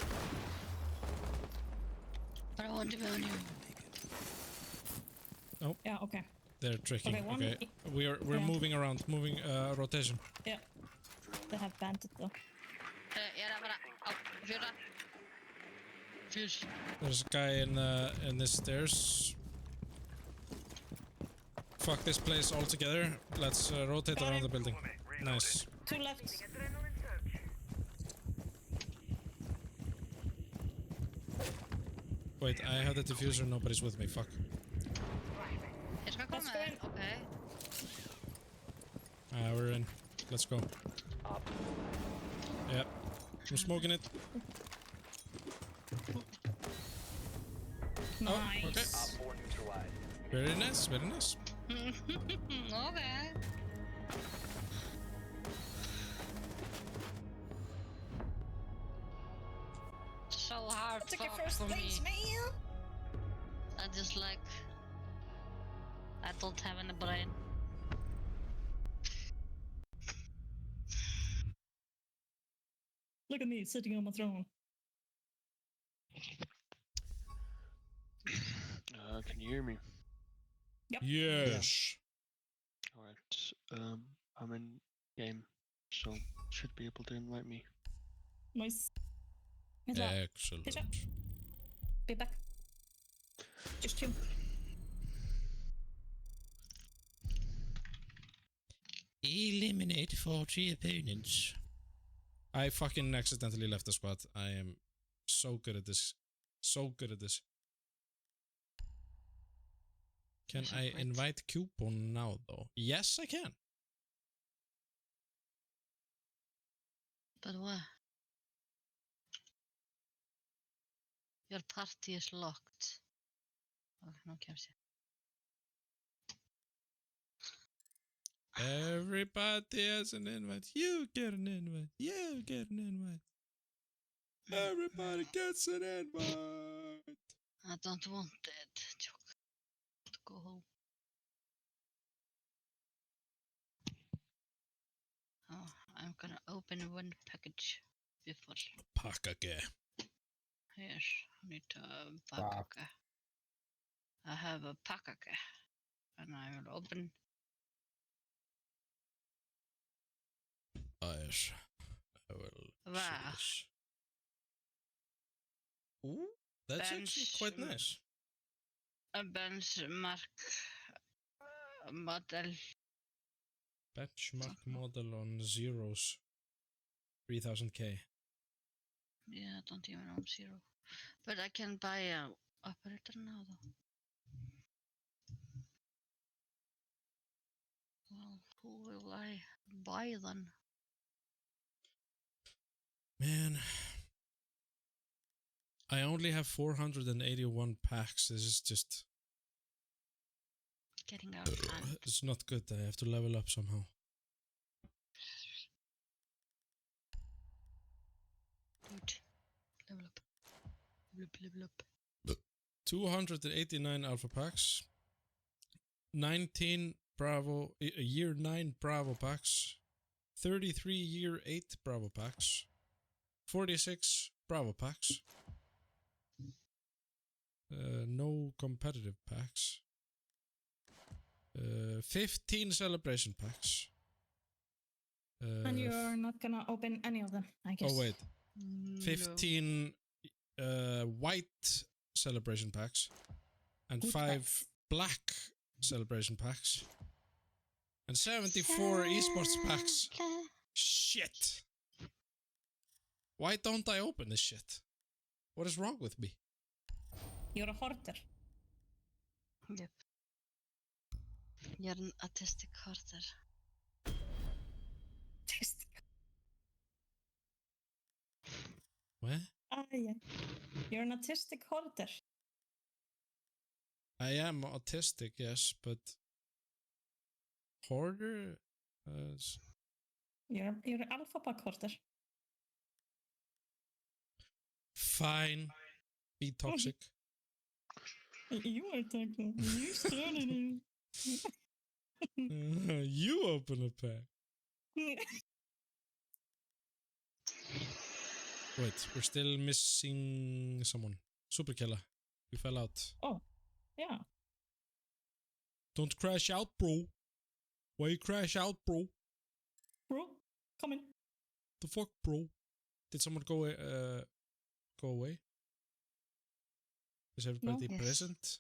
But I want to be on you. Yeah, okay. they're tricking. Okay, one Okay, we're yeah. moving around, moving rotation. Yeah. They have bandit though. Ég er að fara á 4. Fish. There's a guy in this stairs. Fuck this place altogether. Let's rotate Got around him. the building. Nice. 2 left. Adrenaline surge. Wait, I have the diffuser. Nobody's with me. Fuck. Ég skal Let's koma go þér. in. Okay. We're in. Let's go. Op Yep. I'm smoking it. Nice. okay. Op 4 neutralized. Very nice. Very nice. Okay. So hard Took your fought first for place, me. man. I just like... I don't have any brain. Look at me sitting on my throne. Can you hear me? Yes. Alright. I'm in game, so should be able to invite me. Nice. Good job. Excellent. Good job. Be back. Just chill. Eliminate 40 opponents. I fucking accidentally left the squad. I am so good at this. So good at this. Can Yes, I right. invite Coupon now though? Yes, I can. But what? Your party is locked. Okay, no kemst ég. Everybody has an invite. You get an invite. You get an invite. Everybody gets an invite. I don't want it. Joke. To go home. Oh, I'm gonna open one package before. Pakkage. Yes, I need a package. I have a package. And I will open. Yes. I will. Wow. see this. Ooh, that's actually quite Bench- nice. A benchmark model. Benchmark model on Zeros. 3000k. Yeah, I don't even own zero. But I can buy a operator now though. Well, who will I buy then? Man. I only have 481 packs. This is just... Getting out of hand. It's not good. I have to level up somehow. Good. Level up. Level up. 289 alpha packs. 19 Bravo... Year 9 Bravo packs. 33 Year 8 Bravo packs. 46 Bravo packs. No competitive packs. 15 celebration packs. And you're not gonna open any of them, I guess. Oh wait, No. 15 white celebration packs and Good 5 packs. black celebration packs and 74 esports packs. Shit! Why don't I open this shit? What is wrong with me? You're a hoarder. Yep. You're an autistic hoarder. What? Ah, yeah. You're an autistic hoarder. I am autistic, yes, but hoarder? You're alpha pack hoarder. Fine. Be toxic. You are talking. You started it. You open a pack. Wait, we're still missing someone. Superkilla. You fell out. Yeah. Don't crash out, bro. Why you crash out, bro? Bro, come in. The fuck, bro? Did someone go away? Is everybody Yes. present?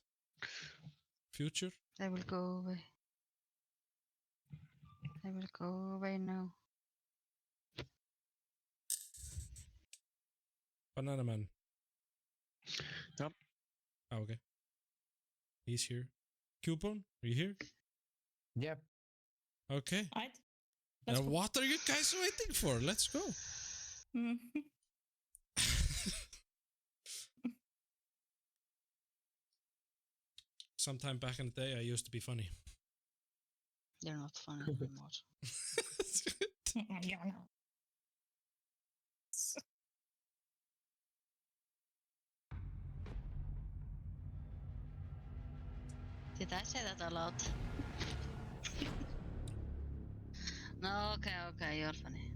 Future? They will go away. They will go away now. Banana Man. Yep. Oh, okay. He's here. Coupon, are you here? Yep. Okay. Right. Now, Let's go. what are you guys waiting for? Let's go. Mhm. Sometime back in the day, I used to be funny. You're not funny anymore. Yeah, no. Did I say that a lot? No, okay, you're funny.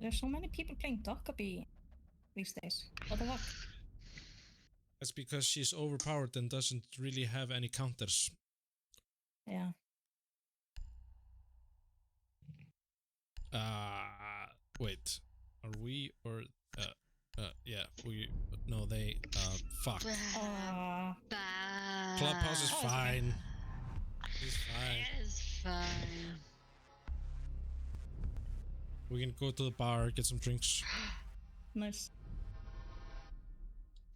There's so many people playing Dockaby these days. What the fuck? That's because she's overpowered and doesn't really have any counters. Yeah. Wait. Are we or yeah, we no they fuck. Clubhouse is Oh, it's okay. fine. It's fine. It is fine. We can go to the bar, get some drinks. Nice.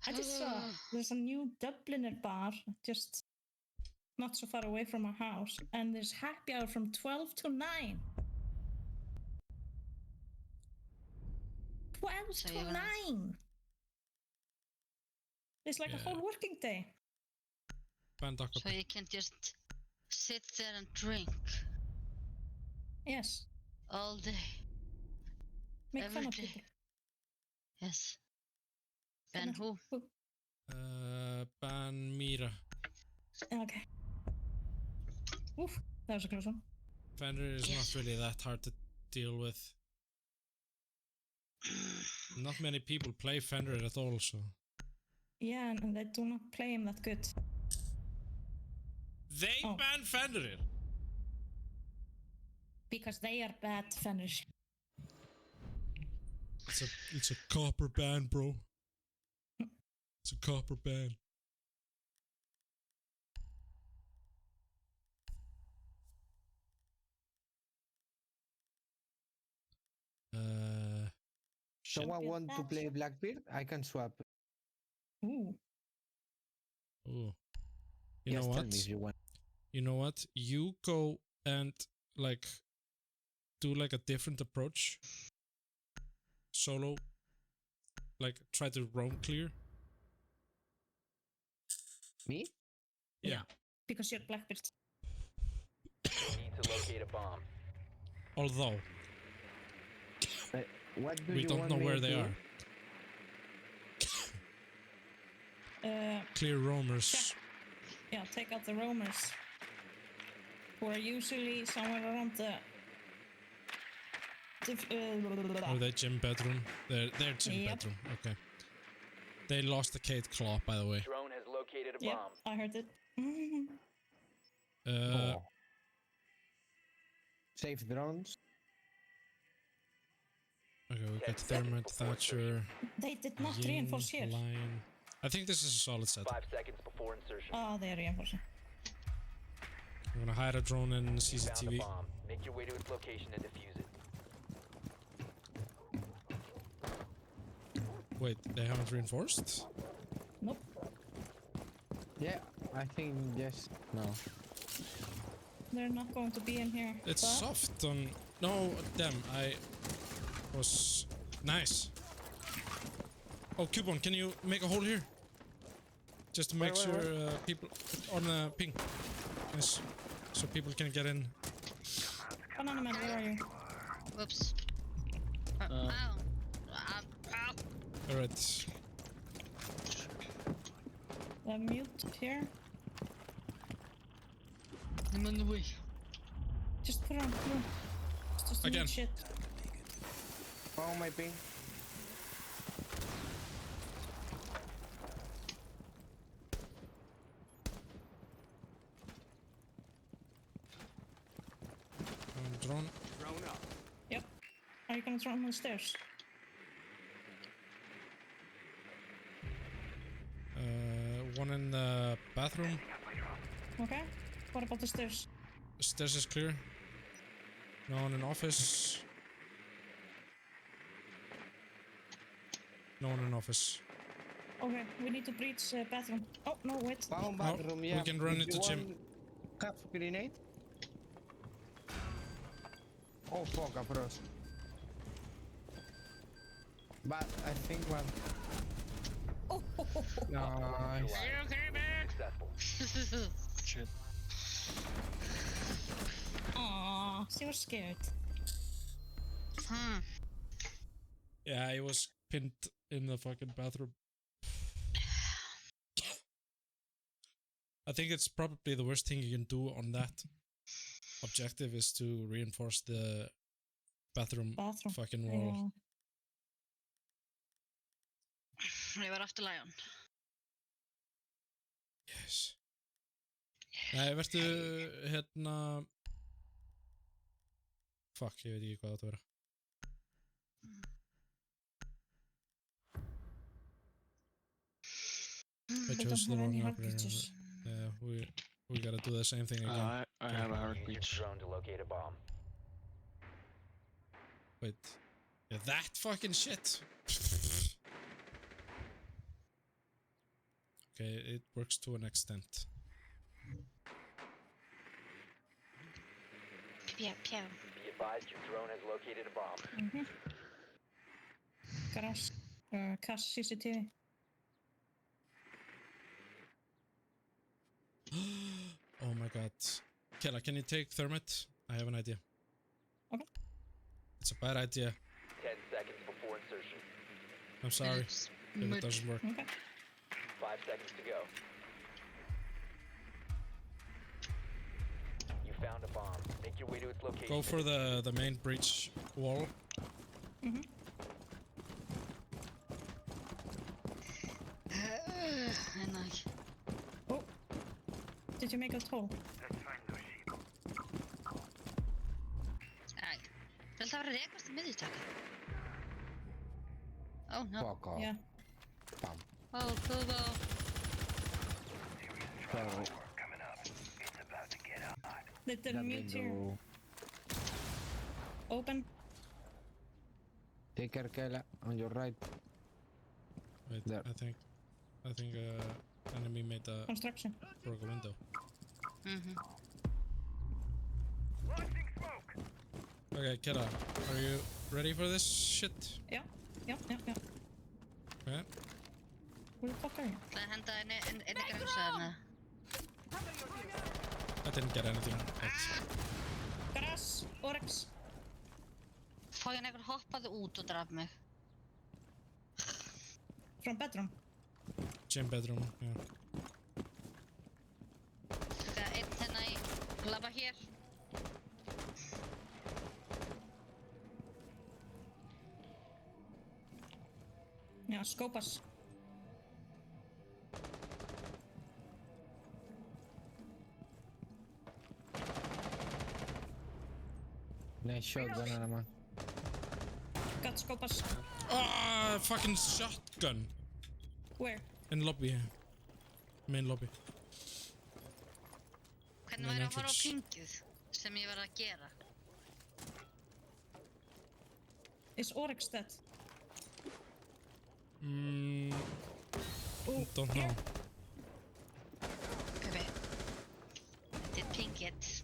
I just saw there's a new Dubliner bar just not so far away from our house, and there's happy hour from 12 to 9. 12 So to you're gonna- 9. It's like a Yeah. whole working day. Bandaka. So you can just sit there and drink Yes. all day, Make every fun of day. people. Yes. Ben who? Ban Mira. Okay. Oof, that was a close one. Fender is Yes. not really that hard to deal with. Not many people play Fender at all, so. Yeah, and they do not play him that good. They Oh. ban Fenrir! Because they are bad Fenders. It's a copper ban, bro. It's a copper ban. Shit. Someone want to Champion play match. Blackbeard? I can swap. Ooh. Ooh. You Just know tell what? me if you want. You know what? You go and like do like a different approach. Solo. Like try to roam clear. Me? Yeah. Because you're Blackbeard. You need to locate a bomb. Although What do we you don't want know me where to they do? are. Clear roamers. Yeah, take out the roamers. Who are usually somewhere around the... Or the gym bedroom. Their gym Yep. bedroom. Okay. They lost the Kate Claw, by the way. Drone has located a Yep, bomb. I heard it. Oh. Safe drones. Okay, we 10 got seconds Thermite, before Thatcher, They did not Yin, reinforce here. Lion. I think this is a solid setup. 5 seconds before insertion. Oh, they are reinforcing. I'm gonna hide a drone in You found a CCTV. bomb. Make your way to its location and defuse it. Wait, they haven't reinforced? Nope. Yeah, I think yes. No. They're not going to be in here. It's but- soft on... No, damn, I was... Nice. Oh, Coupon, can you make a hole here? Just to make Where? sure people... On the ping. Nice. So people can get in. Banana Man, where are you? Whoops. Ow. Ow. Alright. Mute here. I'm on the way. Just put it on blue. It's just Again. mute shit. Oh my ping. Drone. Yep. Are you gonna throw him on the stairs? One in the bathroom. Okay. What about the stairs? Stairs is clear. No one in office. No one in office. Okay, we need to breach bathroom. Oh, no, wait. Found Oh, bathroom, we yeah. can run If into you gym. want Half grenade. Oh fuck, approach. But I think one. Oh, Nice. Successful. Shit. Aw, she was scared. Yeah, he was pinned in the fucking bathroom. I think it's probably the worst thing you can do on that objective is to reinforce the bathroom Bathroom. fucking wall. Yeah. Ég var aftur Lion. Yes. Nei, vertu hérna... Fuck, ég veit ekki hvað það átt að vera. I They chose don't the have any wrong heart operator. breaches. Yeah, we gotta do the same thing again. I have a heart Use breach. your drone to locate a bomb. Wait. Yeah, that fucking shit! Okay, it works to an extent. Pew, pew. Be advised your drone has located a bomb. Garage. Cash CCTV. Oh my god. Kella, can you take thermite? I have an idea. Okay. It's a bad idea. 10 seconds before insertion. I'm sorry It's if it mid. doesn't work. Okay. 5 seconds to go. You found a bomb. Make your way to its location. Go for the main breach wall. Mm-hmm. En ekki. Oh. Did you make a hole? Æ. Vil það vera rekast í miðjutaka? Oh no. Fuck off. Yeah. Bam. Oh, Kubo. Sorry. Little That mute here. window. Open. Take care, Kayla. On your right. Wait, There. I think enemy made a Construction. broke a window. Launching smoke. Okay, Kella, are you ready for this shit? Yeah. Yeah. Okay. Who the fuck are you? Það henda inn í græmsaðarna. I didn't get anything. Yet. Garage. Oryx. Fá ég einhver hoppaði út og draf mig. From bedroom. Gym bedroom, yeah. Þetta einn hérna í labba hér. Yeah, scope us. Nice shot, banana man. Got scope us. Ah, fucking shotgun Where? in lobby. Main lobby. Hvernig Main væri að horfa á entrance. pingið sem ég var að gera? Is Oryx dead? Oh, Don't know. Kaupi. Did ping it.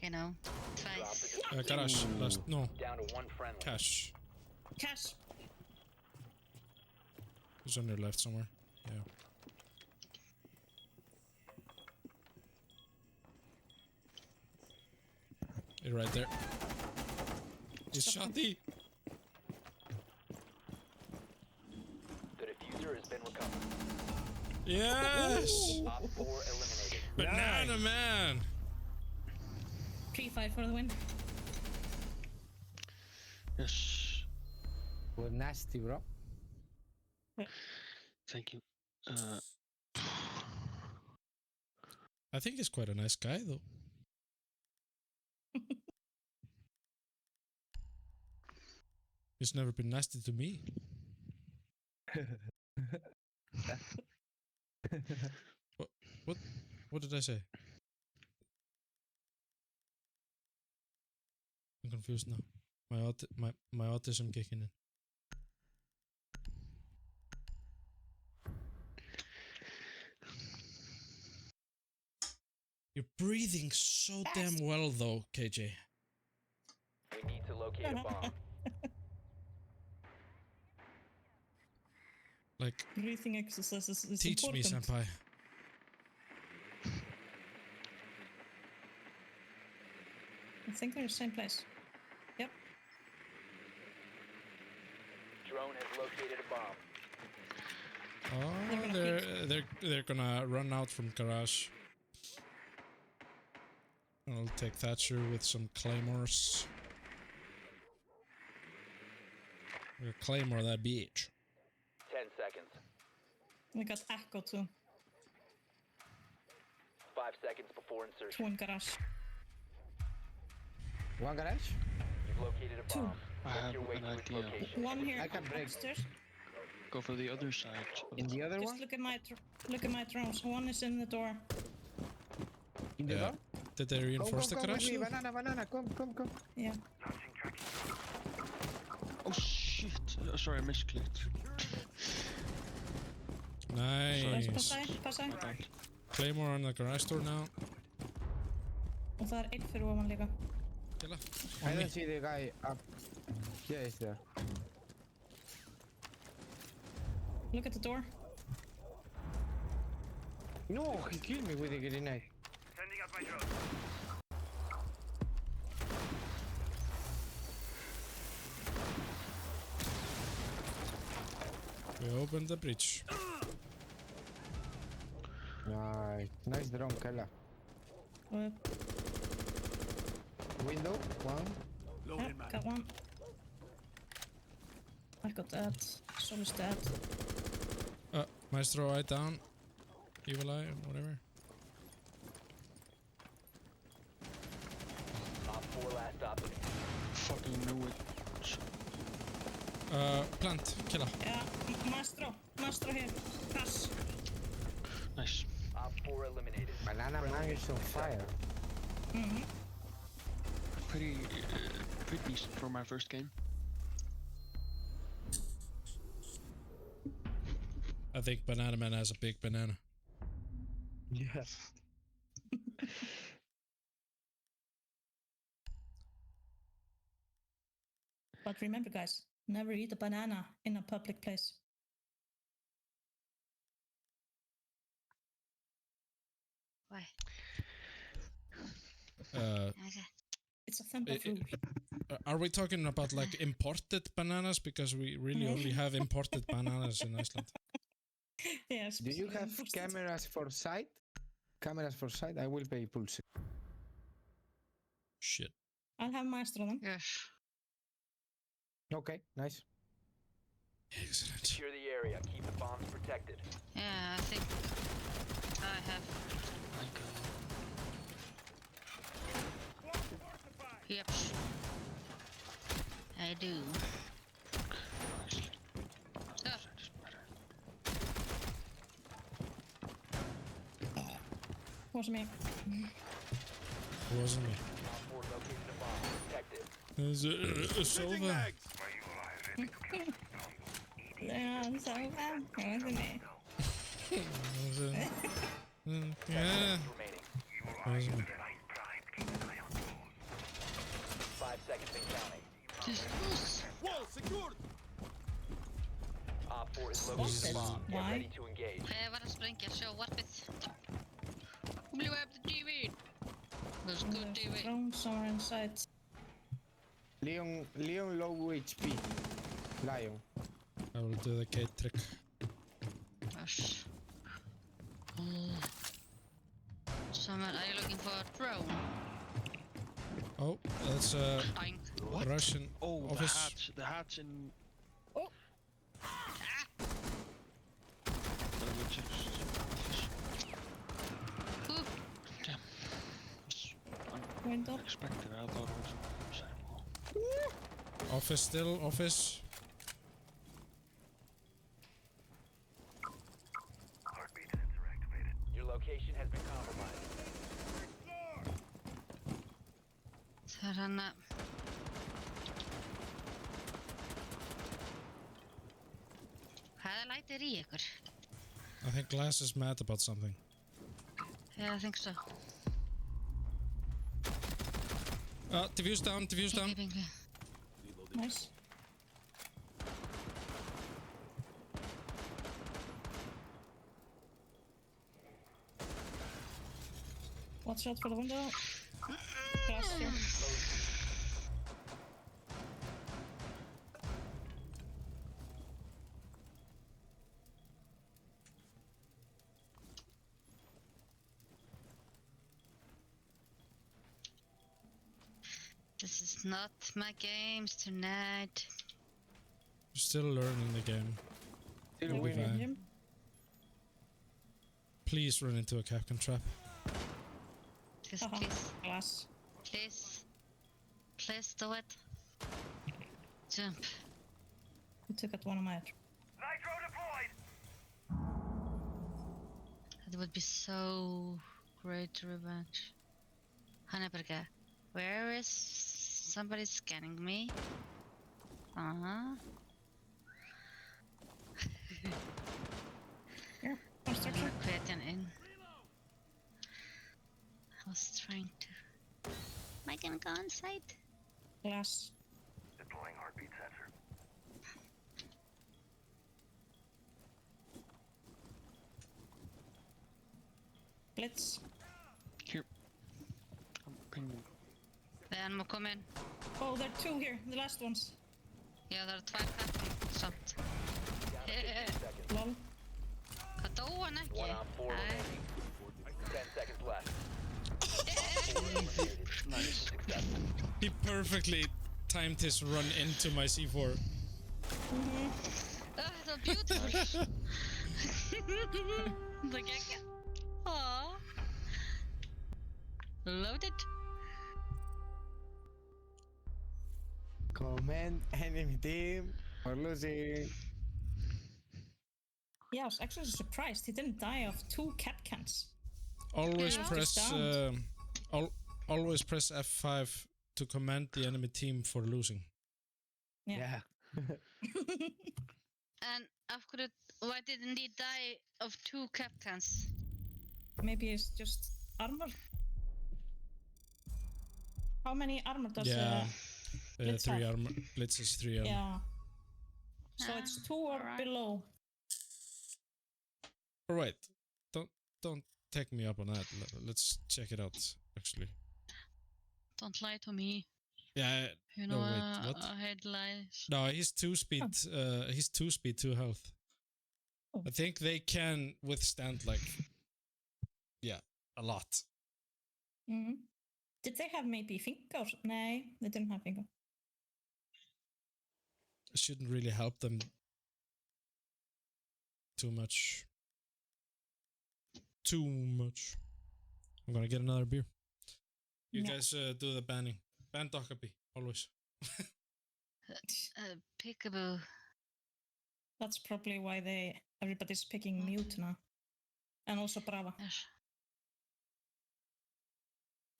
You know, twice. Garage, last, no, Down to 1 friendly. cash. Cash. He's on your left somewhere. Yeah. You're right there. He's shotty. The diffuser has been recovered. Yes! Op 4 eliminated. Banana man! 3-5 for the win. Yes. Was nasty, bro. Thank you. I think he's quite a nice guy though. He's never been nasty to me. What did I say? I'm confused now. My autism kicking in. You're breathing so damn well though, KJ. We need to locate a bomb. Like, Breathing exercises is teach me, important. senpai. I think they're in the same place. Yep. Drone has located a bomb. Oh, They're they're gonna run out from garage. I'll take Thatcher with some claymores. We'll claymore that bitch. 10 seconds. We got Echo too. 5 seconds before insertion. Two in garage. One garage? You've located a Two. bomb. I Make have your way an to its idea. location. One here I can break. upstairs. Go for the other side. In the other Just one? look at my drones. One is in the door. In the Yeah. door? Did they reinforce the come with garage? me, though? banana, come. Yeah. Oh shit! Sorry, I misclicked. Nice. Passa. My bad. Claymore on the garage door now. Og það er einn fyrir ofan líka. Killa. I On me. don't see the guy up. Yeah, he's there. Look at the door. No, he killed me with a grenade. 10 my drone. We opened the breach. Nice drone, Kella. Yep, Window, one. Loading mag. got one. I got that. Sol is dead. Maestro, eye down. Evil eye, whatever. Op 4 last stop. Fucking knew it. Plant, killer. Yeah, Maestro. Maestro here. Pass. Nice. Op 4 eliminated. Banana Man is on fire. Mm-hmm. Pretty decent for my first game. I think Banana Man has a big banana. Yes. But remember, guys, never eat a banana in a public place. Why? Okay. It's a thumb of rule. Are we talking about like imported bananas? Because we really only have imported bananas in Iceland. Yes. Do you have cameras for sight? Cameras for sight? I will pay pulse. Shit. I'll have Maestro then. Yes. Okay, nice. Excellent. Secure the area. Keep the bombs protected. Yeah, I think I have. Yep. I do. Wasn't me. It wasn't me. Op 4 located a bomb. Protect it. There's it's over. Yeah, so bad. Wasn't me. Yeah. Remaining. It wasn't me. 5 seconds and counting. Wall secured. Op 4 is located a bomb. Get Why? ready to engage. Jag var att spränga, så warpet. Blew up the TV. That's good TV. Drone somewhere inside. Leon low HP. Lion. I will do the gate trick. Gosh. Someone, are you looking for a drone? Oh, that's a Oink. Russian Oh, office. the hatch in. Oh. The logistics office. Ooh. Damn. It's Window. unexpected. I thought it was sidewall. Office still, office. Heartbeat sensor activated. Your location has been compromised. Það er hann að... Hvað lætir í ykkur? I think Glass is mad about something. Yeah, I think so. Diffuse down, diffuse down. Pinky, pinky. Nice. Watch out for the window. Glass here. This is not my games tonight. Still learning the game. Still We'll be winning. fine. Him. Please run into a Capcom trap. Just Haha. please, Glass. please, please do it. Jump. He took out one of my. Nitro deployed. That would be so great to revenge. Hanneberger, where is somebody scanning me? Uh-huh. Here. Construction. Creating in. I was trying to. Am I gonna go on site? Glass. Deploying heartbeat sensor. Blitz. Here. Við erum að koma inn. Oh, there are 2 here, the last ones. Já, það eru 2 kattin samt. Lol. Hvað dó hann ekki? 1 on 4 Nei. remaining. 10 seconds left. Op 4 eliminated. Mission successful. He perfectly timed his run into my C4. Það var beautiful. Það gekk. Aww. Loved it. Comment enemy team for losing. Yeah, I was actually surprised he didn't die of 2 cap cans. Always Yeah. press Down. always press F5 to commend the enemy team for losing. Yeah. En af hverju, why didn't he die of 2 captains? Maybe it's just armor. How many armor does Yeah. Blitz 3 have? armor. Blitz is 3 armor. Yeah. So Ah, it's 2 or alright. below. Alright. Don't take me up on that. Let's check it out, actually. Don't lie to me. Yeah. You know, wait, what? I hate lies. No, he's 2 speed. He's 2 speed, 2 health. Oh. I think they can withstand a lot. Mm. Did they have maybe fingers? No, they didn't have fingers. It shouldn't really help them too much. Too much. I'm gonna get another beer. You Yeah. guys do the banning. Ban Dockerby, always. Peekaboo. That's probably why everybody's picking mute now. And also Brava. Yes.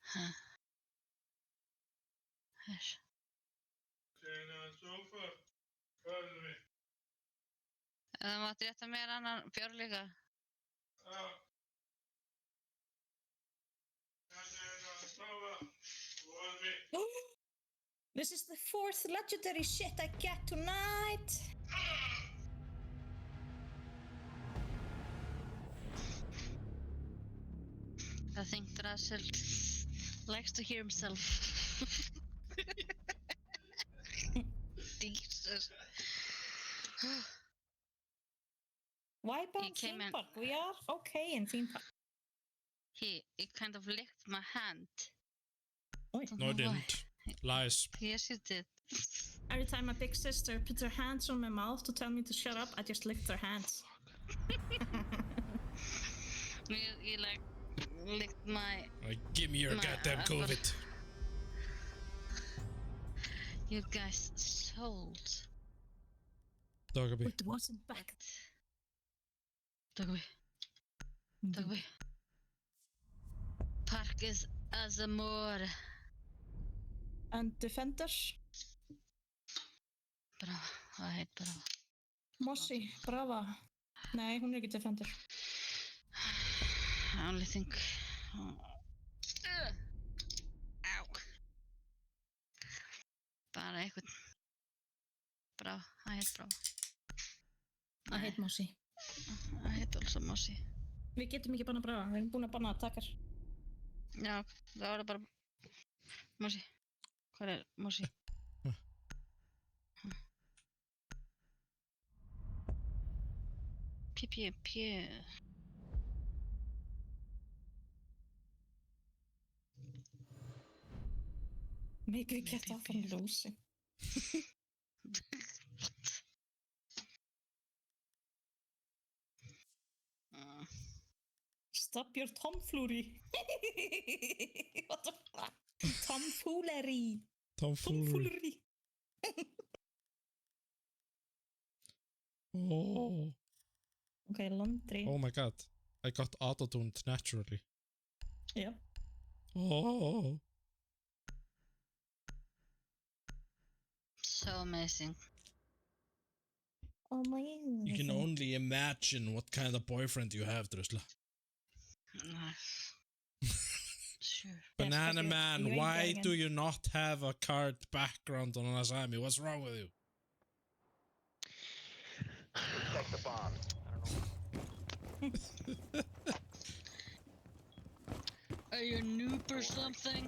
Huh. Yes. Það mátti rétta mér annan bjór líka. This is the 4th legendary shit I get tonight. I think Russell likes to hear himself. Jesus. Why ban He came theme in- park? We are okay in theme park. He kind of licked my hand. Oi. Don't No, I know why. didn't. Lies. Yes, you did. Every time my big sister put her hands on my mouth to tell me to shut up, I just licked her hands. You like licked my. Give me your My- goddamn I've got- COVID. You guys sold. Dockerby. It wasn't back. Dogby. Dogby. Park is as a more. And defenders. Brava. I hate Brava. Mossy, Brava. Nei, hún er ekki defender. I only think. Ow. Bara eitthvað. Brava. I hate Brava. I hate Mossy. I hate also Mossy. Við getum ekki banna Brava, við erum búin að banna attacker. Já, það var bara. Mossy. Hvað er Mossy? P. Make we get off on losing. Stop your tomfoolery. What the fuck? Tomfoolery. Tomfoolery. Oh. Okay, laundry. Oh my god. I got auto-tuned naturally. Yeah. Oh. So amazing. Oh my. You can only imagine what kind of boyfriend you have, Drusla. Sure. Banana you- Man, you ain't why getting do in. you not have a card background on Asami? What's wrong with you? Protect the bomb. I don't know. Are you a noob or something?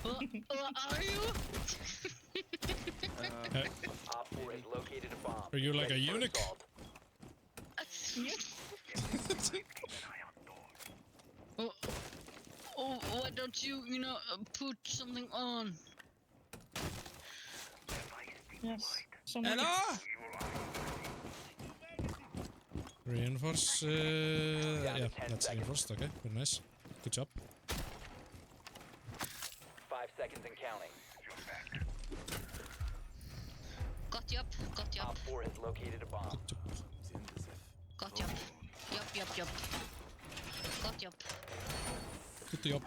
What are you? Op 4 has located a bomb. Are you like a Ready for eunuch? assault. Why don't you, put something on? Yes. Someone Hello? Reinforce. Yeah, that's reinforced. Okay, very nice. Good job. 5 seconds and counting. Got job. Op 4 has located a bomb. Good job. Got job. Yup. Got job. Good job.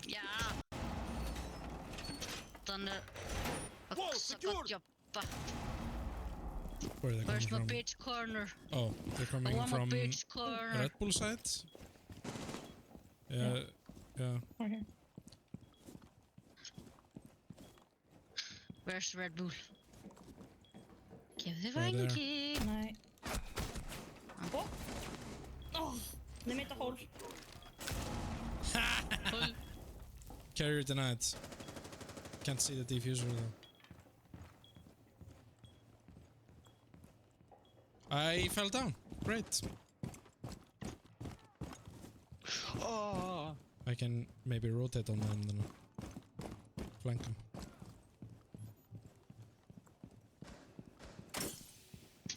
Ja. Thunder. Got job. Where are they coming Where's my from? bitch corner? Oh, they're I coming want my from bitch corner. Red Bull side. Yeah. Okay. Where's Red Bull? Give the Right there. vanky. Nej. Oh, they made the hole. Carrier denied. Can't see the diffuser though. I fell down. Great. Oh, I can maybe rotate on them and then flank them.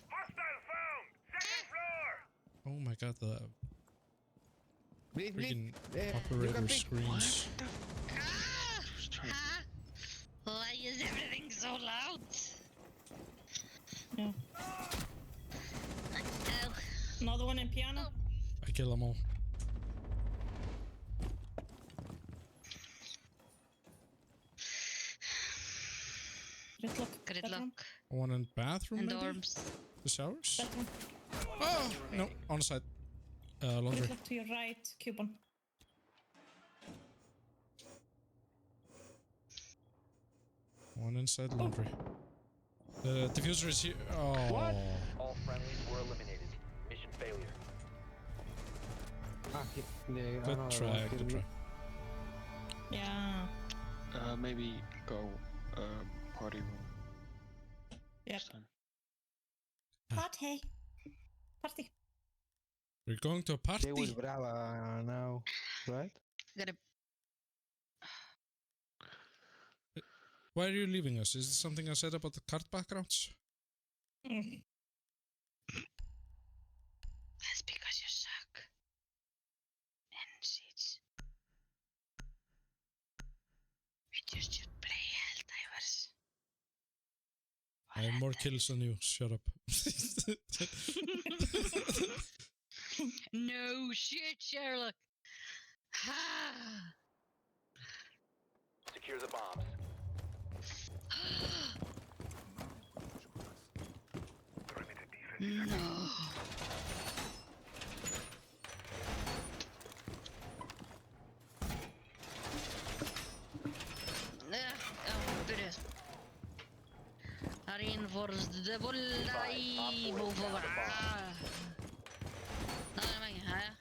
Hostile found! Second floor! Oh my god, the Please, freaking you can operator pick. screams. Why is everything so loud? Yeah. Ow. Another one in piano. I kill them all. Gridlock. Gridlock. One in bathroom, And maybe? dorms. The showers? Bedroom. Oh, no, on side. Laundry. Gridlock to your right, Cuban. One inside laundry. The diffuser is here. Oh. All friendlies were eliminated. Mission failure. Good try, good try. Yeah. maybe go party room. Yep. this time. Party. Party. We're going to a They will party. Brava now, right? Gotta. Why are you leaving us? Is it something I said about the card backgrounds? Mm. That's because you suck. And sheets. We just should play Helldivers. I have more kills than you. Shut up. No shit, Sherlock. Ha! Secure the bombs. No. Byrjuð. Reinforced the bullseye. Move over. Það er ekki, hæja.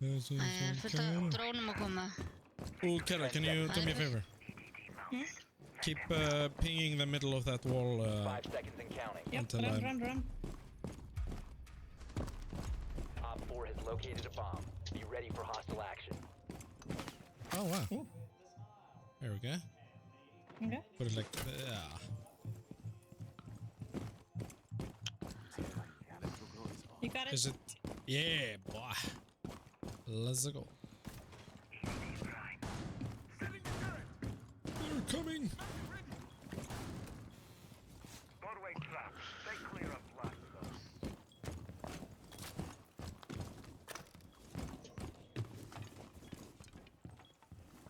Það er fullt af drónum að koma. Oh, Kara, can you do me a favor? Keep pinging the middle of that wall 5 seconds and counting. Yep, Until run, I'm- run, run. Op 4 has located a bomb. Be ready for hostile action. Oh, wow. Ooh. There we go. Okay. Put it like there. You got it? Is it? Yeah, boy. Let's go. They're coming. Doorway trap. Stay clear of blast zone.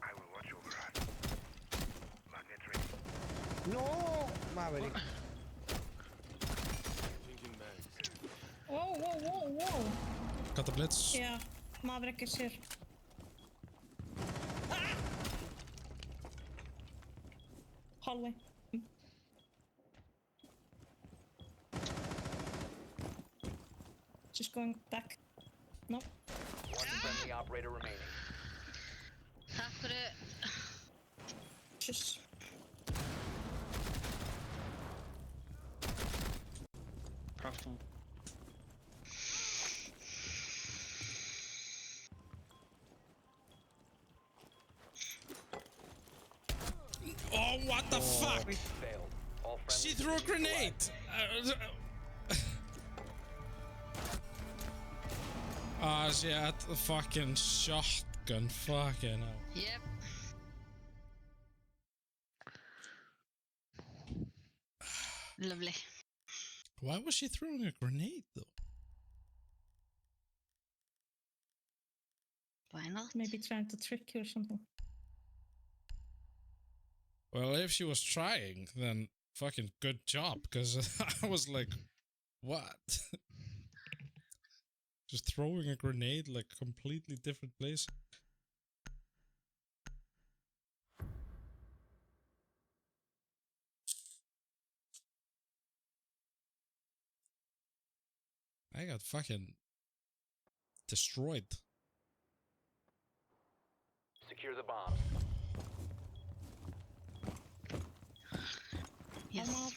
I will watch over us. Magnet ready. No, Maverick. Whoa, whoa, whoa, whoa. Got the blitz. Yeah, Maverick is here. Ah! Hallway. Just going back. No. One friendly operator remaining. Takk fyrir. Just. Krafton. Oh, what the fuck? Failed. All friendly She threw a grenade! She had a fucking shotgun. Fucking hell. Yep. Lovely. Why was she throwing a grenade though? Why not? Maybe trying to trick you or something. Well, if she was trying, then fucking good job, because I was like, what? Just throwing a grenade like completely different place. I got fucking destroyed. Secure the bombs. Yes.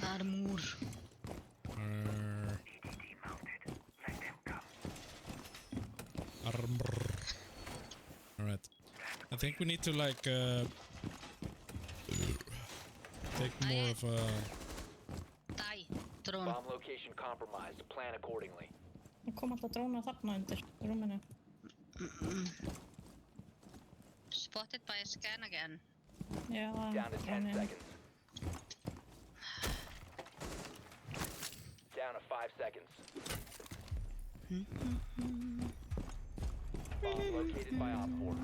Armor. Armor. Alright. I think we need to like take more of a... Die. Drone. Bomb location compromised. Plan accordingly. Það kom alltaf dróna þarna undir rúminu. Spotted by a scan again. Já, Down to 10 dróni. seconds. Down to 5 seconds. Bomb located by Op 4.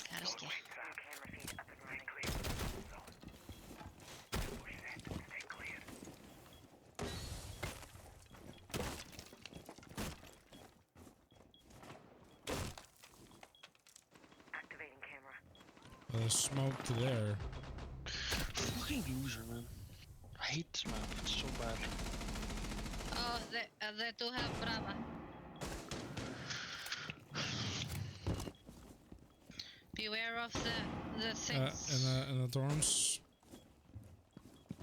Kannski. Smoke there. Fucking loser, man. I hate this map. It's so bad. Oh, they do have Brava. Beware of the things. In the dorms.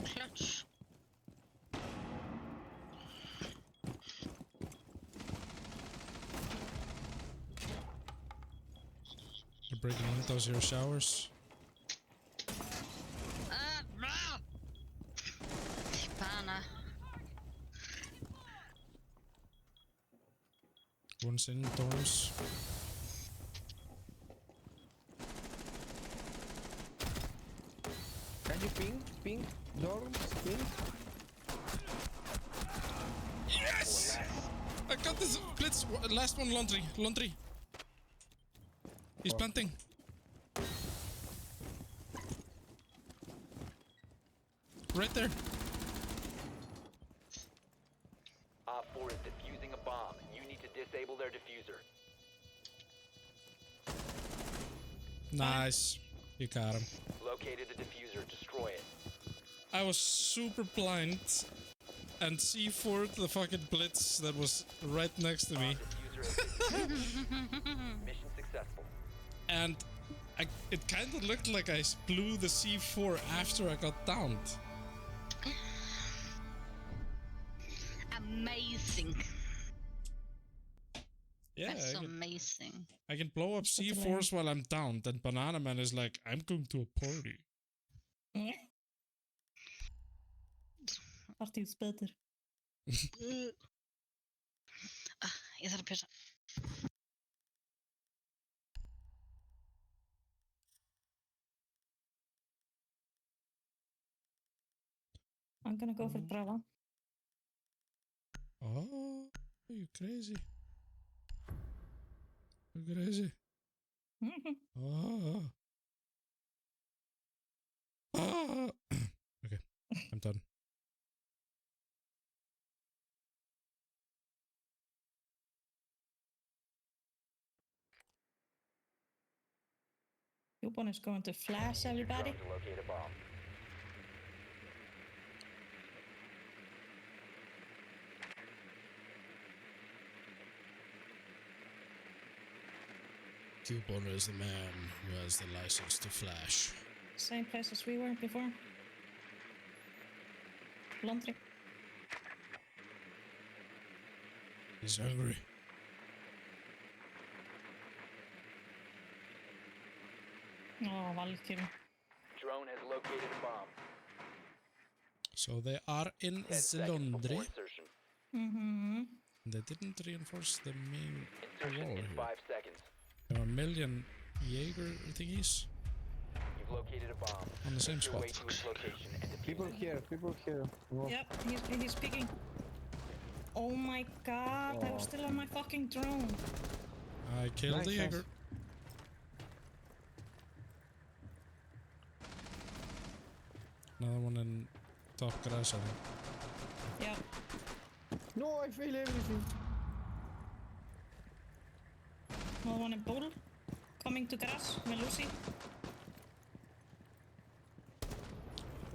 Clutch. You're breaking into those your showers. Bra! Pana. One's in dorms. Can you ping, dorms, ping? Yes! I got this blitz. Last one, laundry. He's planting. Right there. Op 4 is defusing a bomb. You need to disable their diffuser. Nice. You got him. Located the diffuser. Destroy it. I was super blind and C4'd the fucking blitz that was right next to me. Diffuser mission successful. And it kind of looked like I blew the C4 after I got downed. Amazing. Yeah, That's amazing. I can blow up C4s while I'm downed, and Banana Man is like, I'm going to a party. Partíus betur. Ég þarf að pissa. I'm gonna go for Brava. Oh, you crazy. You crazy. Oh. Oh. Okay, I'm done. Jú. Coupon is going to flash Use your drone everybody. to locate a bomb. Coupon is the man who has the license to flash. Same place as we were before. Laundry. He's hungry. Oh, Valkyrie. Drone has located a bomb. So they are in 10 the seconds laundry. before insertion. Mm-hmm. They didn't reinforce the main Insertion wall in here. 5 seconds. There are a million Jaeger thingies You've located a bomb. on the same Make your way spot. to its location and defuse People it. here, people here. Go. Yep, he's peeking. Oh my god, I was still on my fucking drone. I killed Nice, the nice. Jaeger. Another one in top garage, I think. Yep. No, I fail everything. Another one in bowl. Coming to garage, Melusi.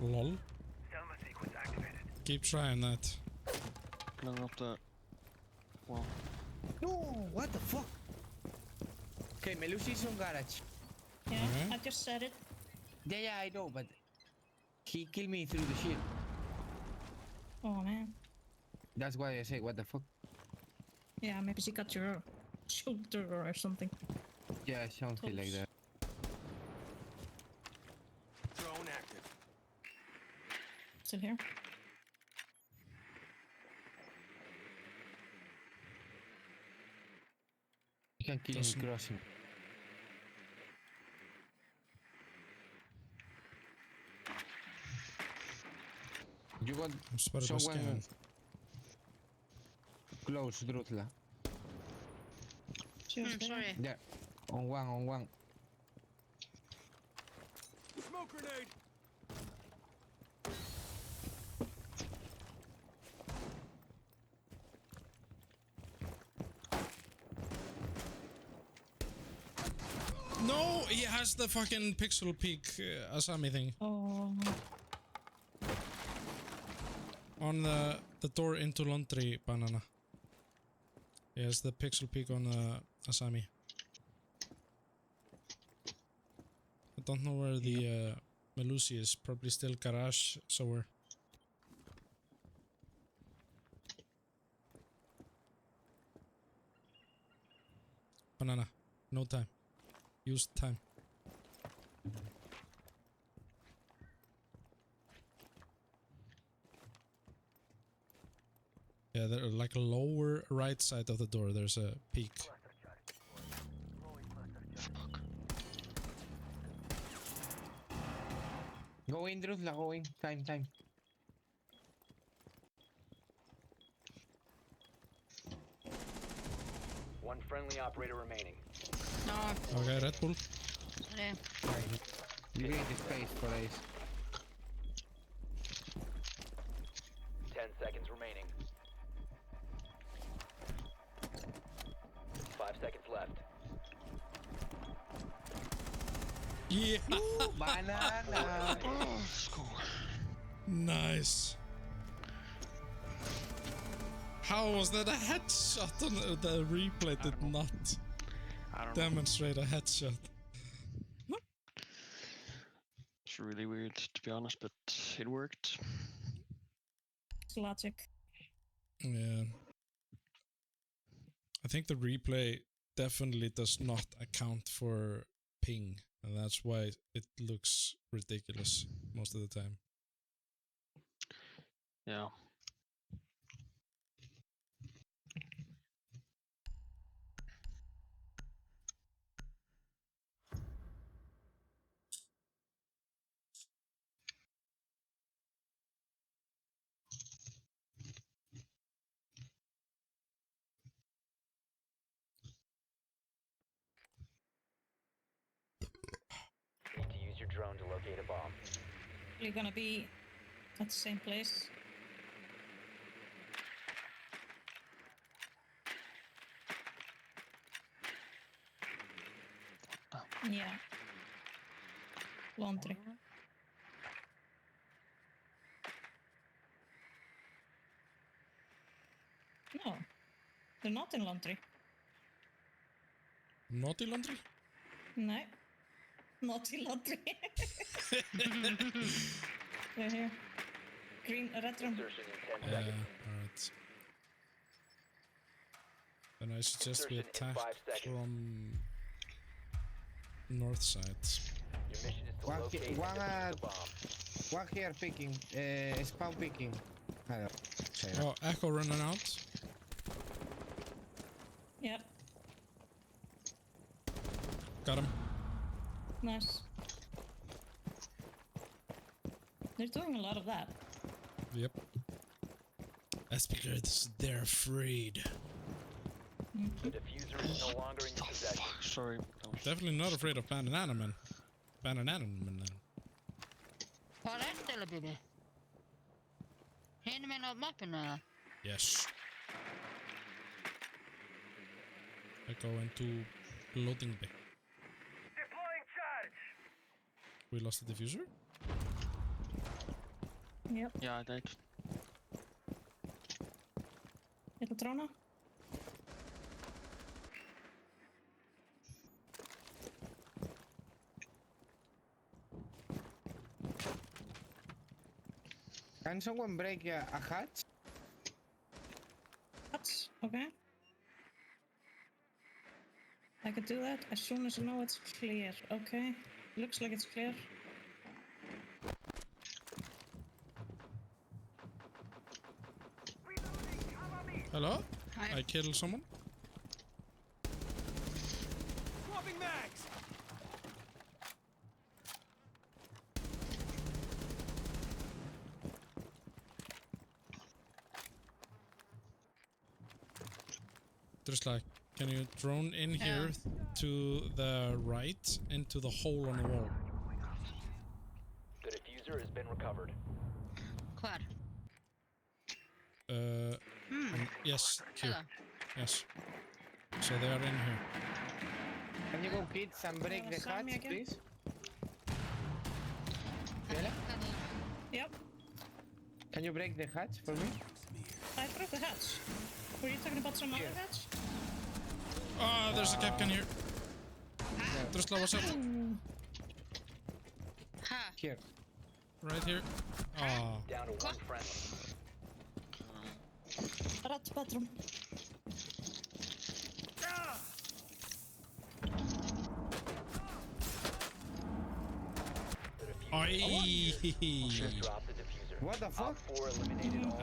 Lol. Selma sequence activated. Keep trying that. Blowing up the wall. No, what the fuck? Okay, Melusi's on garage. Yeah, Okay. I just said it. Yeah, I know, but he killed me through the shield. Oh man. That's why I say, what the fuck? Yeah, maybe she got your shoulder or something. Yeah, something like that. Drone active. Still here. You can kill Doesn't- him crossing. You got I'm spotted by someone scan. close, Drutla. She was there. Sorry. Yeah, on one. Smoke grenade. No, he has the fucking pixel peak Asami thing Oh, on the door into laundry, banana. He has the pixel peak on Asami. I don't know where the Melusi is. Probably still garage somewhere. Banana, no time. Use time. Yeah, there, like lower right side of the door, there's a peak. Go in, Drutla, go in. Time. One friendly operator remaining. No, Okay, Red Bull. sorry. You need the space for Ace. 10 seconds remaining. 5 seconds left. Yeah! Banana! Oh, score. Nice. How was that a headshot on the replay? Did not I don't know. demonstrate a headshot. It's really weird to be honest, but it worked. it's logic. Yeah. I think the replay definitely does not account for ping, and that's why it looks ridiculous most of the time. Yeah. Need to use your drone to locate a bomb. You're gonna be at the same place. Yeah. Laundry. No, they're not in laundry. Naughty laundry? No, not in laundry. They're here. Green, red room. Insertion in 10 Yeah, seconds. alright. Then I suggest we Insertion in attack 5 seconds. from north side. Your mission is to One locate ki- and one, defuse the bomb. One here picking. Spawn picking. Hello. Say that. Oh, Echo running out. Yep, Got him. nice. They're doing a lot of that. Yep. That's because they're afraid. The diffuser is no longer in your possession. Fuck, sorry. That was- Definitely not afraid of Banana Man. Banana Man. Hvað er þetta, Bibi? Hinum einn á mappinu eða? Yes. I go into loading bay. Deploying charge. We lost the diffuser? Yep, Yeah, I did. ég ætla að dróna. Can someone break a hatch? That's okay. I could do that as soon as I know it's clear, okay? Looks like it's clear. Hello? Hi. I killed someone? Swapping mags. Just like, can you drone in here to the right into the hole on the wall? The diffuser has been recovered. Hvar? Yes, here. Eða? Yes. So they are in here. Can you go kids and break the Sammy hatch, again? please? Really? Yep, Can you break the hatch for me? I broke the hatch. Were you talking about some other Yeah. hatch? Oh, there's a Capcan here. Drusla, what's up? Ha? Here. Right here. Oh, Down to one friendly. Red bedroom. The diffuser Oi. drop the diffuser. What the fuck? Op 4 eliminated all.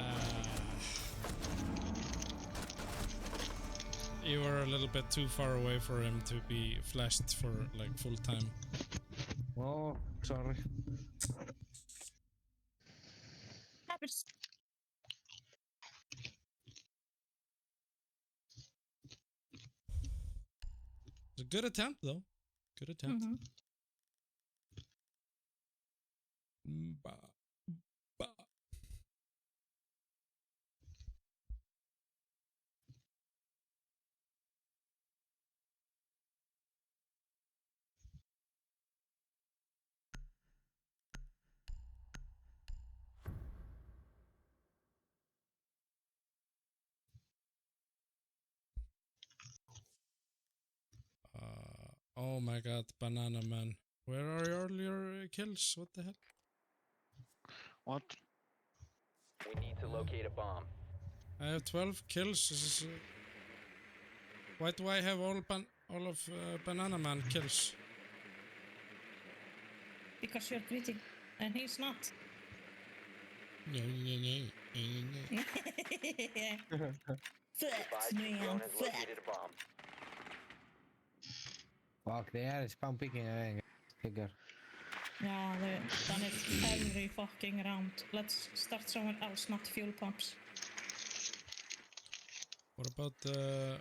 You were a little bit too far away for him to be flashed for like full time. Oh, sorry. Happens. It's a good attempt though. Good attempt. Mhm. Ba, ba. Oh my god, Banana Man. Where are your earlier kills? What the hell? What? We need to locate a bomb. I have 12 kills. This is, why do I have all of Banana Man kills? Because you're greedy. And he's not. Yeah. Facts, Advise your man. drone has Facts. located a bomb. Fuck, they are spawn picking again. Figure. Yeah, they've done it every fucking round. Let's start somewhere else, not fuel pumps. What about 10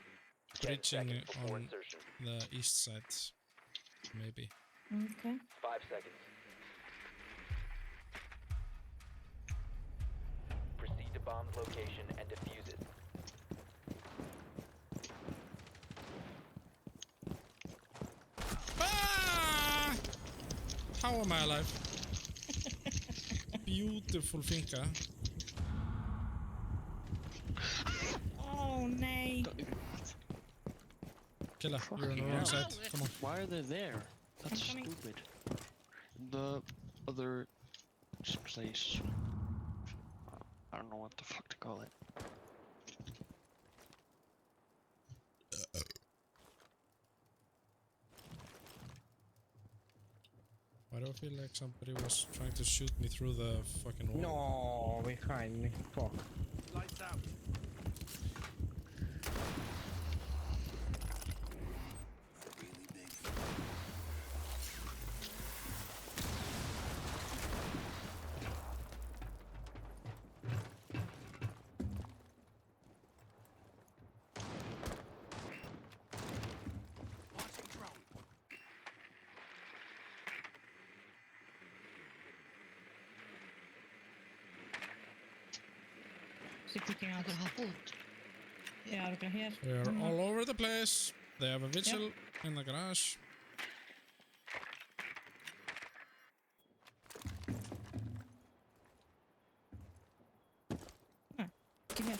breaching seconds before on insertion. the east side? Maybe. Okay. 5 seconds. Proceed to bomb's location and defuse it. Ah! How am I alive? Beautiful finka. Oh, nei. Killa, you're on the Fucking wrong hell. side. Come on. Why are they there? That's coming. stupid. The other place. I don't know what the fuck to call it. Why do I feel like somebody was trying to shoot me through the fucking wall? No, behind me. Fuck. Lights out. Really big. Launching drone. Is he peeking out? Það er hopp út. Já, örugglega hér. They are all over the place. They have a vigil in the garage. Ekki hér.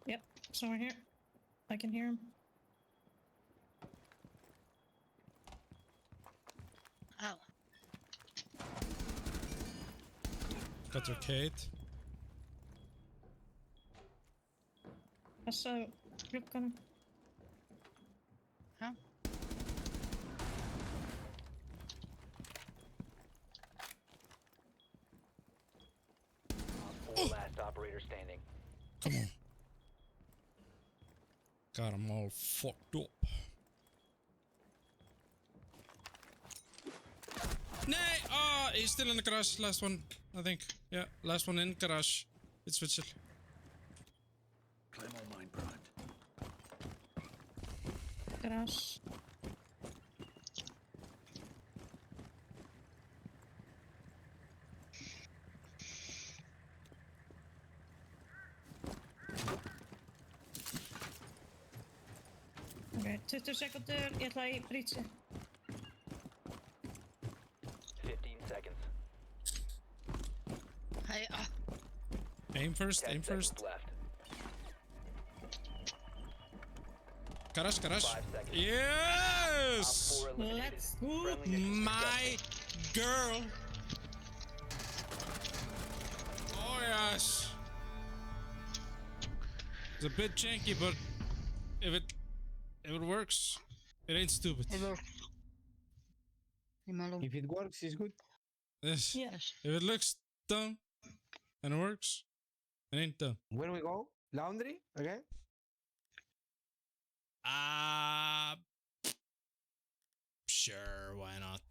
Yep, somewhere here. I can hear him. Á, Got your Kate. Passa á glugganum. já. Last operator standing. Come on. Got them all fucked up. Nay! Oh, he's still in the garage. Last one, I think. Yeah, last one in garage. It's vigil. Claim all mine, Brad. Garage. Ok, 20 sekundur, ég ætla í breachi. 15 seconds. Hæ, Aim first, 10 aim seconds first. left. Garage, garage. 5 seconds. Yes! Op 4 eliminated. Let's go. Friendly mission My successful. girl. Oh yes. It's a bit janky, but if it works, it ain't stupid. it works. Í málum. If it works, it's good. Yes. Yes. If it looks dumb and it works, it ain't dumb. Where we go? Laundry? Okay. Sure, why not?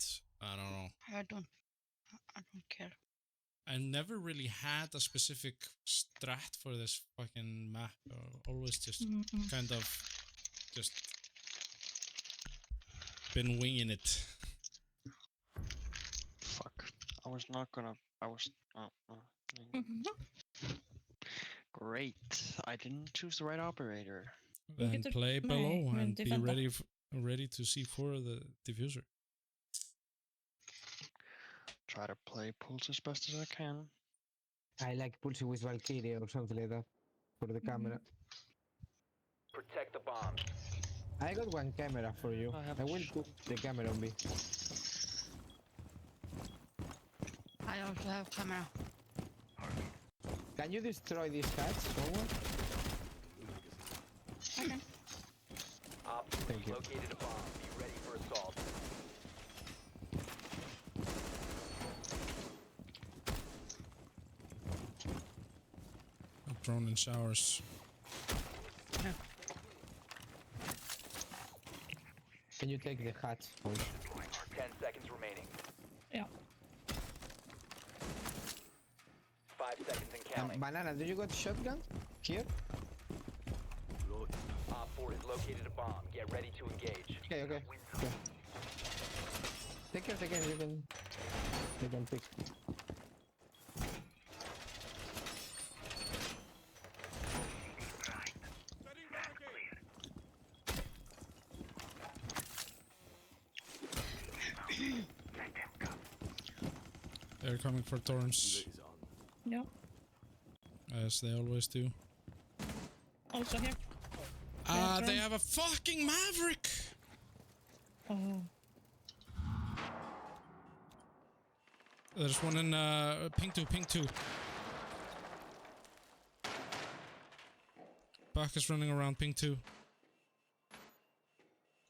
I don't know. I don't care. I never really had a specific strat for this fucking map. Always just kind of just been winging it. Fuck. I was not gonna. I was. Great. I didn't choose the right operator. Then Getur- play nei, below mun and be defenda. ready to C4 the diffuser. Try to play Pulse as best as I can. I like pulsing with Valkyria or something like that for the camera. Protect the bombs. I got one camera for you. I have I will sh- put the camera on me. I also have camera. Can you destroy this hatch, someone? Okay. Op 4 Thank you. located a bomb. Be ready for assault. Drone in showers. Can you take the hatch, please? 10 seconds remaining. Yeah. 5 seconds and counting. Banana, do you got shotgun? Here? Op 4 has located a bomb. Get ready to engage. Okay, okay. Take care, you can pick. They're coming for Torrance, Relays on. Yep. as they always do. Also here. Ah, they drone. have a fucking Maverick! Oh. There's one in ping 2. Buck is running around ping 2.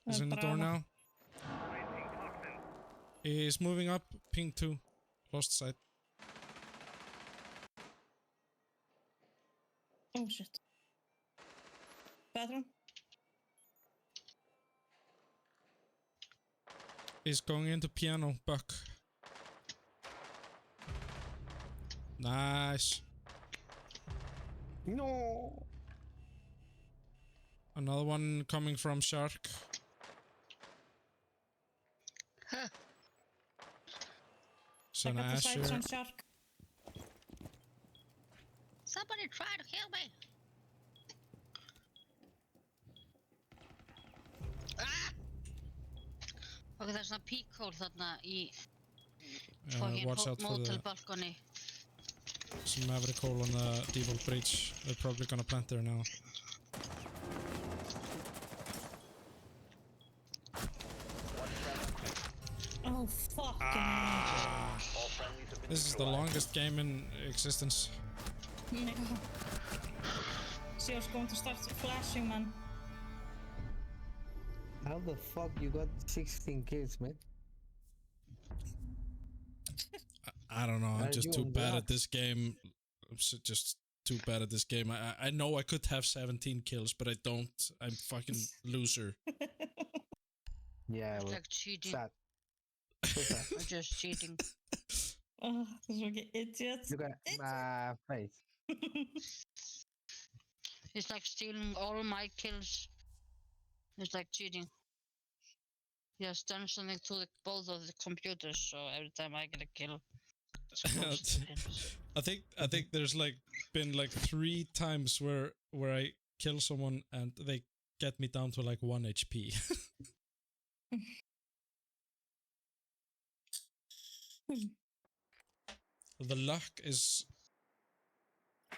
He's in the door Bravo. now. He's moving up ping 2. Lost sight. Oh shit. Bathroom. He's going into piano, Buck. Nice. No. Another one coming from Shark. Huh. So Check out the sights Asher. on Shark. Somebody try to kill me. Ah! Ok, það er svona peekhole þarna í fucking Watch out for motel the balkoni. some Maverick hole on the default bridge. They're probably gonna plant there now. Oh fucking Ah, All friendlies have been this is the neutralized. longest game in existence. hell. She was going to start flashing, man. How the fuck you got 16 kills, man? I don't know. I'm Are just you too on bad luck? at this game. I'm just too bad at this game. I know I could have 17 kills, but I don't. I'm fucking loser. Yeah, well, Like cheating. sad. So sad. Or just cheating. Oh, fucking idiots. Look at my face. It's like stealing all my kills. It's like cheating. He has done something to both of the computers, so every time I get a kill, it's close to him. I think there's like been like 3 times where I kill someone and they get me down to like 1 HP. The luck is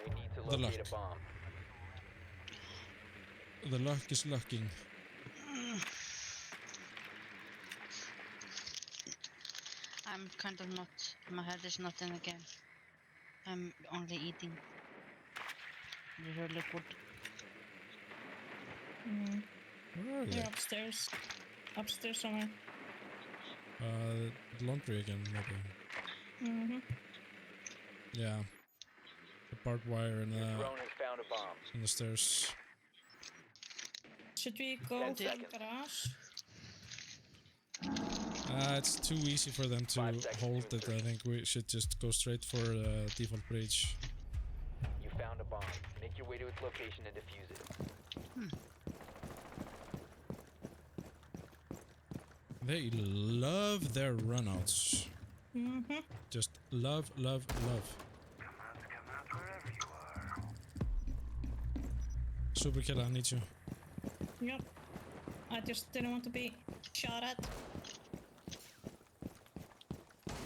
We need to The locate luck. a bomb. lucking. I'm kind of not. My head is not in the game. I'm only eating. It's really good. Mm. Where are They're they? upstairs. Upstairs somewhere. Laundry again, maybe. Mm-hmm. Yeah. The barbed wire and Your drone has found a bomb. the stairs. Should we go 10 to the seconds. garage? It's too easy for them to 5 seconds hold to it. I think we should just go straight for default bridge. You found a bomb. Make your way to its location and defuse it. They love their runouts. Mm-hmm. Just love. Commands come out wherever you are. Super killer, I need you. Yep. I just didn't want to be shot at.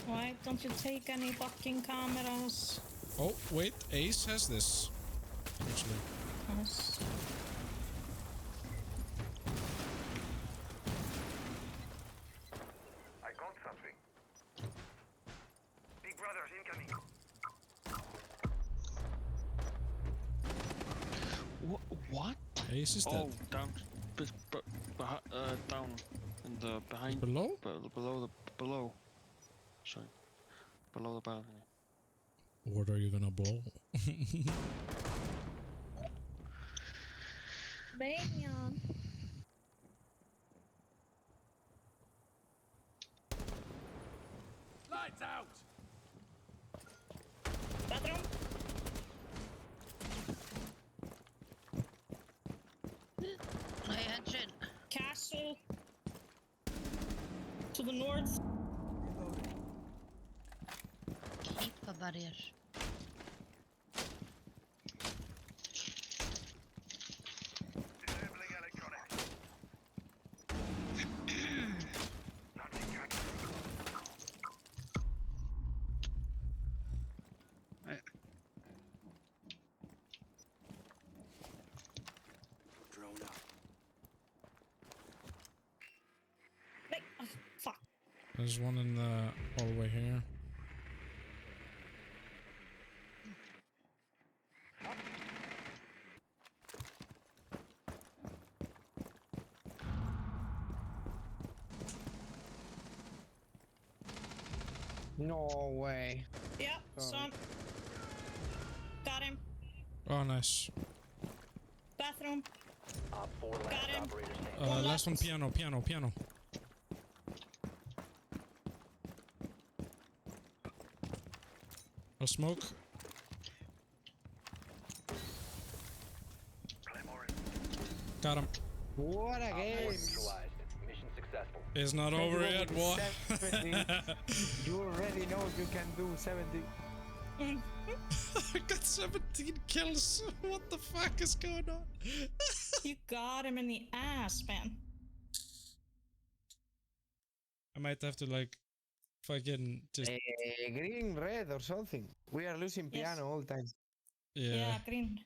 Why don't you take any fucking cameras? Oh, wait, Ace has this. Actually. Yes. I got something. Big brothers incoming. What? Ace is Oh, dead. down, down in the behind, Below? below. Sorry, below the balcony. What are you gonna blow? Bam. Lights out! Bathroom? Hey, engine. Castle? To the north? Keep a barrier. Disabling electronics. Launching track. There's one in the hallway here. No way. Yeah, son. Got him. Oh, nice. Bathroom. Op 4 Got last him. operator standing. Last one, piano. I'll smoke. Got him. What a Op 4 game! neutralized. Mission successful. It's not over yet, boy. 70. You already know you can do 70. I got 17 kills. What the fuck is going on? You got him in the ass, man. I might have to like fucking just Green, red, or something. We are losing Yes. piano all time. Yeah, green,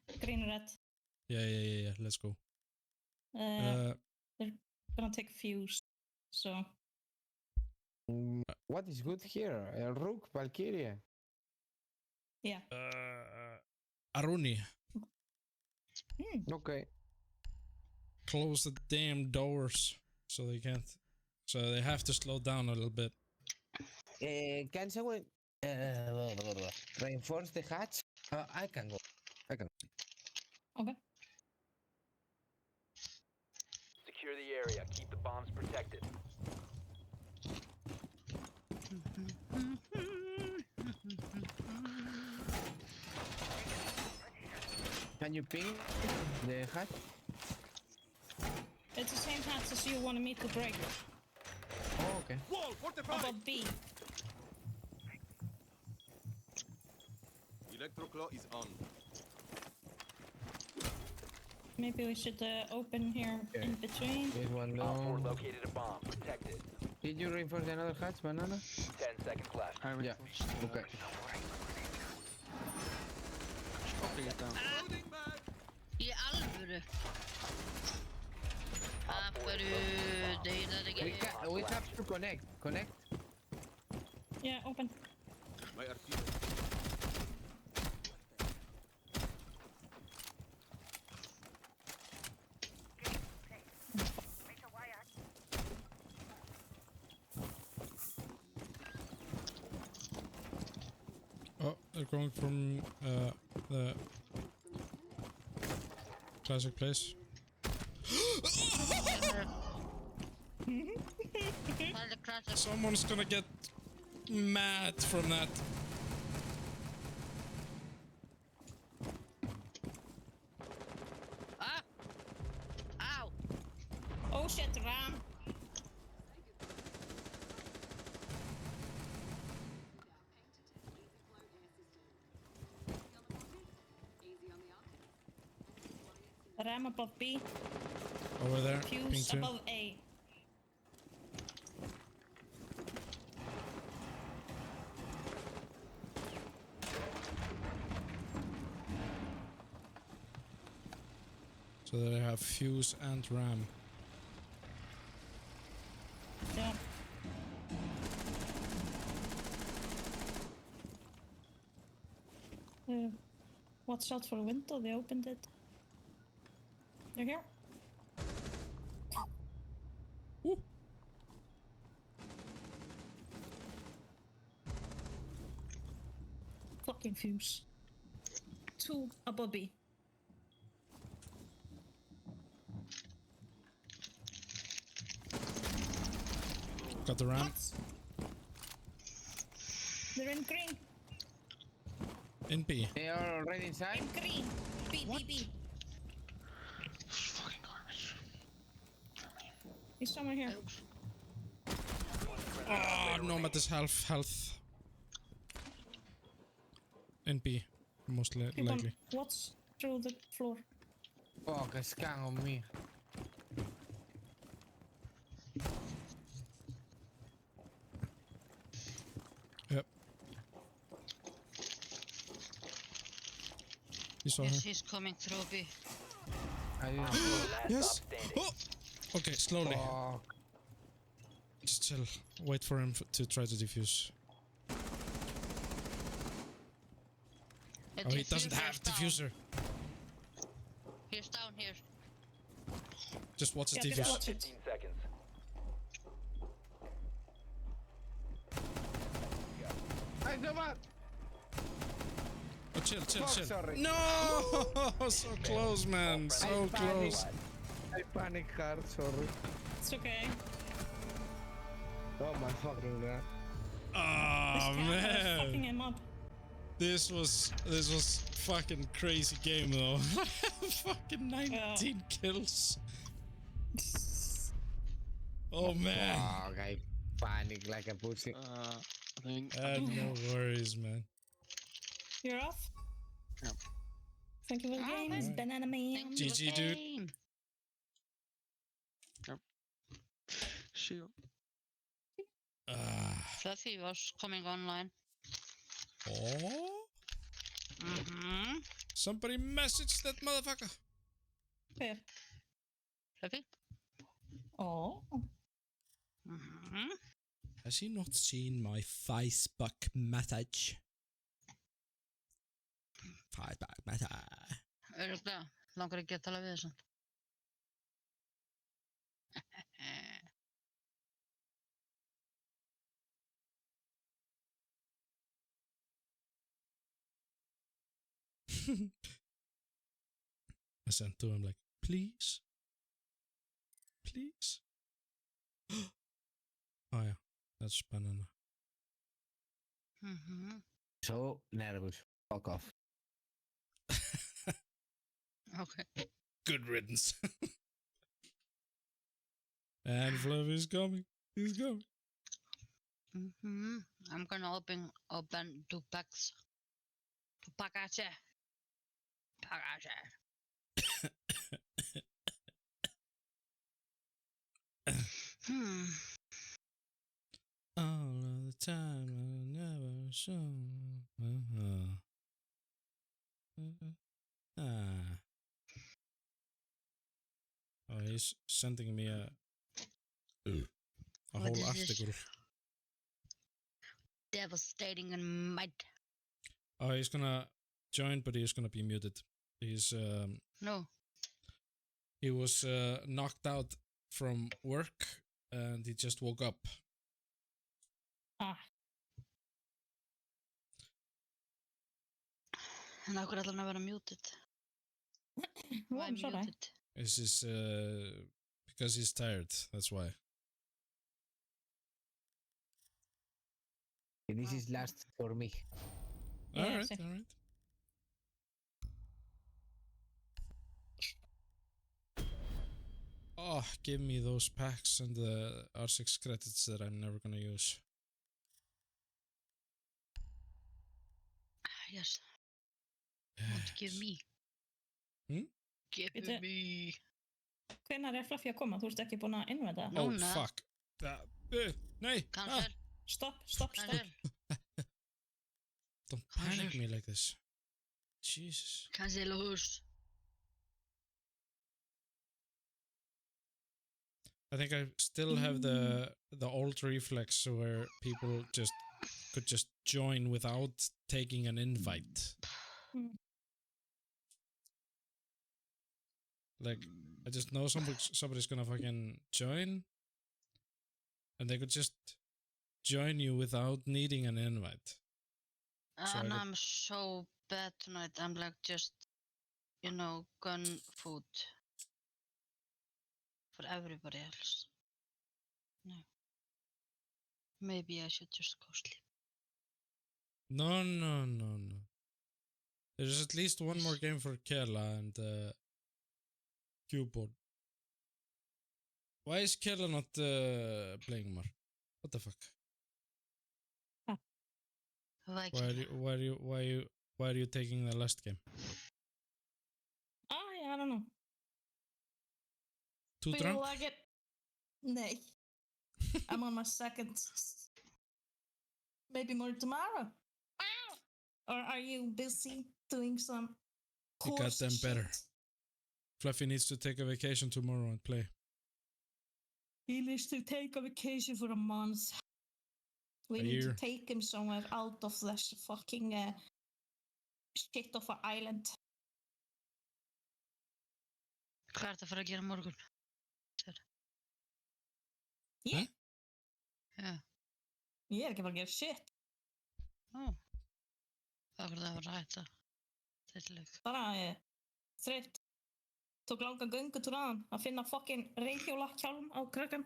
red. Yeah. Let's go. They're gonna take fuse. So What is good here? Rook, Valkyria. yeah. Aruni, Okay. close the damn doors so they can't. So they have to slow down a little bit. Can someone reinforce the hatch? I can go. Okay. Secure the area. Keep the bombs protected. Can you ping the hatch? It's the same hatch as you wanted me to break. Oh, okay. Above B. Electroclaw is on. Maybe we should open here in between. This one Op 4 down. located a bomb. Protect it. Did you reinforce another hatch, banana? 10 seconds left. I Yeah. reinforced. Okay. Opening it down. Í alvöru. Af hverju deyðar ekki? We have to connect. Connect. Yeah, open. My artillery. Oh, they're going from the classic place. Hvað er krasa? Someone's gonna get mad from that. Ah! Á! Oh shit, Ram. Ram above B. Over there. Ping Fuse two. above A. So they have fuse and ram. Yeah. Watch out for the window, they opened it. They're here. Woo. Fucking fuse. 2 above B. Got the ram. What? They're in green. In B. They are already inside. In green. B, B, B. Fucking garbage. He's somewhere here. Oh, no, but this health. In B, most Keep on. likely. What's through the floor? Oh, que scan on me. Yep. You saw her. Yes, he's coming through B. I didn't Last Yes. stop standing. Oh. Okay, slowly. Fuck. Just chill. Wait for him to try to defuse. Oh, he doesn't have diffuser. He's down here. Just watch the Yeah, just defuse. watch it. 15 seconds. Oh, chill. Fuck, sorry. No! So close, man. So close. I panic hard, sorry. It's okay. Oh my fucking god. Oh, This cat was fucking man. him up. This was fucking crazy game, though. Fucking 19 kills. Oh, man. Fuck, I panic like a pussy. I think. No worries, man. You're off? Yep. Thank you for the game. Alright. Banana man. Thank you, GG, dude. game. Shoot. Fluffy was coming online. Oh? Mm-hmm. Somebody message that motherfucker. Where? Fluffy? Oh. Mm-hmm. Has he not seen my Facebook message? Facebook message. Örgulega, langar ekki að tala við þessu. I sent to him like, please? Please? Oh yeah, that's banana. Mm-hmm. So nervous. Fuck off. Okay. Good riddance. And Fluffy's coming. He's coming. Mm-hmm. I'm gonna open two packs. Two package. All of the time, I never saw. Oh, he's sending me a What whole is this? article. Devastating and might. Oh, he's gonna join, but he's gonna be muted. He's No. he was knocked out from work, and he just woke up. Ah. En okkur allan að vera muted. Oh, Why I'm sorry. muted? This is because he's tired. That's why. This is last for me. Yeah, All right, same. all right. Oh, give me those packs and the R6 credits that I'm never gonna use. Yes. Want to give me? Hmm? Give Bíddu. me. Hvenær er Fluffy að koma? Þú ert ekki búin að innvæta það? Oh, Núna. fuck. Nei. Cancel. Stopp. Cancel. Don't panic me like this. Jesus. Cancel hús. I think I still have the old reflex where people could just join without taking an invite. Like, I just know somebody's gonna fucking join, and they could just join you without needing an invite. So I And would- I'm so bad tonight. I'm like just, gun food. For everybody else. No. Maybe I should just go sleep. No. There's at least one more game for Kela and Cubeboard. Why is Kela not playing more? What the fuck? Why are you taking the last game? Yeah, I don't know. Too Feel drunk? like it? Nay. I'm on my second. Maybe more tomorrow. Or are you busy doing some You got course them better. shit? Fluffy needs to take a vacation tomorrow and play. He needs to take a vacation for a month. We A need year. to take him somewhere out of this fucking shit of an island. Hvað ertu að fara að gera á morgun? Ég? Já. Ég er ekki að fara að gera shit. Ó. Hvað er það að fara að hætta? Þilleg. Bara þreytt. Tók langan göngutúr aðan að finna fucking reiðhjóla hjálm á krakkan.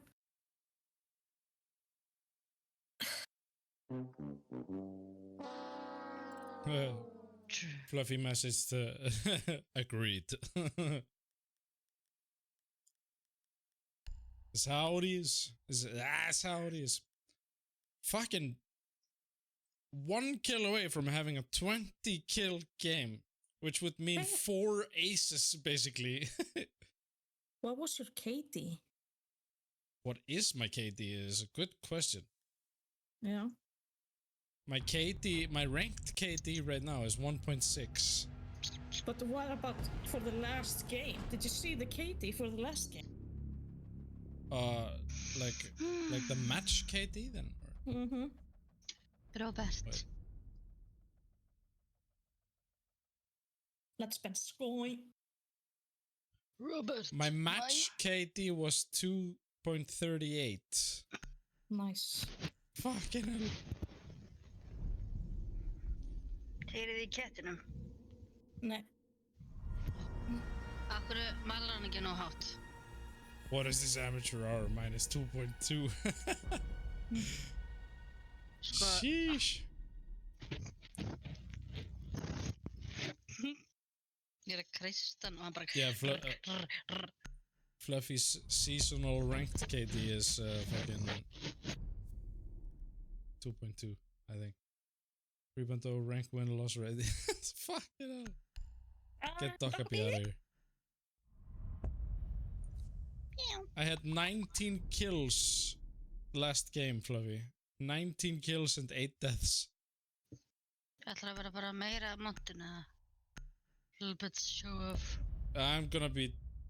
Fluffy message agreed. That's how it is. That's how it is. Fucking 1 kill away from having a 20 kill game, which would mean 4 aces basically. What was your KD? What is my KD is a good question. Yeah. My KD, my ranked KD right now is 1.6. But what about for the last game? Did you see the KD for the last game? Like the match KD then? Or? Mm-hmm. Robert. Right. Let's spend skoy. Robert. My match KD was 2.38. Nice. Fucking hell. Heyrið í kettinum. Nei. Akkur malar hann ekki nóg hátt. What is this amateur hour? Minus 2.2. Sheesh. Ég er að kreista hann og hann bara... Yeah, Fluffy's seasonal ranked KD is fucking 2.2, I think. 3.0 rank win loss rate. Fucking hell. Get Dockaby out of here. I had 19 kills last game, Fluffy. 19 kills and 8 deaths. Ætlar að vera bara meira montinu eða? Little bit show off. I'm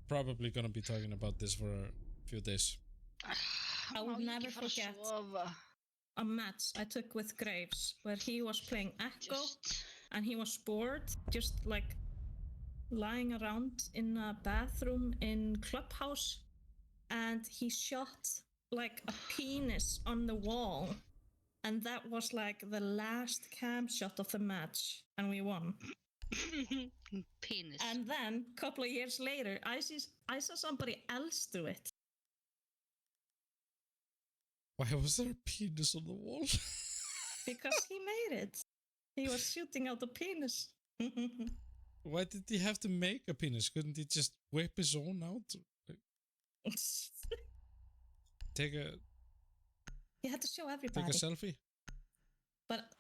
probably gonna be talking about this for a few days. I will never forget a match I took with Graves where he was playing Echo and he was bored, just like lying around in a bathroom in Clubhouse, and he shot like a penis on the wall, and that was like the last cam shot of the match, and we won. Penis. And then a couple of years later I saw somebody else do it. Why was there a penis on the wall? Because he made it. He was shooting out the penis. Why did he have to make a penis? Couldn't he just whip his own out? Like, take a He had to show everybody. take a selfie? But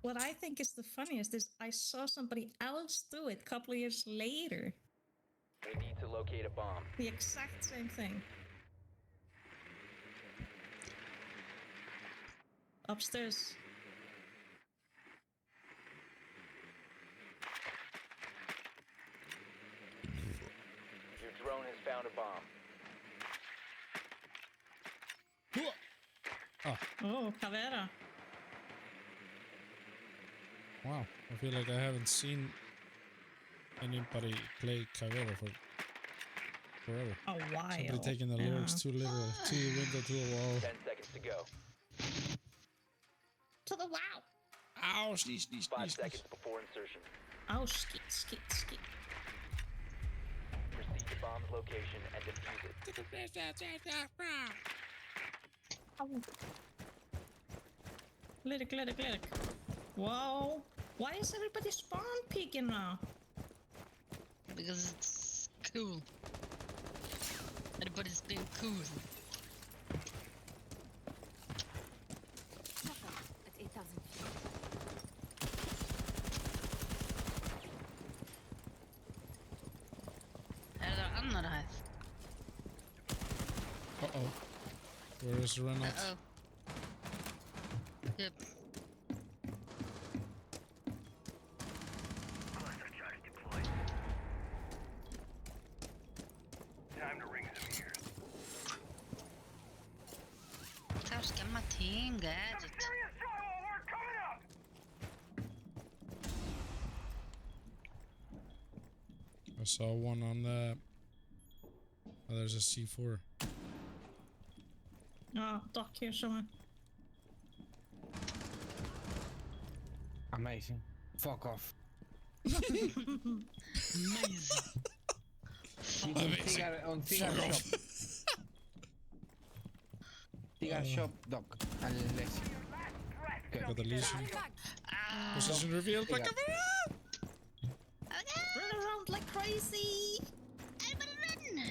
what I think is the funniest is I saw somebody else do it a couple of years later. We need to locate a bomb. The exact same thing. Upstairs. Your drone has found a bomb. Oh, Caveira. Wow, I feel like I haven't seen anybody play Caveira for forever. A while. Somebody taking the lyrics too literal. To the window, to the wall. 10 seconds to go. To the wow. Ow, sneeze, sneeze, 5 sneeze. seconds before insertion. Oh, skeet, skeet, skeet. Proceed to bomb's location and defuse it. Oh. Lyric. Whoa. Why is everybody spawn peeking now? Because it's cool. Everybody's being cool. At 8,000 feet. Það annar hæð. Uh-oh. Where is Renat? Uh-oh. Yep. Cluster charge deployed. Time to ring some ears. Gadget. Serious drywall work coming up! I saw one on the... Oh, there's a C4. Doc here somewhere. Amazing. Fuck off. Amazing. On cigar Fuck shop. off. Cigar shop, Doc. Unless. Okay. Got the lesion. Ah, Position revealed. Back up. Run around like crazy! everybody run!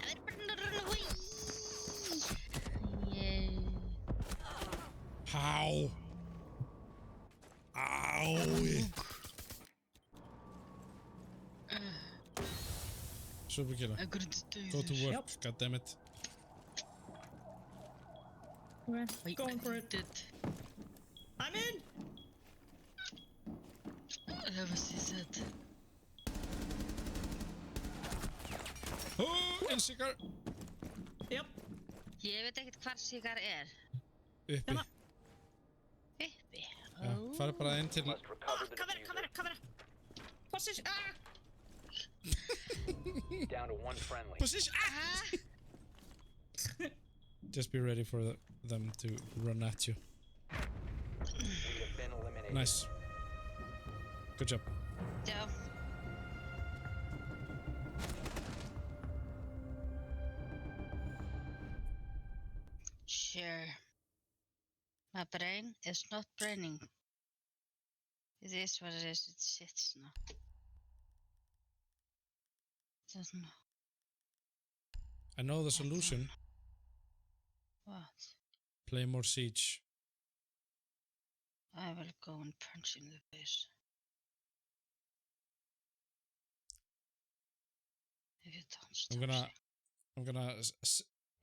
Everybody run away! Yay. How? Ow! Super killer. I couldn't do Go to this. work. Yep. God damn it. We're Wait, going for it. did. I'm in! That was he said. Oh, in cigar. Yep. Ég veit ekkert hvar Sigar Uppi. Hérna. Uppi. Já, farið bara inn til... Must recover the Kamera, diffuser. kamera! Position! Down to one friendly. Position. Just be ready for them to run at you. We have been eliminated. Nice. Good job. Já. Sure. My brain is not braining. It is what it is. It sits now. Doesn't know. I know the solution. What? Play more Siege. I will go and punch him in the face. If you don't stop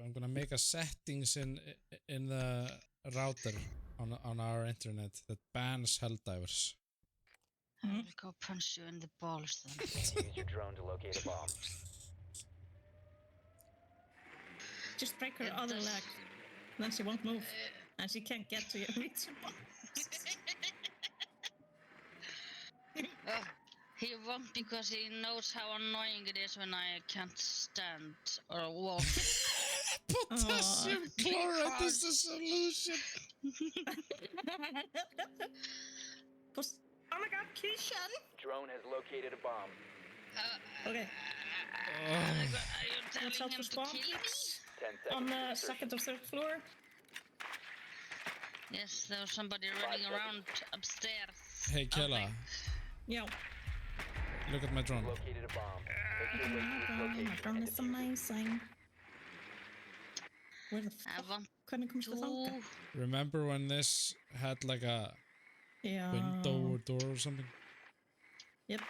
I'm gonna make a settings in the router on our internet that bans Helldivers. I will go punch you in the balls then. Use your drone to locate a bomb. Just break her It other does. leg. Then she won't move. And she can't get to you. Reach your Oh, he won't because he knows how annoying it is when I can't stand or walk. Potassium chloride is the solution. Oh my god, Kishan! Drone has located a bomb. Okay, Are you watch telling out him for to spawn, kill me? please. 10 seconds. On to the insertion. second or third floor. Yes, there was somebody running around upstairs. Hey Kella, Yeah. look at my drone. Located a bomb. Make your way to its My location drone and is defuse it. amazing. Where the I fuck? want Hvernig komst þú þangað? to. Remember when this had like a Yeah. window or door or something? Yep.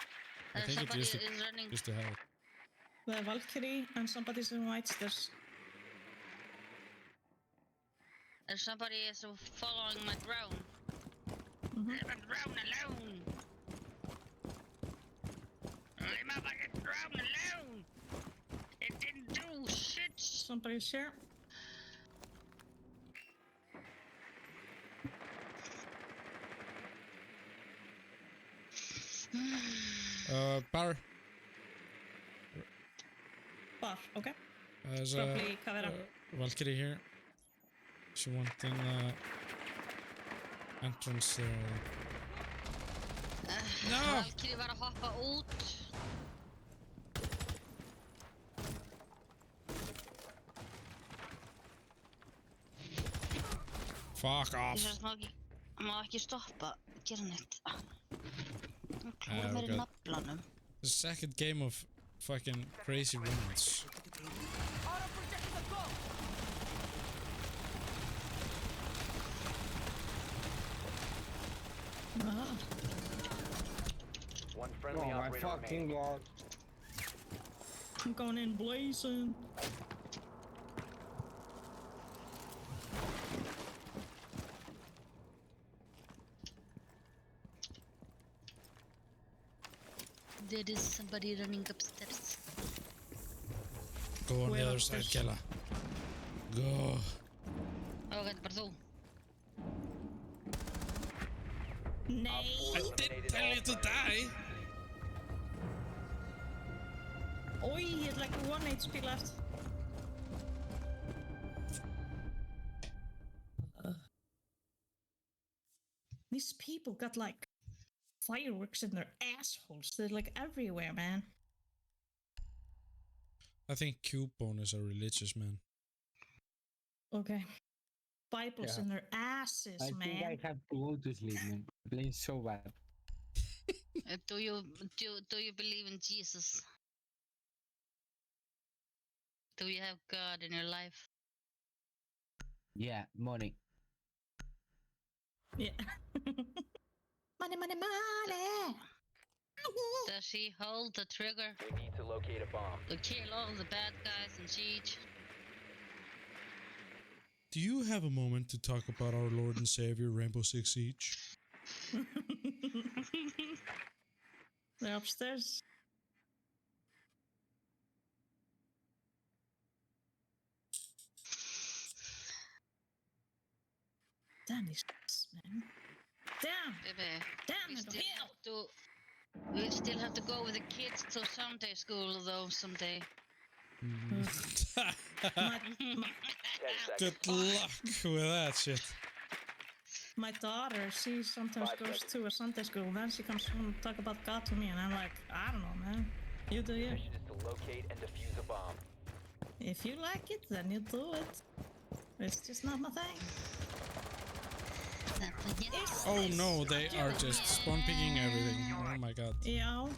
I think it Somebody used to, is running. used to have it. The Valkyrie and somebody's in white stairs. Somebody is following my drone. Leave my drone alone. Leave my fucking drone alone. It didn't do shit. Somebody's here. Bar. Bar, okay. There's a Probably Kavera. Valkyrie here. She went in the entrance there. No! Valkyrie var að hoppa út. Fuck off. Ég má ekki stoppa, gera neitt. Hún Ah, klóði mér í okay. naflanum. The second game of fucking crazy roommates. One friendly Oh my operator fucking remaining. god. I'm going in blazing. There is somebody running upstairs. Go on Where the other upstairs? side, Kella. Go. Nei! I didn't tell you to die! Oi, it's like 1 HP left. These people got like fireworks in their assholes. They're like everywhere, man. I think Cubone is a religious man. Okay. Bibles Yeah. in their asses, I man. think I have to go to sleep, man. Playing so bad. Do you believe in Jesus? Do you have God in your life? Yeah, money. Yeah. Money, money, money! Does he hold the trigger We need to locate a bomb. to kill all the bad guys in Siege? Do you have a moment to talk about our Lord and Savior, Rainbow Six Siege? They're upstairs. Damn these guys, man. Damn! Baby, Damn we it! still Hell! have to. We still have to go with the kids to Sunday school though someday. My, 10 seconds. Good luck with that shit. my daughter, she sometimes 5 goes seconds. to a Sunday school, then she comes home and talk about God to me, and I'm like, I don't know, man. You do you. Mission is to locate and defuse a bomb. If you like it, then you do it. It's just not my thing. Oh no, they are just spawn picking everything. Oh my god. Já,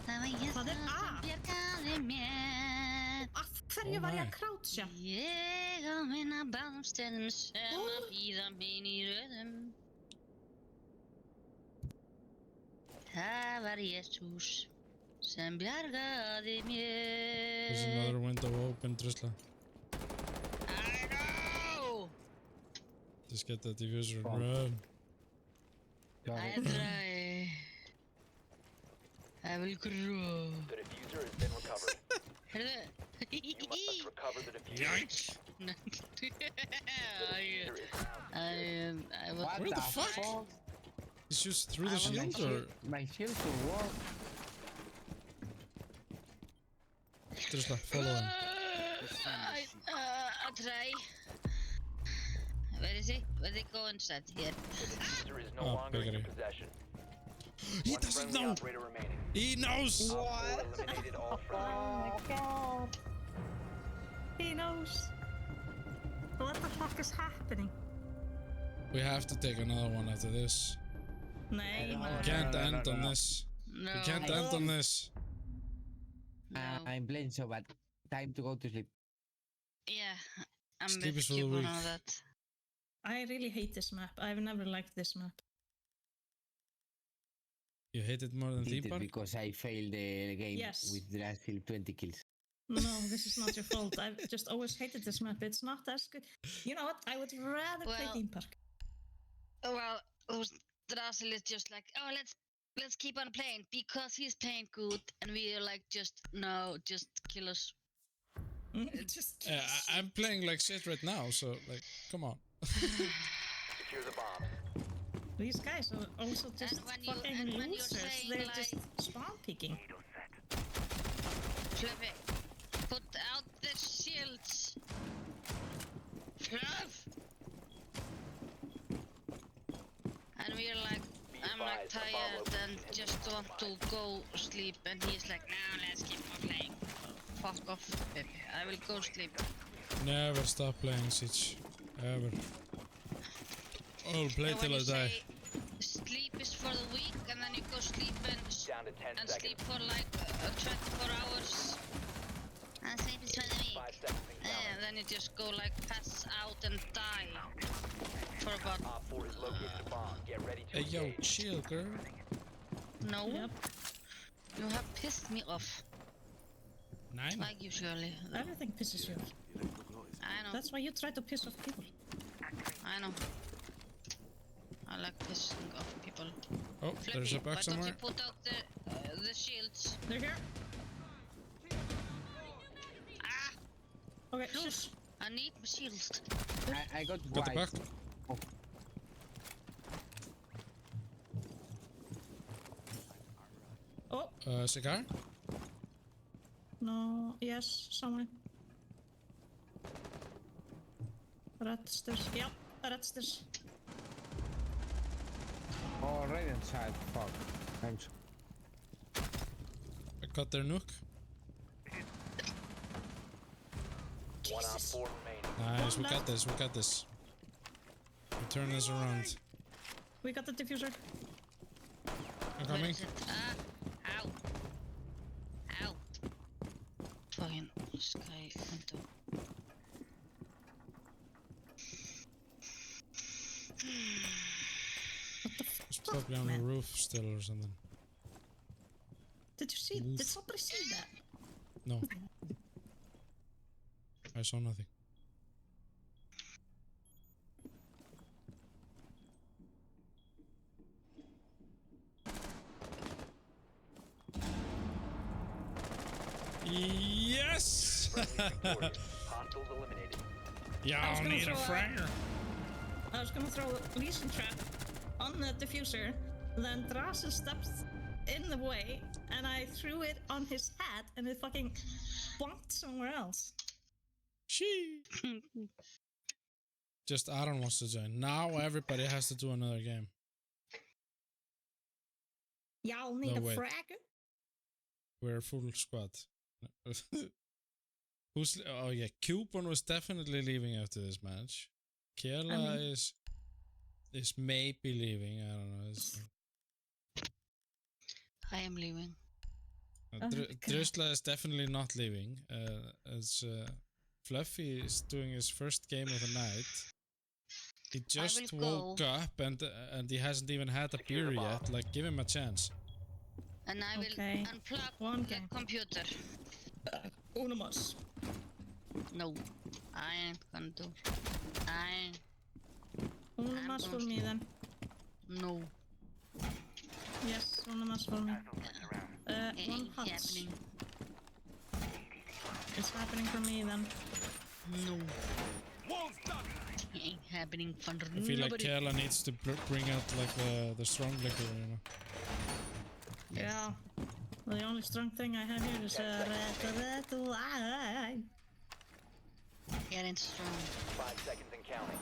Það er að? bjargaði mér. af hverju Oh var ég my. að krátsa? Ég á minna báðum stöðum sem að bíða mín í röðum. Það var Jesús sem bjargaði There's mér. another window open, Drisla. I know! Just get that diffuser and Fuck. run. I try. I will grow. The diffuser has been recovered. Heyrðu. You must recover the diffuser. Yikes! The diffuser is now I was What Where the fuck? It's just through the shield or? My shield to work. Drisla, follow him. I'll try. Where is he? Where they go inside here? The diffuser is no Oh, longer in your bigger. possession. He One doesn't friendly know! operator remaining. He knows! Op 4 eliminated all friendly. Oh my god. He knows. What the fuck is happening? We have to take another one after this. Nei, No, We maður. can't no, end no, on no. this. No. We can't end on this. No. I'm playing so bad. Time to go to sleep. Yeah, I'm Sleep with is for the Cubone weak. on that. I really hate this map. I've never liked this map. You hate it more than Did Theme it Park? because I failed the game Yes. with last still 20 kills. No, this is not your fault. I've just always hated this map. It's not as good. You know what? I would rather play Well- Theme Park. Well, Drasil is just like, oh, let's keep on playing because he's playing good, and we are like, just no, just kill us. Just Yeah, I'm playing like shit right now, so like, come on. Secure the bomb. These guys are also just when you- fucking and when you're losers. saying, They're like- just spawn picking. Fluffy, put out the shields. Fluff. And we're like, I'm like advised, the bomb tired location and has just been want to go sleep, and he's like, no, let's keep on playing. Fuck off, baby. I will go sleep. Never stop playing Siege. Ever. I'll play And when till I you die. say sleep is for the weak, and then you go sleep Down to 10 and seconds. sleep for like 24 hours. And sleep is for the weak. 5 seconds and counting. And then you just go like pass out and die for about Op 4 has located a bomb. Get ready to Hey yo, engage. chill, girl. no. Yep. You have pissed me off, 9? like usually. Everything pisses you off. I know. That's why you try to piss off people. I know. I like pissing off people. Oh, there's a Flippy, bug why somewhere. don't you put out the shields? They're here. Ah, Okay, no. shush. I need my shields. I got Got the white. bug? Cigar? No, yes, somewhere. Red stairs. Yep, red stairs. Oh, right inside. Fuck. Thanks. I got their nuke. One Op 4 remaining. Nice, we One got left. this, we got this. We turn this around. We got the diffuser. I'm Where coming. is it? Ow. Ow. Fucking sky window. What the fuck? It's probably on the man? roof still or something. Did you see? Oof. Did somebody see that? No. I saw nothing. Yes! Friendly victorious. Hostiles eliminated. I was Y'all gonna need a throw franger. I was gonna throw a lesion trap on the diffuser, then Drazen steps in the way, and I threw it on his head, and it fucking bonked somewhere else. She. Just Aaron wants to join. Now everybody has to do another game. Y'all need No, a wait. frag? We're a full squad. Who's? Oh yeah, Cuban was definitely leaving after this match. Kiela I mean- is maybe leaving. I don't know. I am leaving. Oh my God. Drusla is definitely not leaving. As Fluffy is doing his first game of the night. He just will woke up and he hasn't even had a Secure the beer bomb. yet. Like, give him a chance. And I will Okay. unplug One the game. computer. Uno más. No. I ain't gonna do. I Uno I'm más for going me to- then. no. Yes, uno más for me. It One ain't hot. happening. It's happening for me then. No. It ain't happening for I feel like nobody. Kiela needs to bring out like the strong liquor, you know. Yeah. The only strong thing I have here is red wine. Get in strong. 5 seconds and counting.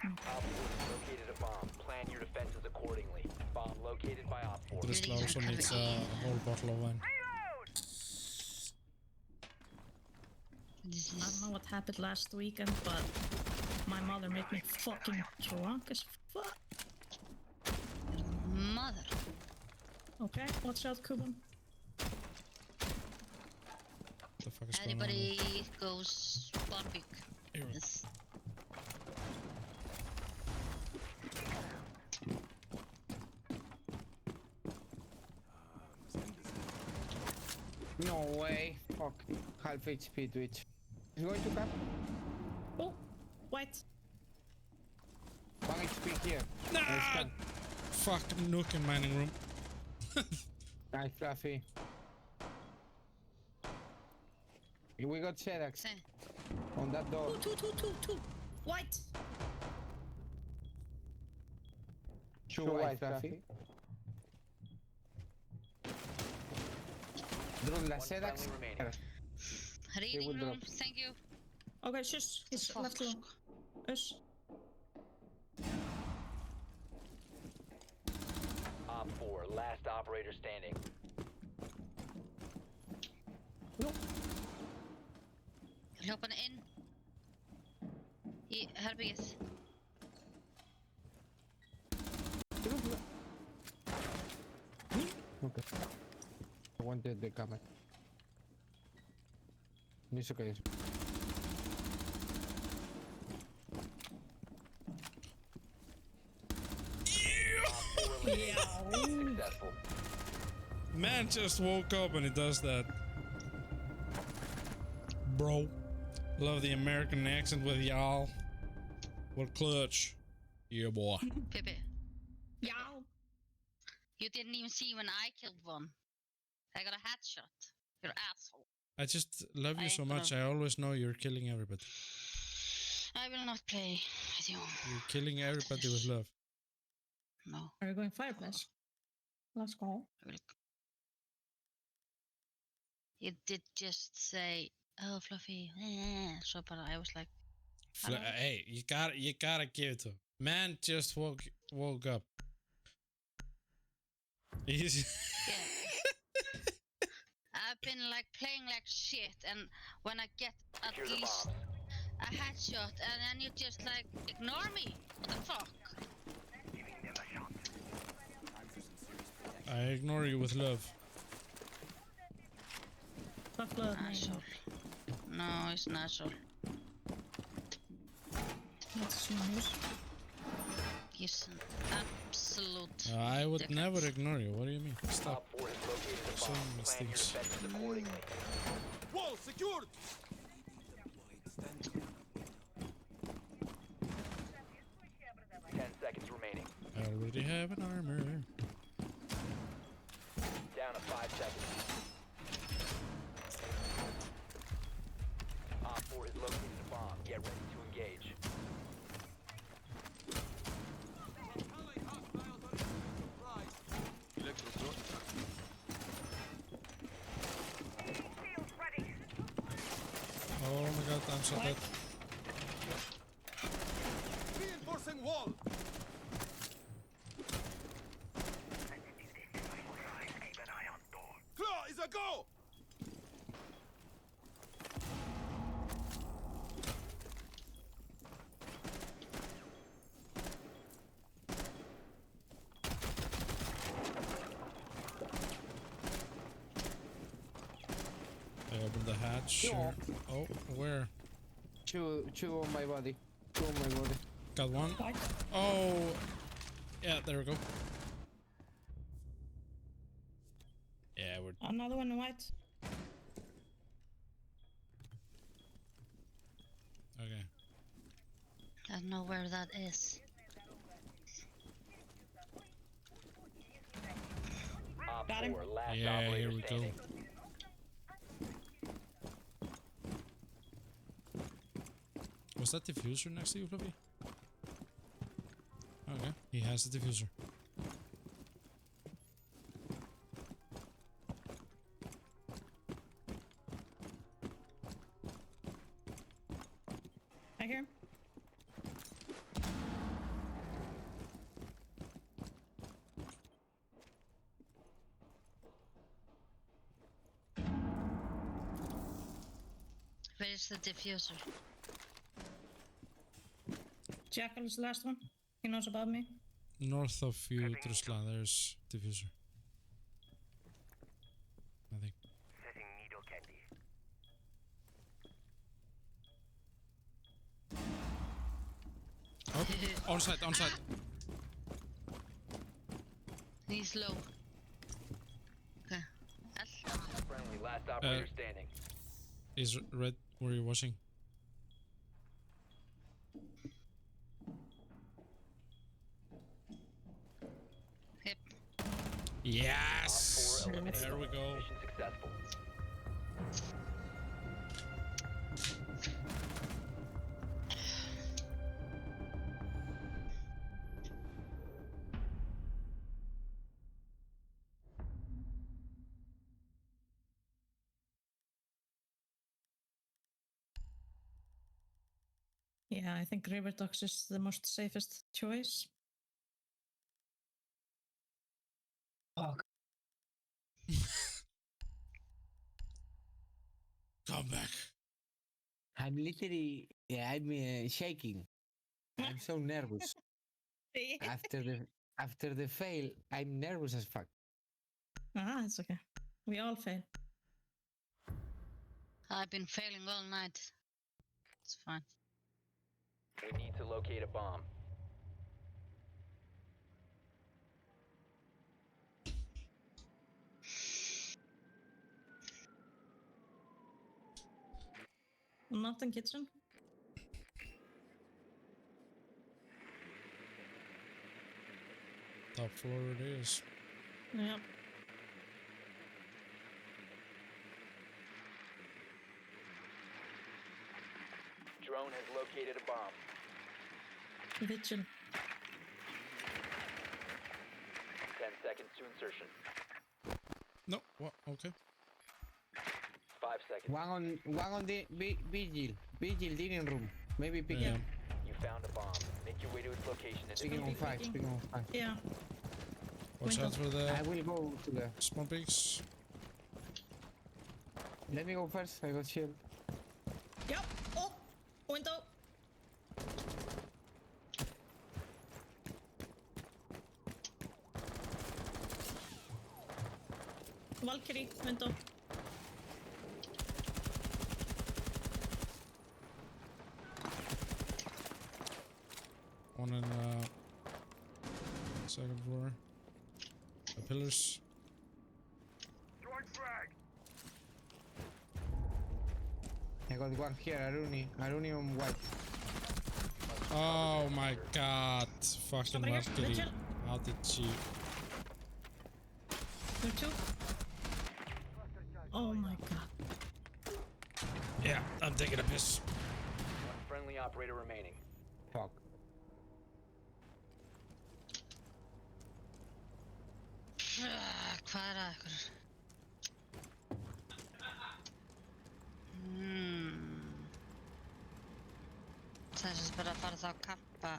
Op 4 has located a bomb. Plan your defenses accordingly. Bomb located by Op 4. Drusla also needs a whole bottle of wine. This I don't is know what happened last weekend, but my mother made me fucking drunk as fuck. mother. Okay, watch out, Kuban. The fuck is going on? Anybody goes barbecue. Here. Yes. No way. Fuck. Half HP Twitch. He's going to cap. Oh, wait. 1 HP here. Nah! Nice cap. Fuck, nuke in mining room. Nice, Fluffy. We got Shedax Say, on that door. Two. White. Two white, Fluffy. Drusla, One Shedax. friendly remaining. reading will room. drop. Thank you. Okay, shush. He's Fuck. left alone. Shush. Op 4, last operator standing. Hljópan inn í herbyggið. Drusla. Okay. I wanted the camera. It's okay. Op 4 eliminated. Successful. Man just woke up and he does that. Bro. Love the American accent with y'all. What clutch? Yeah, boy. Pippi, Yow. you didn't even see when I killed one. I got a headshot. You're asshole. I just love you I so ain't much. I always know you're killing everybody. I will not play with you. You're killing everybody with love. No, Are you going fireplace? Let's go. I will He did just say, "Oh, Fluffy," so but I was like, Hey, you gotta give it to him. Man just woke up. He's yeah. I've been like playing like shit, and when I get at Secure the least bombs. a headshot, and then you just like ignore me. What the fuck? I ignore you with love. Fuck love, man. Asshole. No, it's not asshole. That's nice. He's an absolute. I would dickhead. never ignore you. What do you mean? Stop. Op 4 has located a So bomb. many Plan your things. defenses accordingly. Wall secured! 10 seconds remaining. I already have an armor. Down to 5 seconds. Op 4 has located a bomb. Get ready to engage. Oh my god, I'm so dead. Reinforcing wall! Claw is a go! I opened the hatch. Yeah. Oh, where? Two on my body. Two on my body. Got one. White. Oh, yeah, there we go. Yeah, we're Another one in white. okay. I don't know where that is. Op Got him. 4, last Yeah, operator here we go. standing. Was that diffuser next to you, Fluffy? Okay, he has the diffuser. I hear him. Where is the diffuser? Jackal is the last one. He knows about me. North of you, Drusla, there's diffuser. I think. Setting needle candy. Oh, on site, on site. He's low. Okay. Friendly, last operator standing. Is red where you're watching? Yep. Yes! Op 4 eliminated. There we go. Mission successful. Yeah, I think Riverdogs is the most safest choice. Come back. I'm literally, I'm shaking. I'm so nervous. After the fail, I'm nervous as fuck. Ah, it's okay. We all fail. I've been failing all night. It's fine. We need to locate a bomb. Not in kitchen. Top floor it is. Yep. Drone has located a bomb. Vigil. 10 seconds to insertion. No, what? Okay. seconds. One on the vigil. Vigil dining room. Maybe pick Yeah. it. You found a bomb. Make your way to its location and Speaking on five. Picking. Speaking on five. Yeah. Watch Window. out for I the will go to the. small pigs. Let me go first. I got shield. Yep. Oh, window. Valkyrie, window. One in second floor. The pillars. Throwing frag. I got one here. Aruni. Aruni on white. Oh my god. Fucking Somebody here, Valkyrie. Vigil. How did she... There two. Oh my god. Yeah, I'm taking a piss. one friendly operator remaining. Fuck. Hvað er að ykkur? Það er sem bara að fara þá að kampa.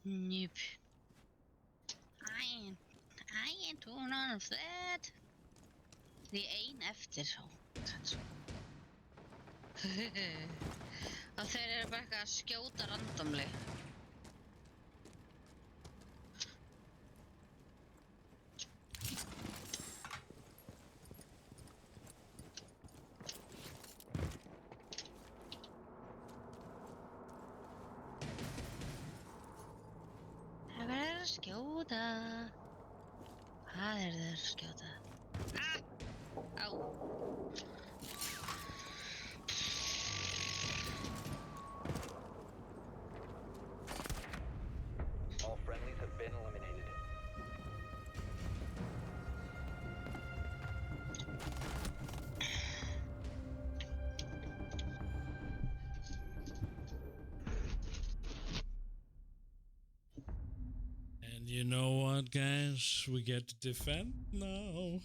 Nope. I ain't doing none of that. The ein eftir svo. Og þeir eru bara eitthvað að skjóta randomli. Það verður að skjóta. Hvað er þeir að skjóta? Ah! Á. All friendlies have been eliminated. And you know what, guys? We get to defend now.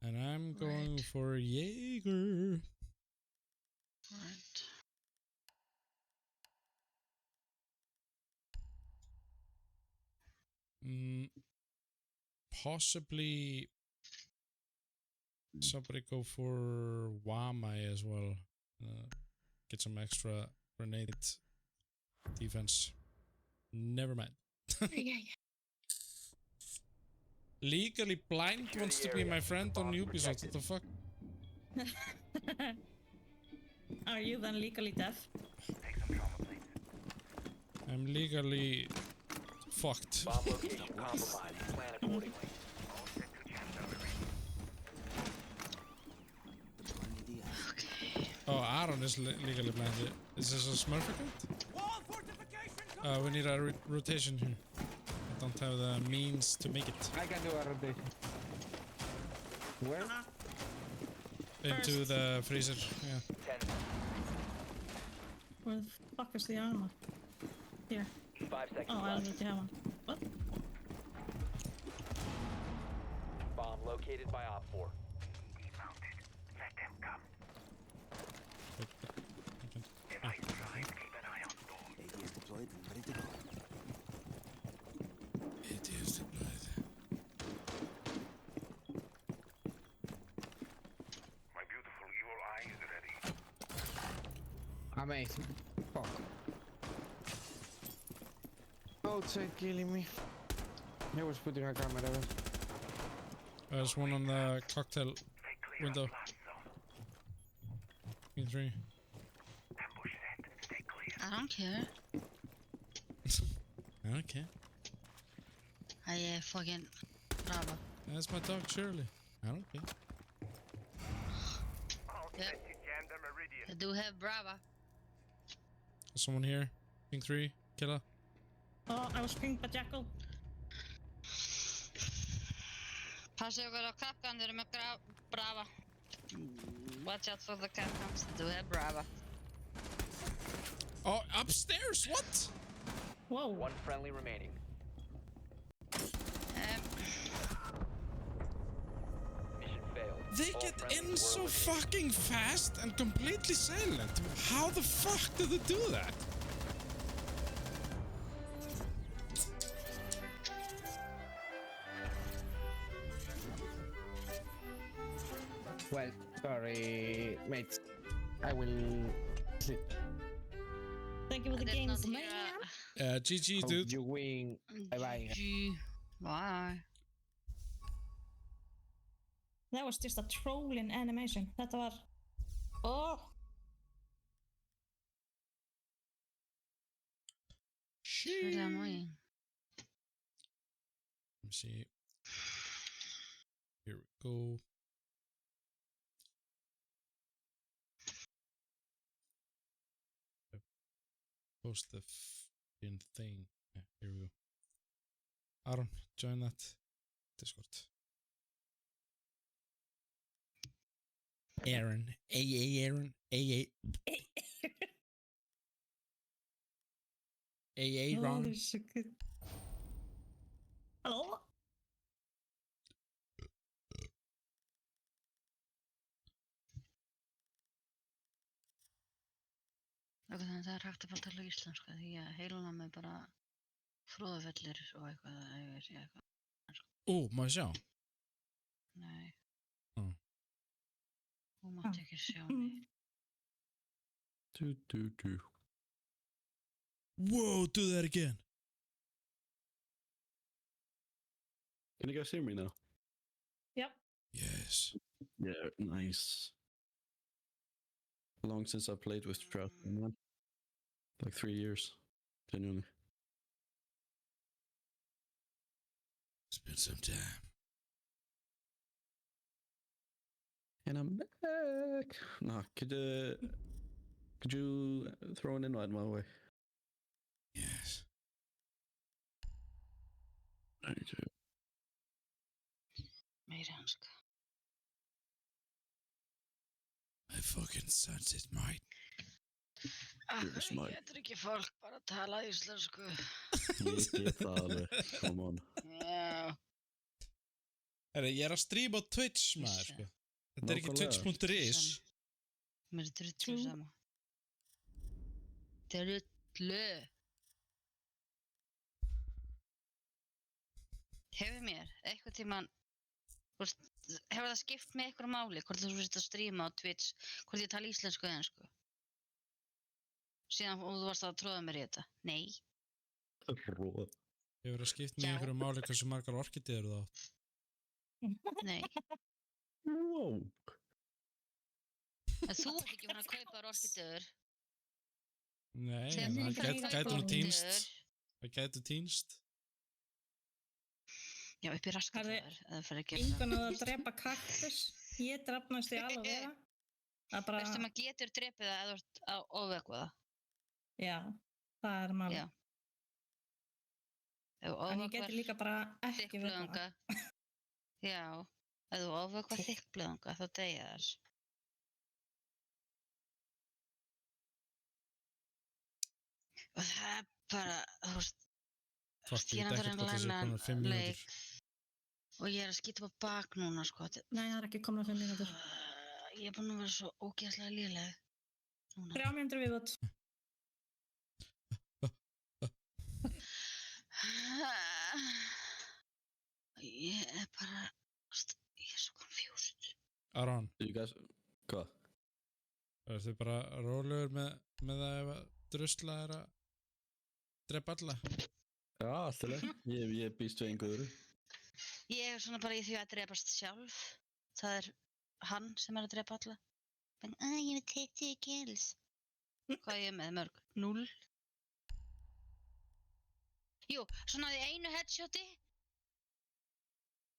And I'm going Right. for Jaeger. Right. Possibly somebody go for Wamai as well. Get some extra grenade defense. Never mind. Legally Blind Secure wants the to be area. my friend on Bombs Ubisoft. What protected. the fuck? Are you then legally deaf? Take some trauma, please. I'm legally fucked. Bomb location compromised. Plan accordingly. All set to jam delivery. Okay. Oh, Aaron is legally blind. Is this a Smurf account? We need a rotation here. I don't have the means to make it. I can do a rotation. Where? Into First. the freezer, yeah. 10, Where the fuck is the armor? Here. 5 seconds Oh, I left. need to have one. What? Bomb located by Op 4. Mounted. Let them come. Okay. Device deployed. Keep an eye on door. AD is deployed and ready to go. It is deployed. My beautiful evil eye is ready. Amazing. Fuck. Outside killing me. I was putting a camera there. There's one on the cocktail Stay clear window. of blast zone. in 3. Ambush set. Stay clear. I don't care. Okay. Ég er fucking Bravo. That's my dog Shirley. I don't care. All Yep. set to jam the meridian. I do have Bravo. There's someone here. Ping 3. Killer. Oh, I was pinged by Jackal. Passið okkur á Kapkan, þeir eru með Bravo. Watch out for the Kapkans, I do have Bravo. Oh, upstairs! What? Whoa. One friendly remaining. Mission failed. They All get friendlies in were so eliminated. fucking fast and completely silent. How the fuck do they do that? Well, sorry, mates. I will sleep. Thank you for the Did games, not man. hear GG, Hope dude. you win. Bye-bye. GG. Bye. That was just a trolling animation. Þetta var... Oh! Really annoying. Let me see. Here we go. Post the f***ing thing. Yeah, here we go. Aaron, join that Discord. Aaron. Aaron. Aaron. Oh, so good. Hello? Þannig að það er hægt að bara tala íslensku því að heiluna með bara fróðufellir og eitthvað að ég sé eitthvað. Má ég sjá? Nei. Ó. Þú mátt ekki sjá mig. Whoa, do that again. Can you guys hear me now? Yep. Yes. Yeah, nice. Long since I played with Trout, man. Like 3 years, genuinely. It's been some time. And I'm back. No, could you throw an invite my way? Yes. Thank you. Meira hanska. My fucking sunset might. smart. Getur ekki fólk bara að tala íslensku? Ég get það alveg, come on. Já. Herra, ég er að stríma á Twitch, maður, sko. Þetta er ekki Nákvæmlega. twitch.is. Mér er drullu sama. Drullu. Hefur mér eitthvað tímann, hefur það skipt með eitthvað máli hvort þú sért að stríma á Twitch, hvort ég tala íslensku eða ensku? Síðan þú varst að tróða mér í þetta? Nei. Róð. Hefur það skipt með einhverju máli hversu margar orkidéur þú átt? Nei. Wow. En þú ert ekki fann að kaupa orkidöður. Nei, Sem en þú það ert að gæti nú kaupa týnst. orkidöður. Það gæti týnst. Já, upp í raskatöður. Engan að drepa kaktus. Ég drafnast í alveg vera. Það er bara... Veistu maður getur drepið það eða þú ert að ofvekva það? Já, það er máli. Já. En ég geti líka bara ekki þykkblöðunga. Já, ef þú ofvekva þykkblöðunga þá deyja þess. Og það er bara, þú veist, Fuck, ég ég er veit að ekkert fara hvort það sé að konar 5 læna mínútur. leik og ég er að skýta upp á bak núna, sko. Nei, það er ekki komin að 5 mínútur. Ég er búin að vera svo ógeðslega léleg. 3 mínútur viðbót. Ég er bara, ég er svo confused. Aron, You guys, hvað? ertu bara rólegur með það ef að drusla er að drepa alla? Já, alltaf leið. Ég býst við einhverju. Ég er svona bara í því að drepast sjálf. Það er hann sem er að drepa alla. Men, ég er 20 kills. Hvað er ég með mörg? 0. Jú, svona í einu headshoti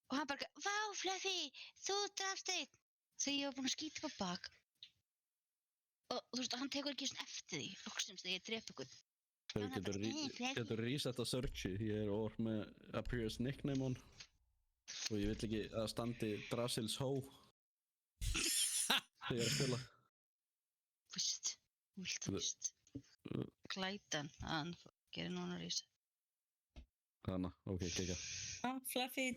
og hann bara, vá, Fluffy, þú drafst einn. Þegar ég var búin að skýta upp á bak. Og þú veist, hann tekur ekki svona eftir því, loksins þegar ég drep ykkur. Getur reset að searchi. Ég er orð með appearance nickname on. Og ég vill ekki að standi Drasils Hó. Þegar ég er að spila. Vist. Glætan, hann gerir núna reset. Þannig, ok, kekja. Fluffy.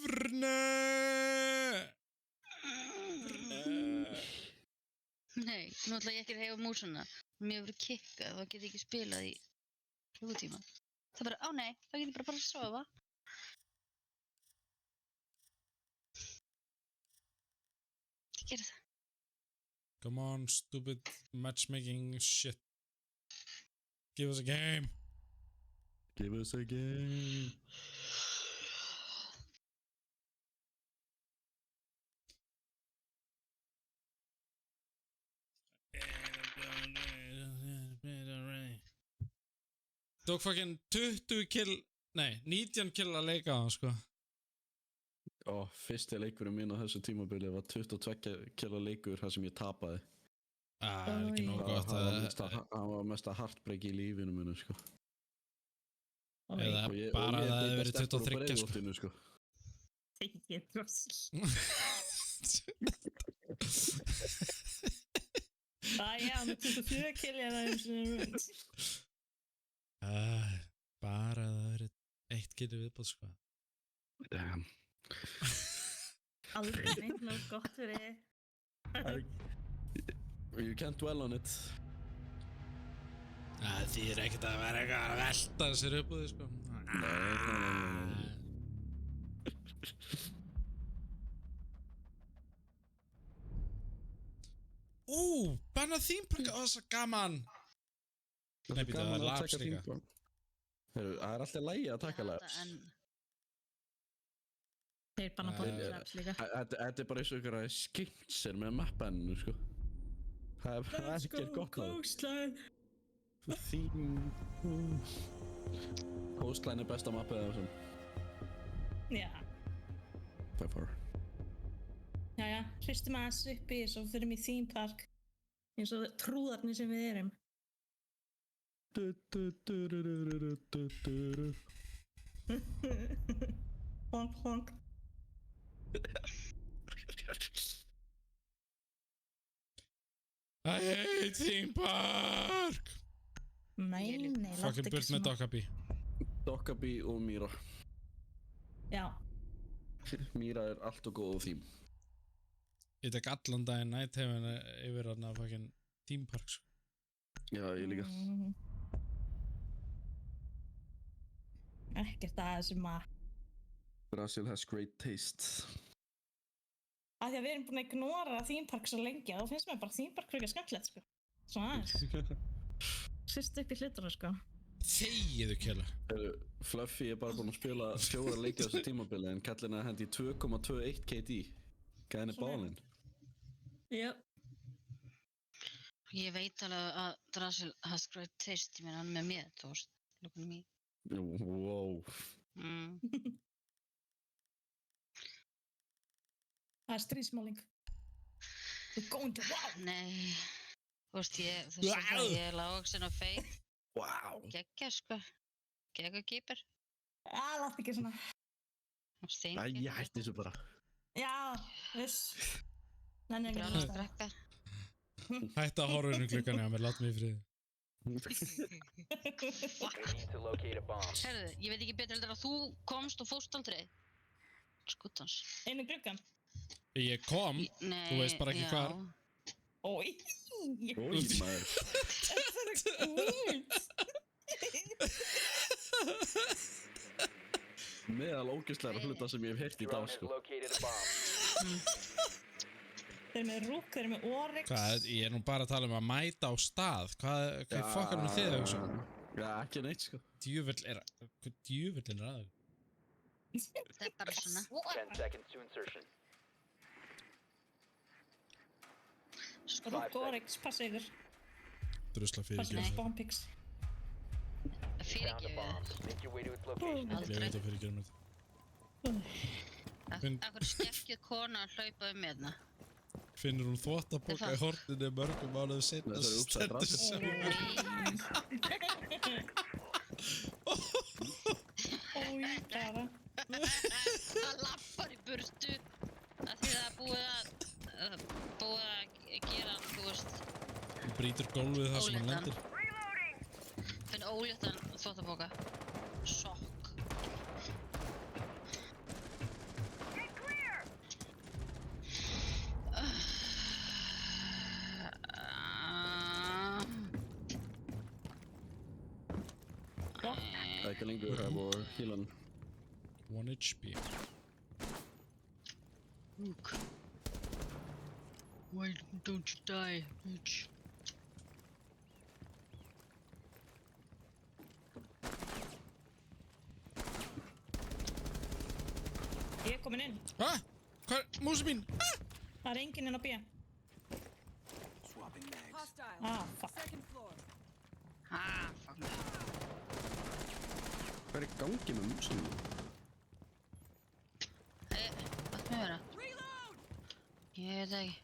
Vrne! Nei, nú ætla ég ekki að hefa músuna. Mér hefur kikkað, þá get ég ekki spilað í klukkutíma. Það bara, á nei, þá get ég bara að sofa. Ég gerir það. Come on, stupid matchmaking shit. Give us a game. Give us a game. Tók fucking 20 kill, nei, 19 kill að leika á hann, sko. Fyrsti leikurinn mín á þessu tímabili var 22 killa leikur þar sem ég tapaði. Það er ekki nógu gott Það var mesta heartbreak í lífinu mínu, sko. Eða bara að það hefði verið 23, sko. Þegið Drossel. Já, með 24 kill ég það eins bara að það hefði verið 1 kill viðbóð, sko. Damn. Aldrei neitt nóg gott fyrir You can't dwell on it. Það þýðir ekkert að vera eitthvað að velta sér upp úr því, sko. Nei. Banna theme park, svo gaman. Nei, býta, það er laps líka. Það er alltaf lægi að taka laps. Þeir banna bóðið laps líka. Þetta er bara eins og ykkur að skimtsir með mappaninu, sko. Það er ekkert gott á það. Coastline. Coastline er besta mappið af þessum. Já. By far. Jæja, hristum aðeins upp í þessu og förum í theme park. Eins og trúðarnir sem við erum. Honk, honk. I hate theme park. Nei, Fucking láttu ekki burt með svona. Dokkaby. Dokkaby og Mira. Já. Mira er allt og góð á þím. Ég tek allan daginn Nightheaven yfir þarna fucking theme park, sko. Já, ég líka. Ekkert að þessu maður. Drasil has great taste. Af því að við erum búin að ignora theme park svo lengi, þá finnst mér bara theme park frekar skemmtilegt, sko. Svona aðeins. Sýst upp í hlutuna, sko. Þegiðu, kjalla. Fluffy er bara búin að spila 4 leiki á þessu tímabili en kallinn er hendi 2,21 KD. Gæðin er bálinn. Jöp. Ég veit alveg að Drasil has great taste, ég meina hann er með mér, þú veist. Look at me. Wow. Það er stríðsmáling. We're going to wow. Nei, þú veist ég er lágvaxin og feit. Wow. Geggja, sko. Geggja kýpur. Láttu ekki svona. Æ, ég hætti þessu bara. Já, viss. Nenni ekki að hlusta. Hætti að horfa inn klukkan, já, mér látt mig í friði. Herðu, ég veit ekki betur heldur að þú komst og fórst aldrei. Skuttans. Einu gluggan. Ég kom, þú veist bara ekki hvar. Ói. Ói, maður. Það er gúlt. Meðal ógeðslegra hluta sem ég hef heyrt í dag, sko. Þeir eru með rúk, þeir eru með oryx. Hvað, ég er nú bara að tala um að mæta á stað. Hvað fokkar með þið eða svo? Já, ekki neitt, sko. Djöfull er aðeins. Það er bara svona. 10 seconds to insertion. Rúk og oryx, passa ykkur. Drusla fyrir Passa ykkur bombix. found a bomb. Make your way to its location. Ég veit að fyrir gerum þetta. Akkur skekkið kona að hlaupa hérna. Finnur hún þvottapoka í horninu mörgum mánuðum seinna Það er og uppsett stendur Ói, bara. Það lappar í burtu af því það er búið að gera, þú veist, Hún brýtur gólfið þar sem hann Óléttan. lendir. finn óléttan þvottapoka. Sokk. Það er ekki lengur, það er búið að heala hann. 1 HP. Look. Why don't you die, bitch? Ég er komin inn. Hæ? Hvað er músi mín? Það er enginn inn á B. Ah, fuck. Ah, fuck me. Hvað er í gangi með músinu? Látt mig vera. Ég veit það ekki.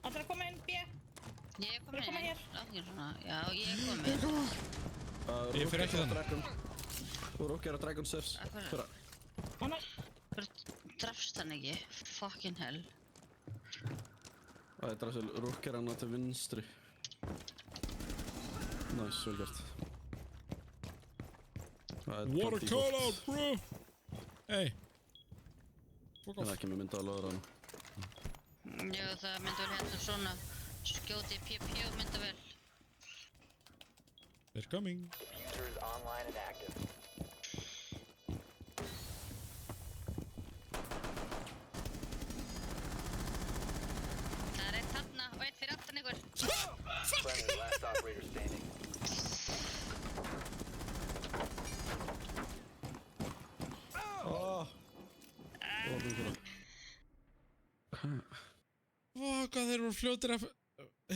Allir að koma inn, B. Ég er komin koma inn. hér. Láttu ekki svona. Já, ég er komin. Ég fer ekki þannig. Þú Rookki að Dragon Stairs. Akkur- Annar. Drafst hann ekki? Fucking hell. Það er Drasil, Rookki hann til vinstri. Nice, vel gert. What a call out, bro! Hey. Fuck Það off. er ekki með mynda að loða hann. Já, það myndi vel hérna svona. Skjóti PP og myndi vel. They're coming. User is online and active. Það er eitt þarna og eitt fyrir aftan ykkur. Friendly, last operator standing. Hvað þeir voru fljótir að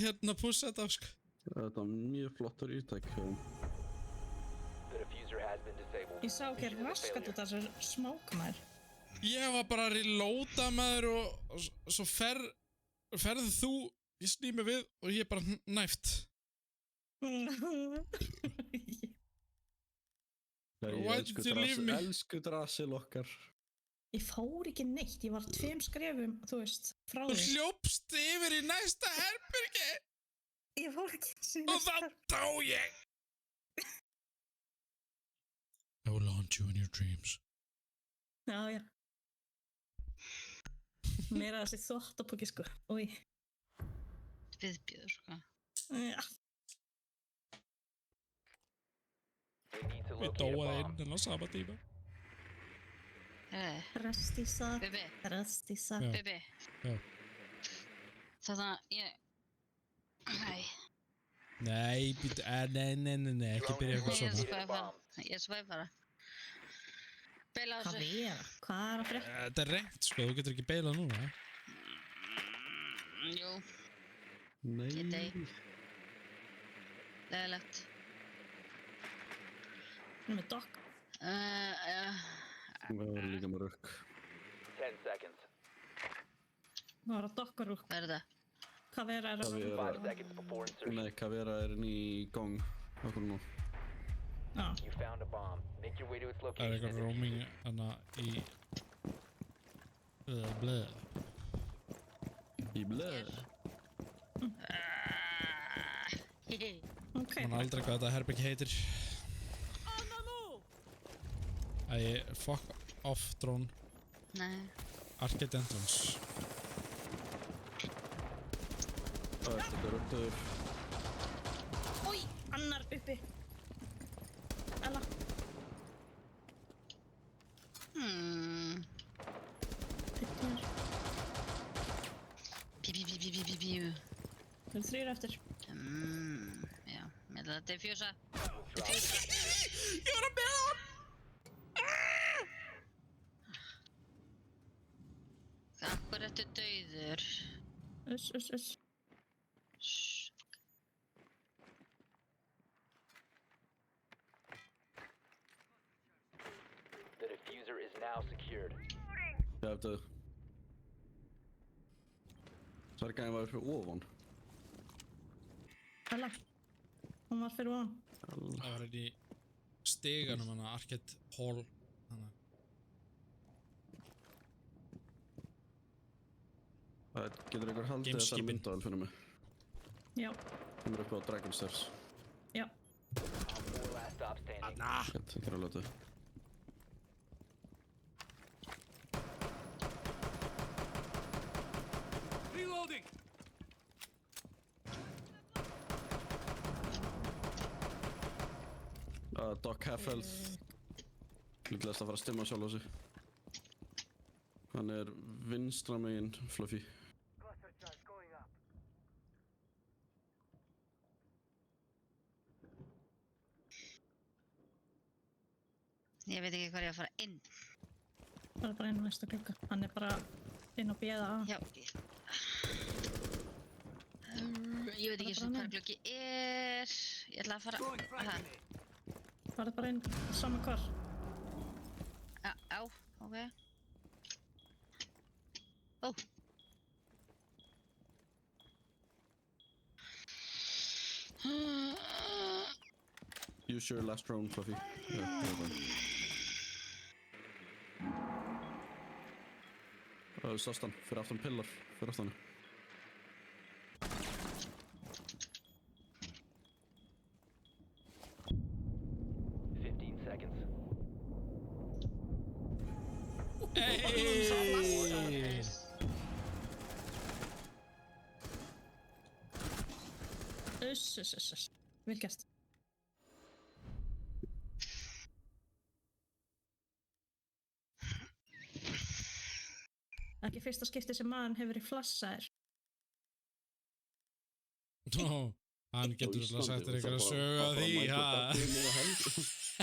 hérna pussa þetta, sko. Þetta var mjög flottur ítæk. The diffuser has been disabled. Ég sá ekki Mission is a raskat failure. út af þessu smákmaður. Ég var bara að reloada maður og svo ferð þú, ég sný mig við og ég er bara næft. Why did you leave me? Elsku Drasil okkar. Ég fór ekki neitt, ég var 2 skrefum, þú veist, frá Þú því. hljópst yfir í næsta herbyrgi Ég fór ekki og þá dó ég. I will haunt you in your dreams. Já, já. Meira þessi þvottapóki, sko. Úi. Viðbjöður, sko. Já. We need to Ég locate a dóaði bomb. inn á sama tíma. Restísa. Bibi, Restísa. Já. Bibi. Já. Þannig að ég... Æ, Nei, nei, ekki byrja eitthvað ég svona. svæði fara. Ég svæði fara. Beila á Hvað þessu. við það? Hvað er að frétta? Þetta er reynt, sko, þú getur ekki beilað núna. Jú, Nei. ég dey. Leðilegt. Við erum með dokk. Það var líka með rökk. 10 seconds. Það var að dokkarúk. Hvað er þetta? Hvað er að... Kavera, 5 seconds before insertion. nei, Kavera er inn í gong. Okkur nú. Já. You found a bomb. Make your way to its Það er location. eitthvað and roaming defuse it. hana í... Blöð. Í blöð. Ok. Man aldrei hvað þetta herbyggi heitir. Æ, fuck off drone. Nei. Arcade entrance. Það er þetta röktur. Úi, annar uppi. Ella. Pittir. Bí. Það eru 3 eftir. Já, ég ætla að diffusa. Ég var að byrja það! Akkur ertu dauður? Uss. diffuser is now secured. Ég hefði... Sargæðin var fyrir ofan. Ella. Hún var fyrir ofan. Það var hérna í stiganum hana, Arcade Hall hana. Getur einhver haldið þessar Gameskipin. myndavel fyrir mig? Já. Hún upp á Dragon Stairs. Já. Op 4 last stop standing. Gett, ekki ráð lötu. Reloading! Doc half health. Líklegast að fara að stimma sjálf á sig. Hann vinstra megin, Fluffy. Cluster charge going up. Ég veit ekki hvað ég að fara inn. Bara inn á næsta glugga. Hann bara inn á bíða á. Já. Ég veit ekki svona hvað gluggi er. Ég ætla að fara... Farðu bara inn saman hvar. Á, ok. Ó. Use your last round, Fluffy. Sást hann, fyrir aftan pillar, fyrir aftan hann. Uss. Vel gert. Ekki fyrsta skipti sem maðurinn hefur verið flassaður. Nó, hann getur alltaf sagt þér einhverja sögu af því, ha?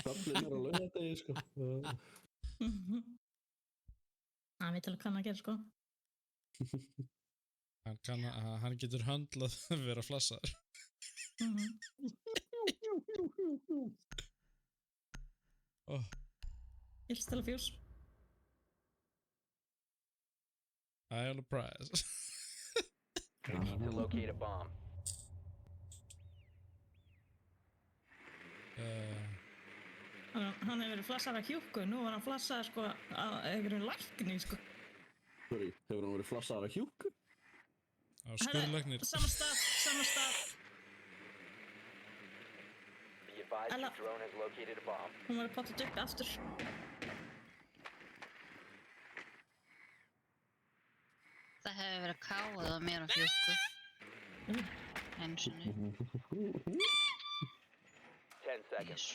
Daflin á laugardegi, sko. Hann veit alveg hvað hann að gera, sko. Hann getur höndlað að vera flassaður. Ég stela fjús. I on the prize. You need to locate a bomb. Hann hefur verið flassaður af hjúkku, nú var hann flassaður sko af einhverjum lækni, sko. Sorry, hefur hann verið flassaður af hjúkku? Á skurðlæknir. Sama stað. Be advised Ella. your drone has located a bomb. Hún var pottet upp aftur. Það hefur verið káð á mér og fjúkku. Einu sinni. 10 seconds.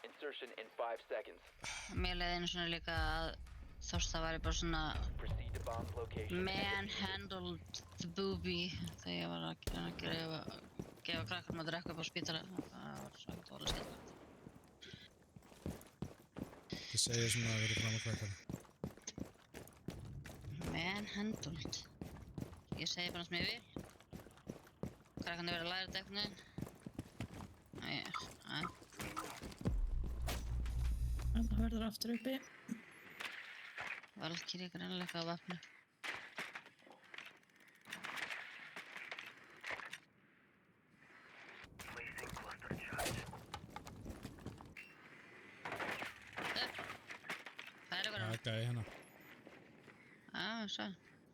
Insertion in 5 seconds. Mér leiði einu sinni líka að það væri bara svona Proceed to bomb's location. manhandled the boobie þegar ég var að gefa krakkarum að drekka upp á spítala. Það var svo ekkert ólega skemmt. Ég segi svona að vera fram á krakkar. Manhandled. Ég segi bara sem ég vil. Krakkarnir verið að læra deknu. Það verður aftur uppi. Valkyrie er greinlega á vapni. Placing cluster charge. Það er Það er gæi hérna. Svo.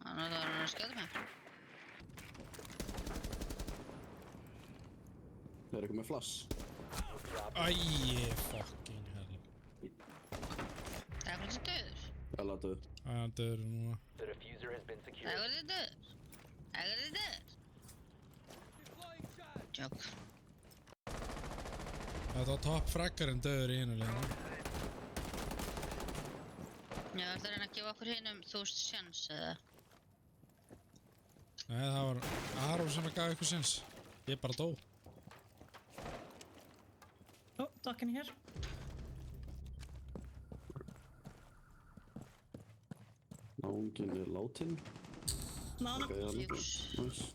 Þannig að það var að skjóta mig. Það eitthvað með flass. Fucking hell. Það er hvernig döður. Ég láta þau. Hann döður núna. The diffuser has been Það er secured. hvernig döður. Það er hvernig döður. Jók. Þetta var topp fraggarinn döður í hinu leginu. Já, það er að gefa okkur hinum 1000 sjans eða? Nei, það var Aron sem gaf ykkur sens. Ég bara dó. Ó, dokkinni hér. Náunginn látin. Nána. Nice.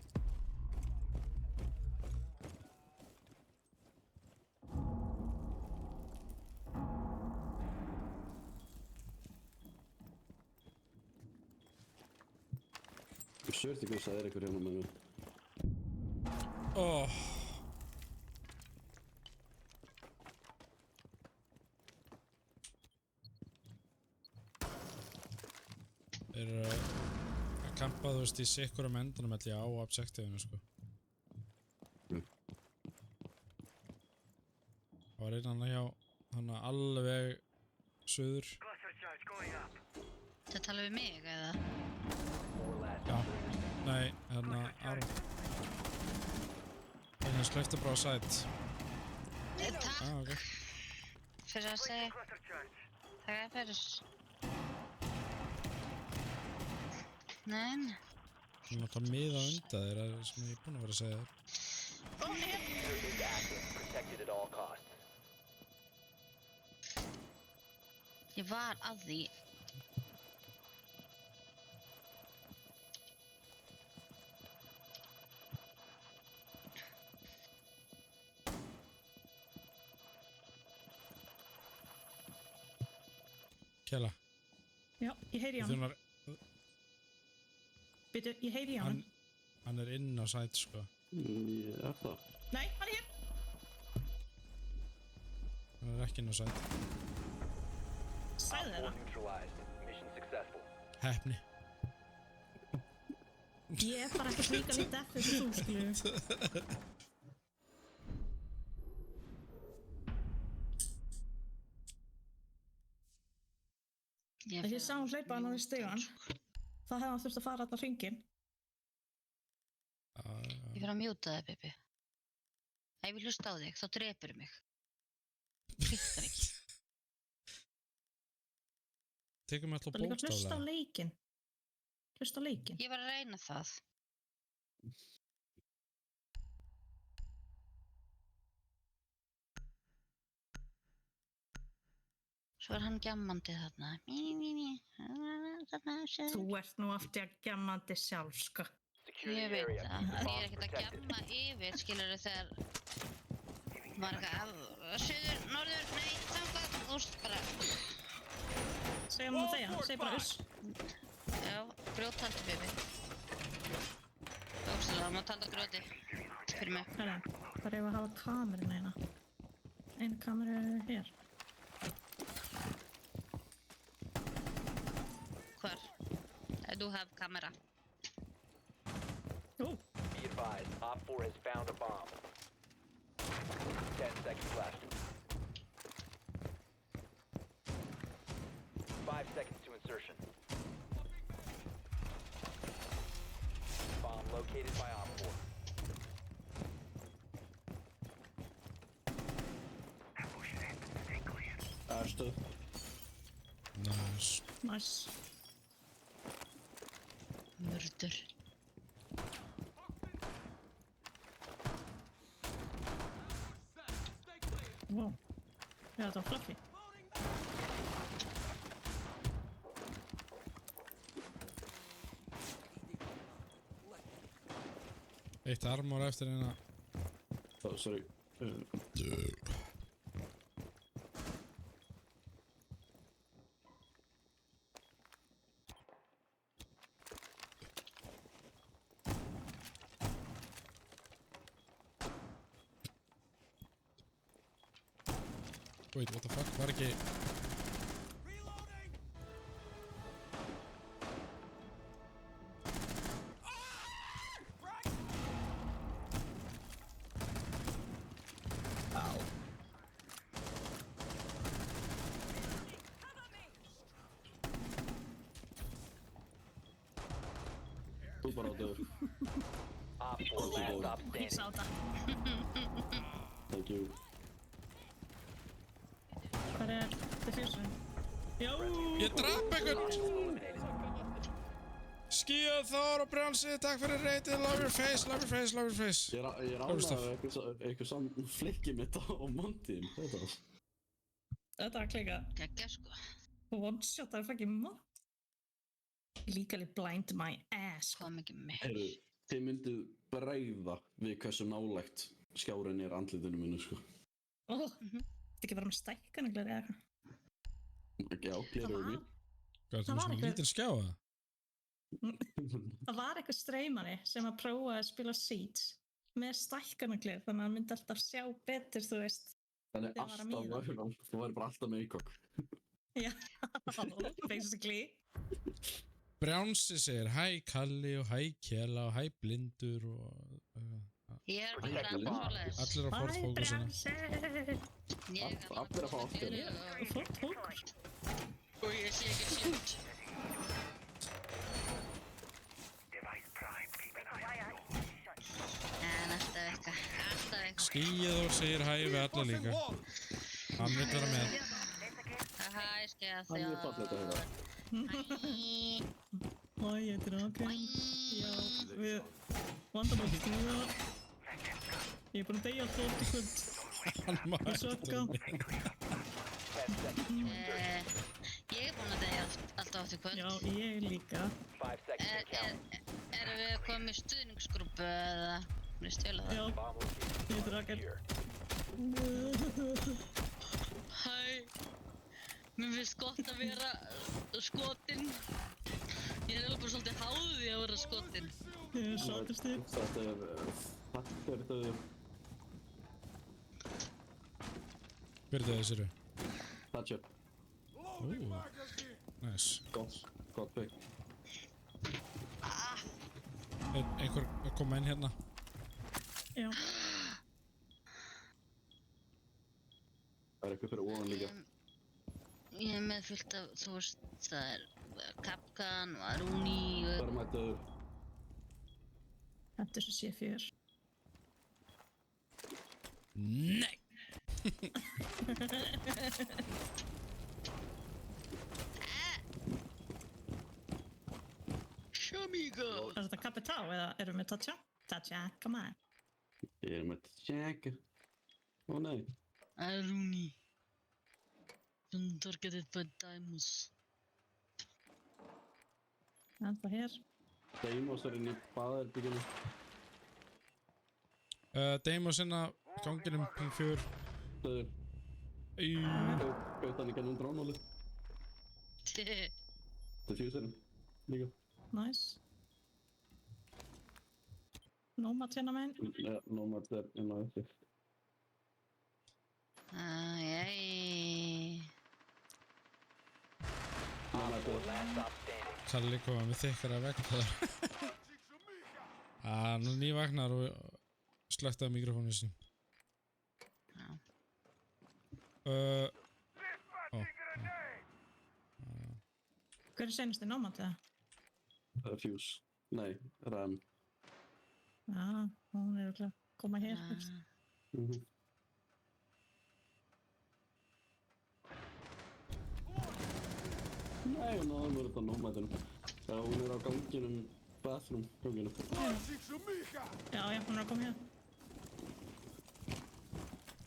Svört ykkur það ykkur hérna með mig. Oh. Að kampa, þú veist, í sikkurum endanum ætla ég á objektífinu, sko. Það var innan hjá hann alveg suður. Það tala við mig, eða? Já, nei, hérna Aron. Þannig að slöftu bara á sæt. Takk Ok. fyrir að segja. Takk fyrir. Nein. Svona að það miða undan þér er sem ég er búinn að vera að segja þér. Diffuser is active. Protected at all costs. Ég var að því. Kjela. Já, ég heyri í hann. Býtu, ég heyri í hann. Hann er inn á sæt, sko. Ég er það. Nei, hann er hér. Hann er ekki inn á sæt. Sæði þeirra. Neutralized. Mission successful. Heppni. Ég er bara ekkert líka lítið eftir þessu þú, skilju. Þegar ég sá hann hleypa hann á því stigan, þá hefði hann þurft að fara alltaf hringinn. Ég fyrir að mjúta þig, Bibi. Ef ég hlusta á þig, þá drepur mig. Klikkar ekki. Tekum alltaf Það er líka hlusta á bókstaflega. leikinn. Hlusta á leikinn. Ég var að reyna það. Svo er hann gjammandi þarna. Þú ert nú aftur að gjammandi sjálf, sko. Ég veit það. Ég er ekkert að gjamma yfir, skilur þegar var eitthvað suður, norður, nei, þangað, þú veist bara. Segja hann að þegja, segi bara uss. Já, grjóthaldi, Bibi. Óslega, það má talda grjóti fyrir mig. Herra, það er að hafa kamerun eina. Einu kameru er hér. Hvar? I do have camera. Ó, Be advised, Op 4 has found a bomb. 10 seconds left. 5 seconds to insertion. Bomb located by Op 4. Aðstöð. Nice. nice. Murdur. Wow. Já, þetta var fluffy. Eitt armor eftir hérna. Oh, sorry. Wait, what the fuck? Var ekki... Þú bara á döður. Op 4 last stop Ég sá standing. þetta. Thank you. Hvað er diffusion? Já! Ég drap einhvern! Eliminated. Skíða Þór og Brjánsi, takk fyrir reytið, love your face, love your face, love your face. Ég er Góð ánægður að eitthvað saman flikki mitt á montin. Þetta var klika. Geggja, sko. One shot, það er fucking mod. Legally blind my ass. Hvað mikið mig. Heyrðu, þið myndið breiða við hversu nálægt skjárin er andlitinu mínu, sko. Þetta ekki bara með stækkanuglar eða eitthvað. Já, gleruðu mín. Hvað er Það það var svona einhver- lítil skjá það? Það var eitthvað streymari sem að prófa að spila Siege með stækkanaglir, þannig að hann myndi alltaf sjá betur, þú veist. Þannig þegar var að alltaf mína. þú væri bara alltaf með ACOG. Já, basically. Brjánsi segir hæ Kalli og hæ Kjela og hæ Blindur og Ég er bara enda svoleiðis. allir á Ford Focusina. Ég er Allir að fá aftur. Ford Focus. Og ég sé ekki shit. Device prime. Keep an eye on you. En alltaf eitthvað. Skíður segir hæ við alla líka. Hann vil vera með. Hæ, skeið Það er fallegt að heyra. Hæ, ég er Draken. Já, við vandum að stýða. Ég er búin að deyja alltaf í kvöld. Hann má Ég sökka. 10 seconds. Ég er búin að deyja alltaf átt í kvöld. Já, ég líka. 5 seconds to count. Erum við komið í stuðningsgrúpu eða mér stjóla það? Já, Bomb location. ég er Draken. Hæ, mér finnst gott að vera skotinn. Ég er alveg bara svolítið háð því að vera skotinn. Ég er sattistir. Þetta er takk fyrir þau. Hver er það þessir? Touch up. Nice. Gott pick. Einhver að koma inn hérna. Já. Það er eitthvað fyrir ofan líka. Ég er með fullt af, þú veist, það er Kapkan og Aruni Það og... er mættur. Þetta er svo C4. Nei! Shamigo! Er þetta Capitá eða erum við Tatja? Tatja, come on. Ég er með Jack. Ó nei. Aruni. Don't target it by diamonds. Enda hér. Deimos er inn í baðherbygginu. Deimos inn að ganginum ping 4. Stöður. Gaut hann í gennum drónóli. Diffuserinn. Líka. Nice. Nomad hérna megin. Ja, Nomad er inn á eftir. Æj. Nomad er. Last stop standing. Kalli koma með þykkara vegg þar. Nú nývagnar og slöktaði mikrofónu sín. Hver er senast í Nomad eða? Fuse. Nei, Ram. Já, hún er örugglega að koma hér. Nei, hún náði mér þetta Nomadinu. Já, hún er á ganginum, bathroom ganginum. Já, hún er að koma hér.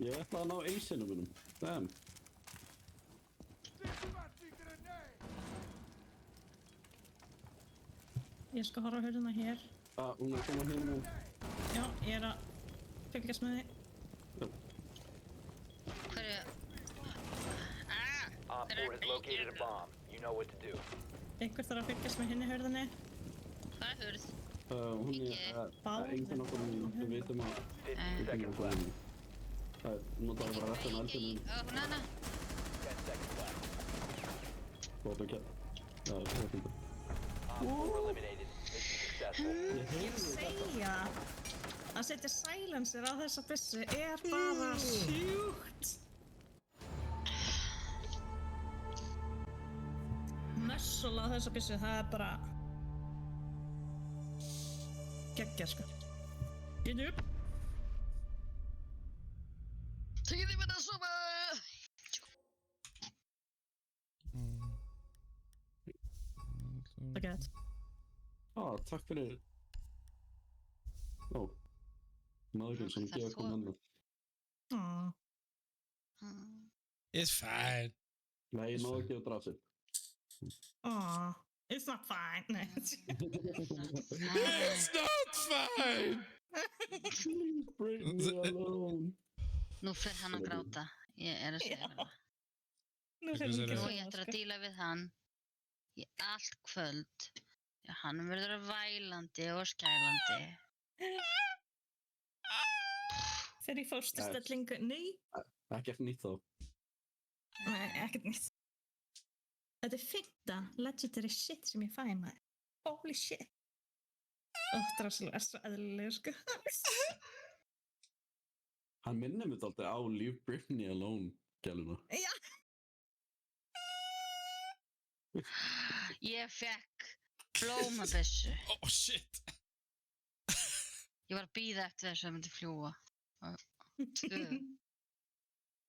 Ég ætla að ná ace-inu mínum. Damn. Ég skal horfa á hurðina hér. Hún er að koma hér nú. Já, ég er að fylgjast með því. Hverju? Op 4 has located a bomb. You know what to do. Einhver þarf að fylgjast með hinni hurðinni. Hvað er hurð? Hún er enginn okkur við veitum að 15 seconds left. Það er notaði bara restan af eldunum. Hún er hana. 10 seconds left. Góð og kjær. Já, það er fint. Op 4 eliminated. Mission successful. Ég segja að setja silencer á þessa byssu er bara sjúkt. Mössulega á þessa byssu, það er bara geggjað sko. Get upp. Tekið þið með það svona! Það gett. Takk fyrir. Maðurinn sem gefa komandan. It's fine. Nei, ég náðu ekki að drafa sig. It's not fine. Nei. It's not fine! Please bring me alone. Nú fer hann að gráta. Ég er að segja það. Nú fer hann að Nú ég ætla að díla við hann í allt kvöld Já, hann verður vælandi og skælandi. Fer í fósturstellingu. Nei, Ekkert nýtt þá. nei, ekkert nýtt. Þetta er 5. legendary shit sem ég fæ maður. Holy shit. Drassil er svo eðlilegur, sko. Hann minnir mig alltaf á Leave Britney Alone gæluna. Já. Ég fekk blómabessu. Oh shit. Ég var að bíða eftir þess að það myndi fljúa. 2.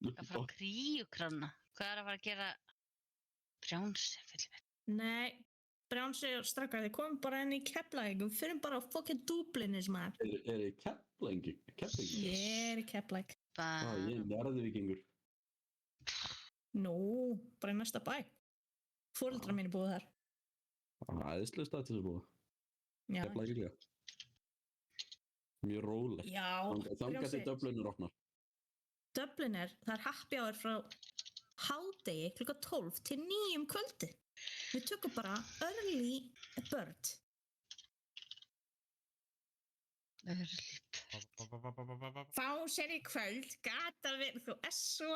Að fara að kríukranna. Hvað er að fara að gera? Brjánsi, fyrir mig. Nei, Brjánsi og strákar, þið komum bara inn í Keflavík. Við fyrir bara á fucking Dublinis, maður. Er þið Keflavík? Ég er í Keflavík. Ég er Njarðvíkingur. Nú, bara í næsta bæ. Foreldrar mín er búið þar. Æðislega stað til þess að búa. Já. Keflavík líka. Mjög rólegt. Já, Þangað til Dublin er opnar. Dublin það er happy hour frá hádegi klukkan 12 til 9 um kvöldi. Við tökum bara early bird. Fá sér í kvöld, gata við, þú svo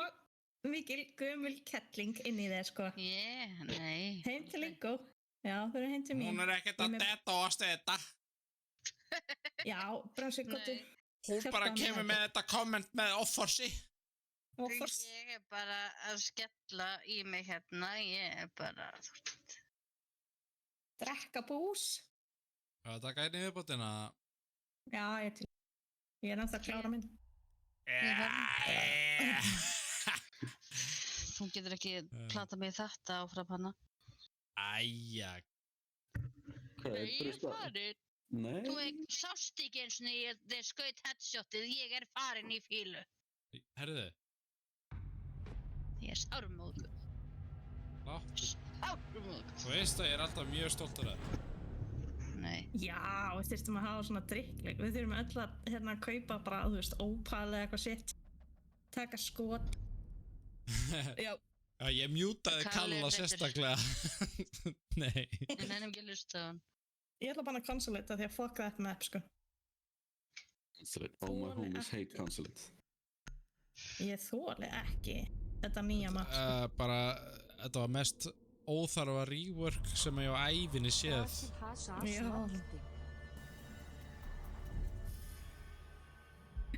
mikil gömul kettling inn í þér, sko. Nei. Heim til Ingo. Já, þau eru heim til mín. Hún er ekkert að detta og að steta. Já, Brjánsi, gottu. Hún bara kemur með þetta komment með offorsi. Ég er bara að skella í mig hérna, ég er bara... Drekka bús. Það er taka einn í viðbótina. Já, ég er til. Ég er náttúrulega að klára minn. Þú getur ekki plata mig þetta áfram hana. Æja. Hvað er farin? Nei. Þú sást ekki eins og þeir skaut headshotið, ég er farin í fílu. Herðu. Ég er sármóðgur. Sármóðgur. Þú veist að ég er alltaf mjög stoltur af það. Nei. Já, við þurftum að hafa svona drikkleik. Við þurfum öll að kaupa bara, þú veist, ópal eða eitthvað sitt. Taka skot. Já. Já, ég mjútaði Kalla sérstaklega. Nei. Ég nefnum ekki að hlusta á hann. Ég ætla bara að cancelita því að fuck that map, sko. All my homies hate cancel it. Ég þoli ekki þetta nýja map, sko. Bara, þetta var mest óþarfa rework sem ég á ævinni séð. Já.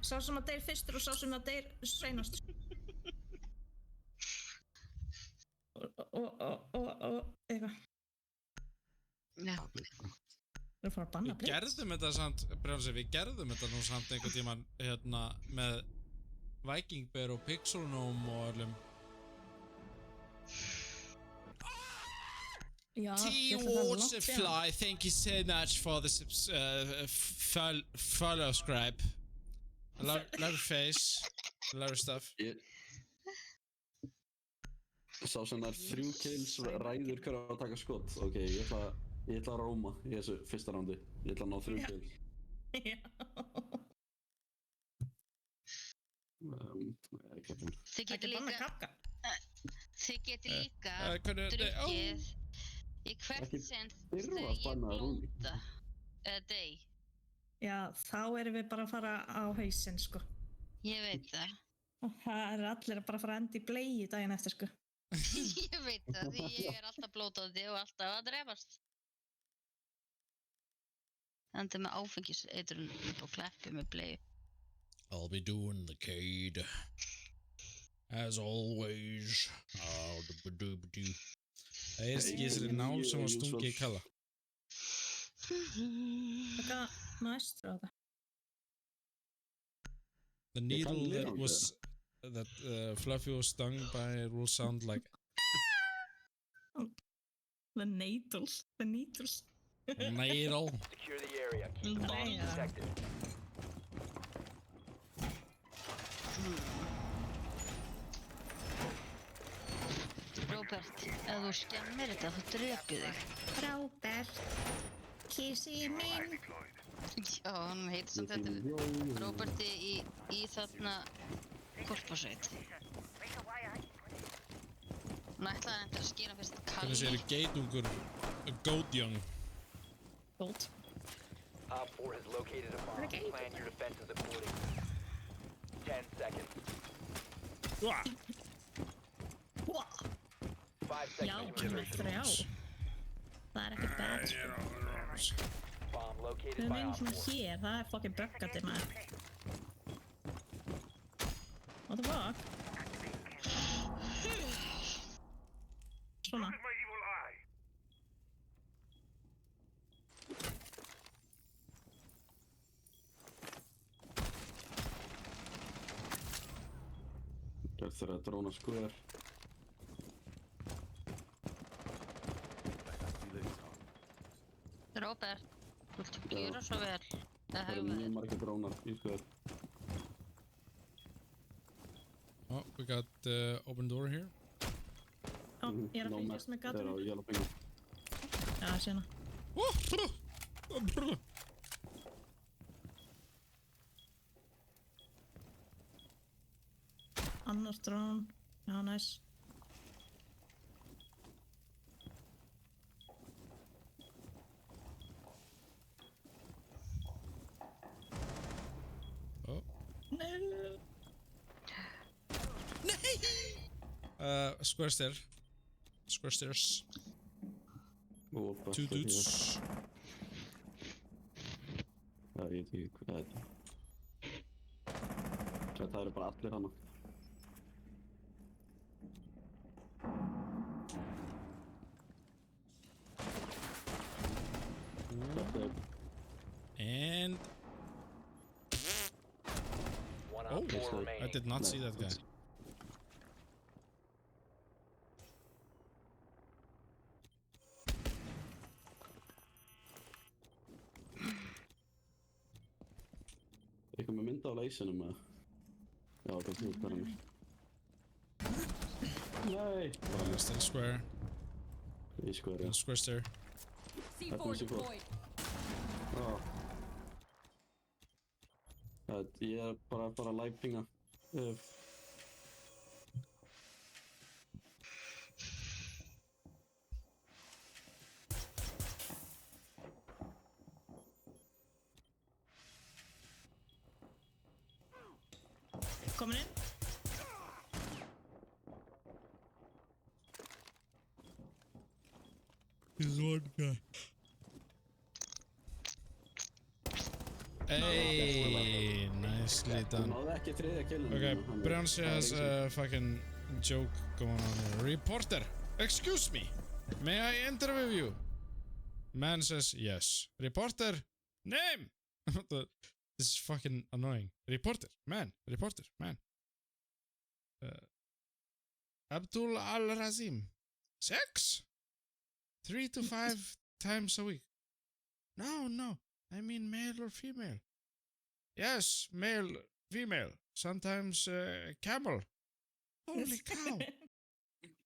Sá sem að deyr fyrstur og sá sem að deyr seinastur. Og eitthvað. Já. Við erum fara að banna Við gerðum þetta samt, Brjánsi, við gerðum þetta nú samt einhvern tímann hérna með Viking Bear og Pixel Gnome og öllum. Já, T-Waterfly, thank you so much for the follow subscribe. Love your face, love your stuff. Sá sem það 3 kills ræður hver að taka skot. Ok, ég ætla að róma í þessu fyrsta rándi. Ég ætla að ná 3 kills. Já. Þið getur líka drukkið í hvert sinn þegar ég blóta eða dey. Já, þá erum við bara að fara á hausinn, sko. Ég veit það. Það eru allir að bara fara að enda í bleið daginn eftir, sko. Ég veit það, því ég er alltaf blótandi og alltaf að drefast. Þannig með áfengiseitrun upp á kleppi með bleið. I'll be doing the Cade. As always. Það er ekki þessari nál sem var stungið í Kalla. Eitthvað maestro á það. The needle that Fluffy was stung by will sound like... The needles. The needles. Needle. Secure the area. Keep the bombs protected. Robert, ef þú skemmir þetta, þá drepið þig. Robert, kissi mín. Já, hann heitir samt þetta Roberti í þarna korpasveit. Hann ætlaði endur að skýra fyrst Kalli. Hvernig séu geitungur Goat Young? Gold. Op 4 has located a bomb. Okay. Plan your defenses accordingly. 10 seconds. Wah! 5 Já, seconds to hann er insertion. 3. Það er ekkert bad, sko. Bomb located Við by erum Op svona 4. hér, það er fucking böggandi maður. What the fuck? Svona. My evil eye. Gert þeirra að dróna skver. Robert, þú ert að gera svo vel. Það Það eru hefur mjög margir drónar í skver. Oh, we got open door here. Ó, ég er að fylgjast með Þeir á gatinu. yellow pingu. Já, síðan. Annar drón. Já, næs. Oh. No. Square stair. Square stairs. Og Two best dudes. Það ég veit ekki hvað það er. Það eru bara allir hana. Þetta er And One oh, Op 4 I remaining. did not see that guy. eitthvað með mynda á leysinum eða? Já, það er þú hvað hann er. Nei! Still square. Í skver, já. Square stair. C4 deployed. Ég er bara að fara að live-pinga. Komin inn. He's one guy. Hey, nicely Þú done. náði ekki þriðja killinu. Okay, Brownsy has a fucking joke going on here. Reporter, excuse me, may I interview you? Man says yes. Reporter, name! This is fucking annoying. Reporter, man. Abdul Al-Razim. Sex? 3 to 5 times a week. No. I mean male or female. Yes, male, female. Sometimes camel. Holy cow.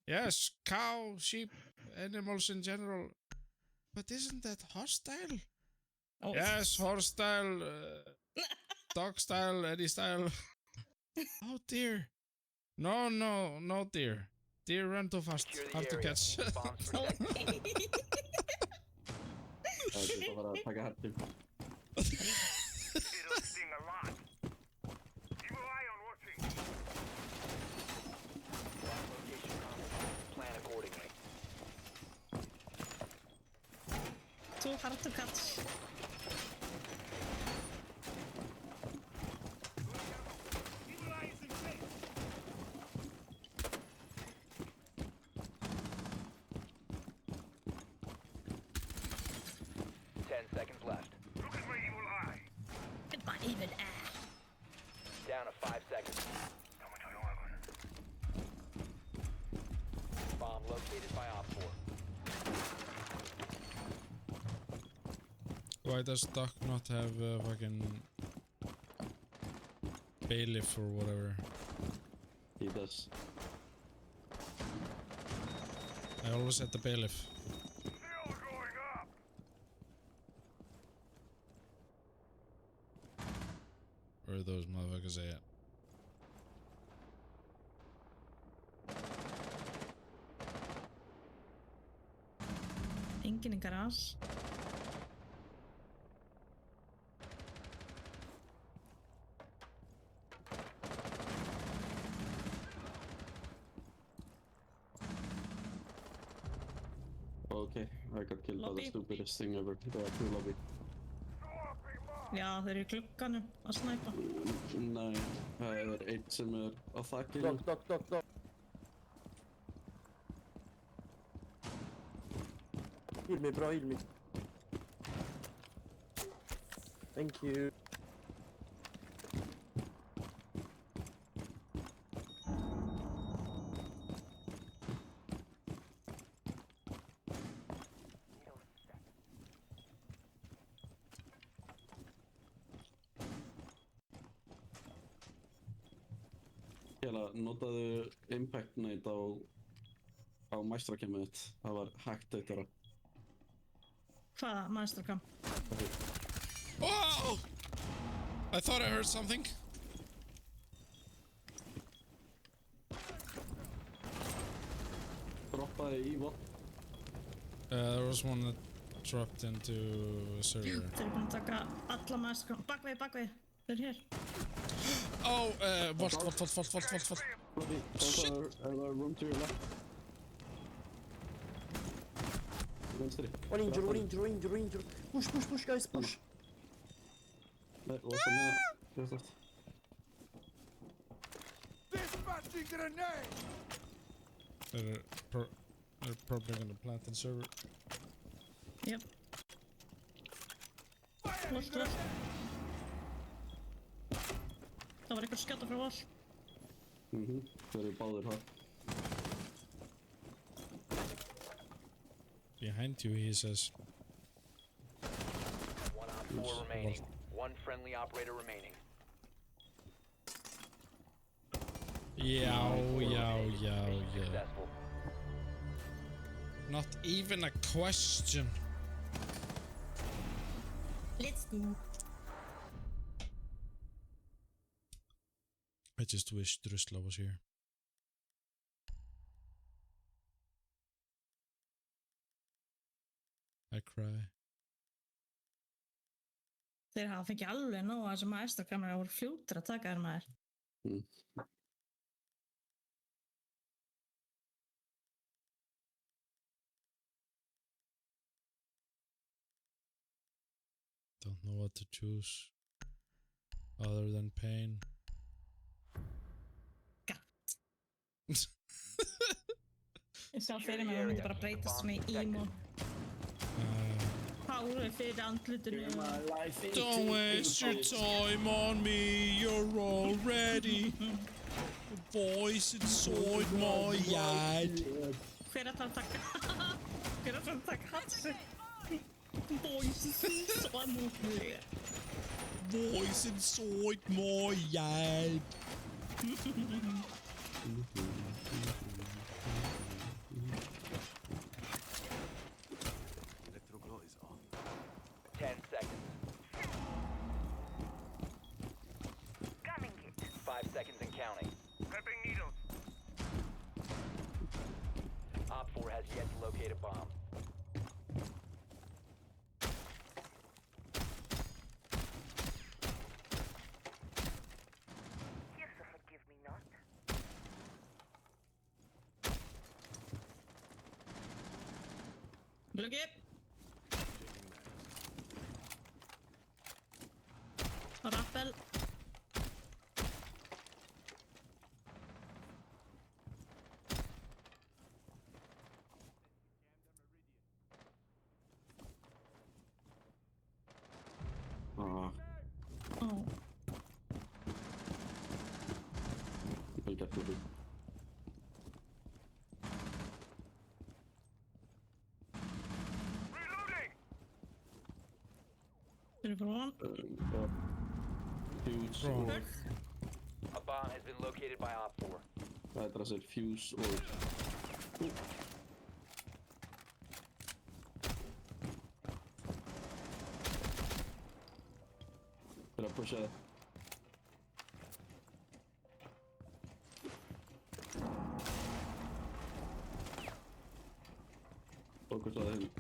Yes, cow, sheep, animals in general. But isn't that hostile? Oh. Yes, horse style, dog style, any style. Oh dear. No dear. Deer run too fast. Secure the Hard to area. catch. Bombs protected. Það er bara að taka hertin. It'll sting a lot. Evil eye on watching. Location confirmed. Plan accordingly. Too hard to catch. Evil eye is in place. 10 seconds left. Look at my evil eye. Goodbye, even air. Down to 5 seconds. Bomb located by Op 4. Why does Doc not have fucking bailiff or whatever? He does. I always had the bailiff. Still going up. Where those motherfuckers at? Engin í garage. the lobby. stupidest thing ever. Það var true lobby. Já, þeir eru í glugganum að snæpa. Nei, það er einn sem er á þakkinu. Dog. Heal me, bro, heal me. Thank you. Hérna, notaðu Impact Night á mæstrakemmið þitt. Það var hægt eitt ára. Hvaða maðurstrakam? Oh! I thought I heard something. Droppaði í vatn. There was one that dropped into a server. Þeir eru búin að taka alla maðurstrakam. Bakvið. Þeir eru hér. Oh, vault. Shit! Room to your left. Vänster. One injured. Push, guys, push. Nej, låsa med. Just Dispatching grenade! They're probably gonna plant in server. Yep. Lost. Það var eitthvað skjáta frá wall. Þeir eru báðir það. Behind you, he says. One op 4 remaining. One friendly operator remaining. Yeah. Successful. Not even a question. Let's go. I just wish Drusla was here. I cry. Þeir hafa fengið alveg nóg að þessum maðurstrakkamera voru fljótir að taka þér maður. Don't know what to choose other than pain. Ég sá fyrir mig að það myndi bara breytast svona í emo. Hárið fyrir andlutinu. Don't waste your time on me, you're already a voice inside my head. Hver er það að taka hatsi? Voice inside my head. Voice inside my head. Electroglow is on. 10 seconds. 5 seconds and counting. Prepping needles. Op 4 has yet to locate a bomb. Gluggi. Rappel. Oh. Vel gert Lubbi. Fyrir frá Fuse Wrong. og... A bomb has been located by Op 4. Hvað er það sér? Fuse og... Fyrir að pusha það. Fókus á það hinn.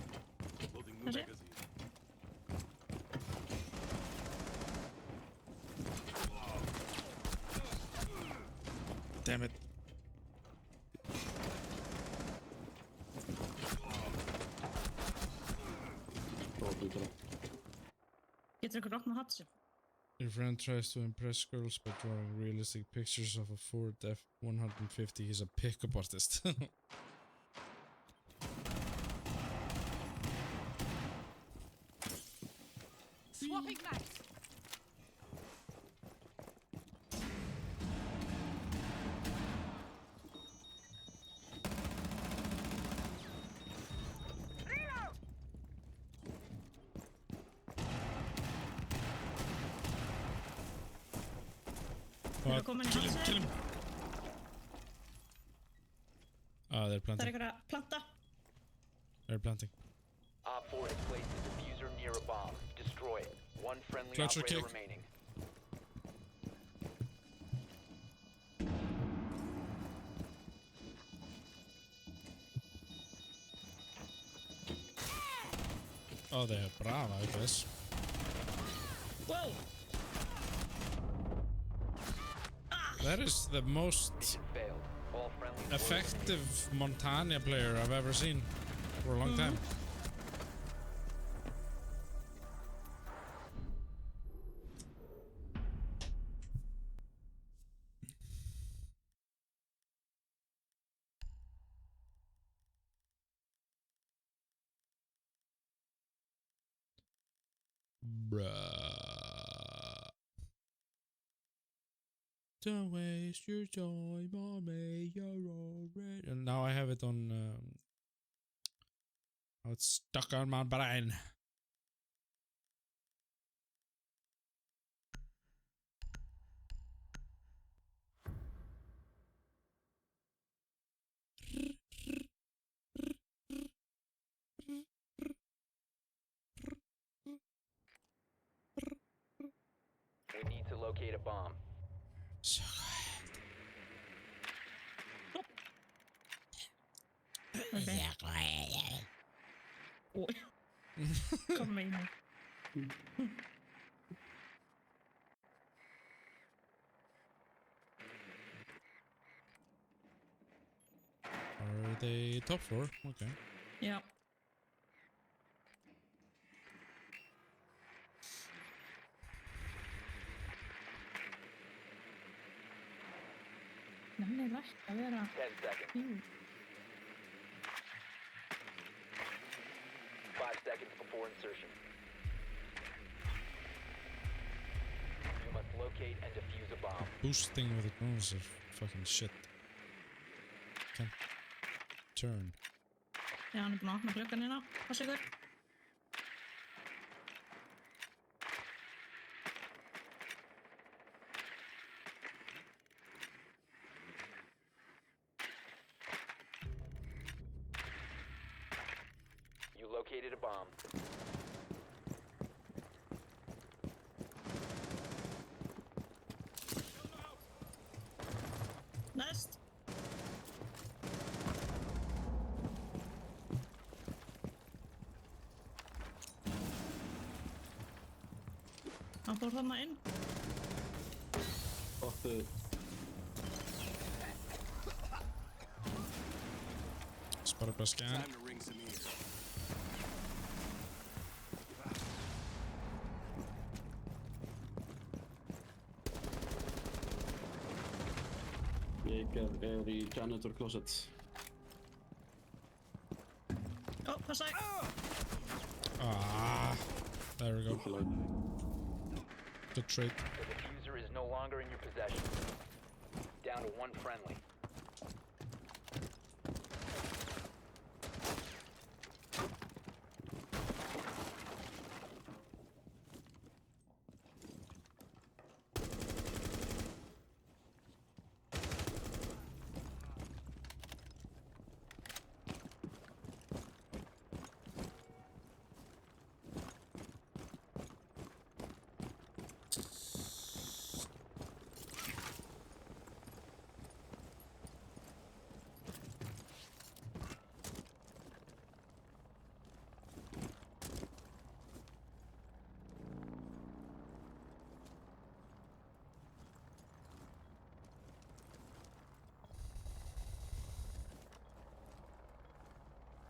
Loading new magazine. Damn it. hlýtur að. Getur einhver opnað hatt sér? Your friend tries to impress girls by drawing realistic pictures of a Ford F-150. He's a pickup artist. Swapping mags. What? Komin í Kill him, hálsinn. kill him. Ah, they're Það planting. einhver að planta. They're planting. Op 4 has placed a diffuser near a bomb. Destroy it. One friendly Clutch or operator kick? remaining. Oh, they have Brava, I guess. Whoa! That is the most Mission failed. All friendlies were effective Montana player I've ever seen for a long time. Bruh. Don't waste your time on me, you're already. And now I have it on. Now it's stuck on my brain. We need to locate a bomb. So Oj. Kom in. Are they top floor? Okay. Ja. Nenni lært að vera 10 seconds. Jú. 5 seconds before insertion. You must locate and defuse a bomb. Boosting with the drones are fucking shit. Can't turn. Já, hann er búinn að opna gluggan hérna. Passa ykkur. You located a bomb. Næst. Hann fór þarna inn. Áttu. Spara bara scan. Time to ring some ears. Ég er í janitor closet. Ó, passa ykkur. Ah, there we go. The trade. The diffuser is no longer in your possession. Down to one friendly.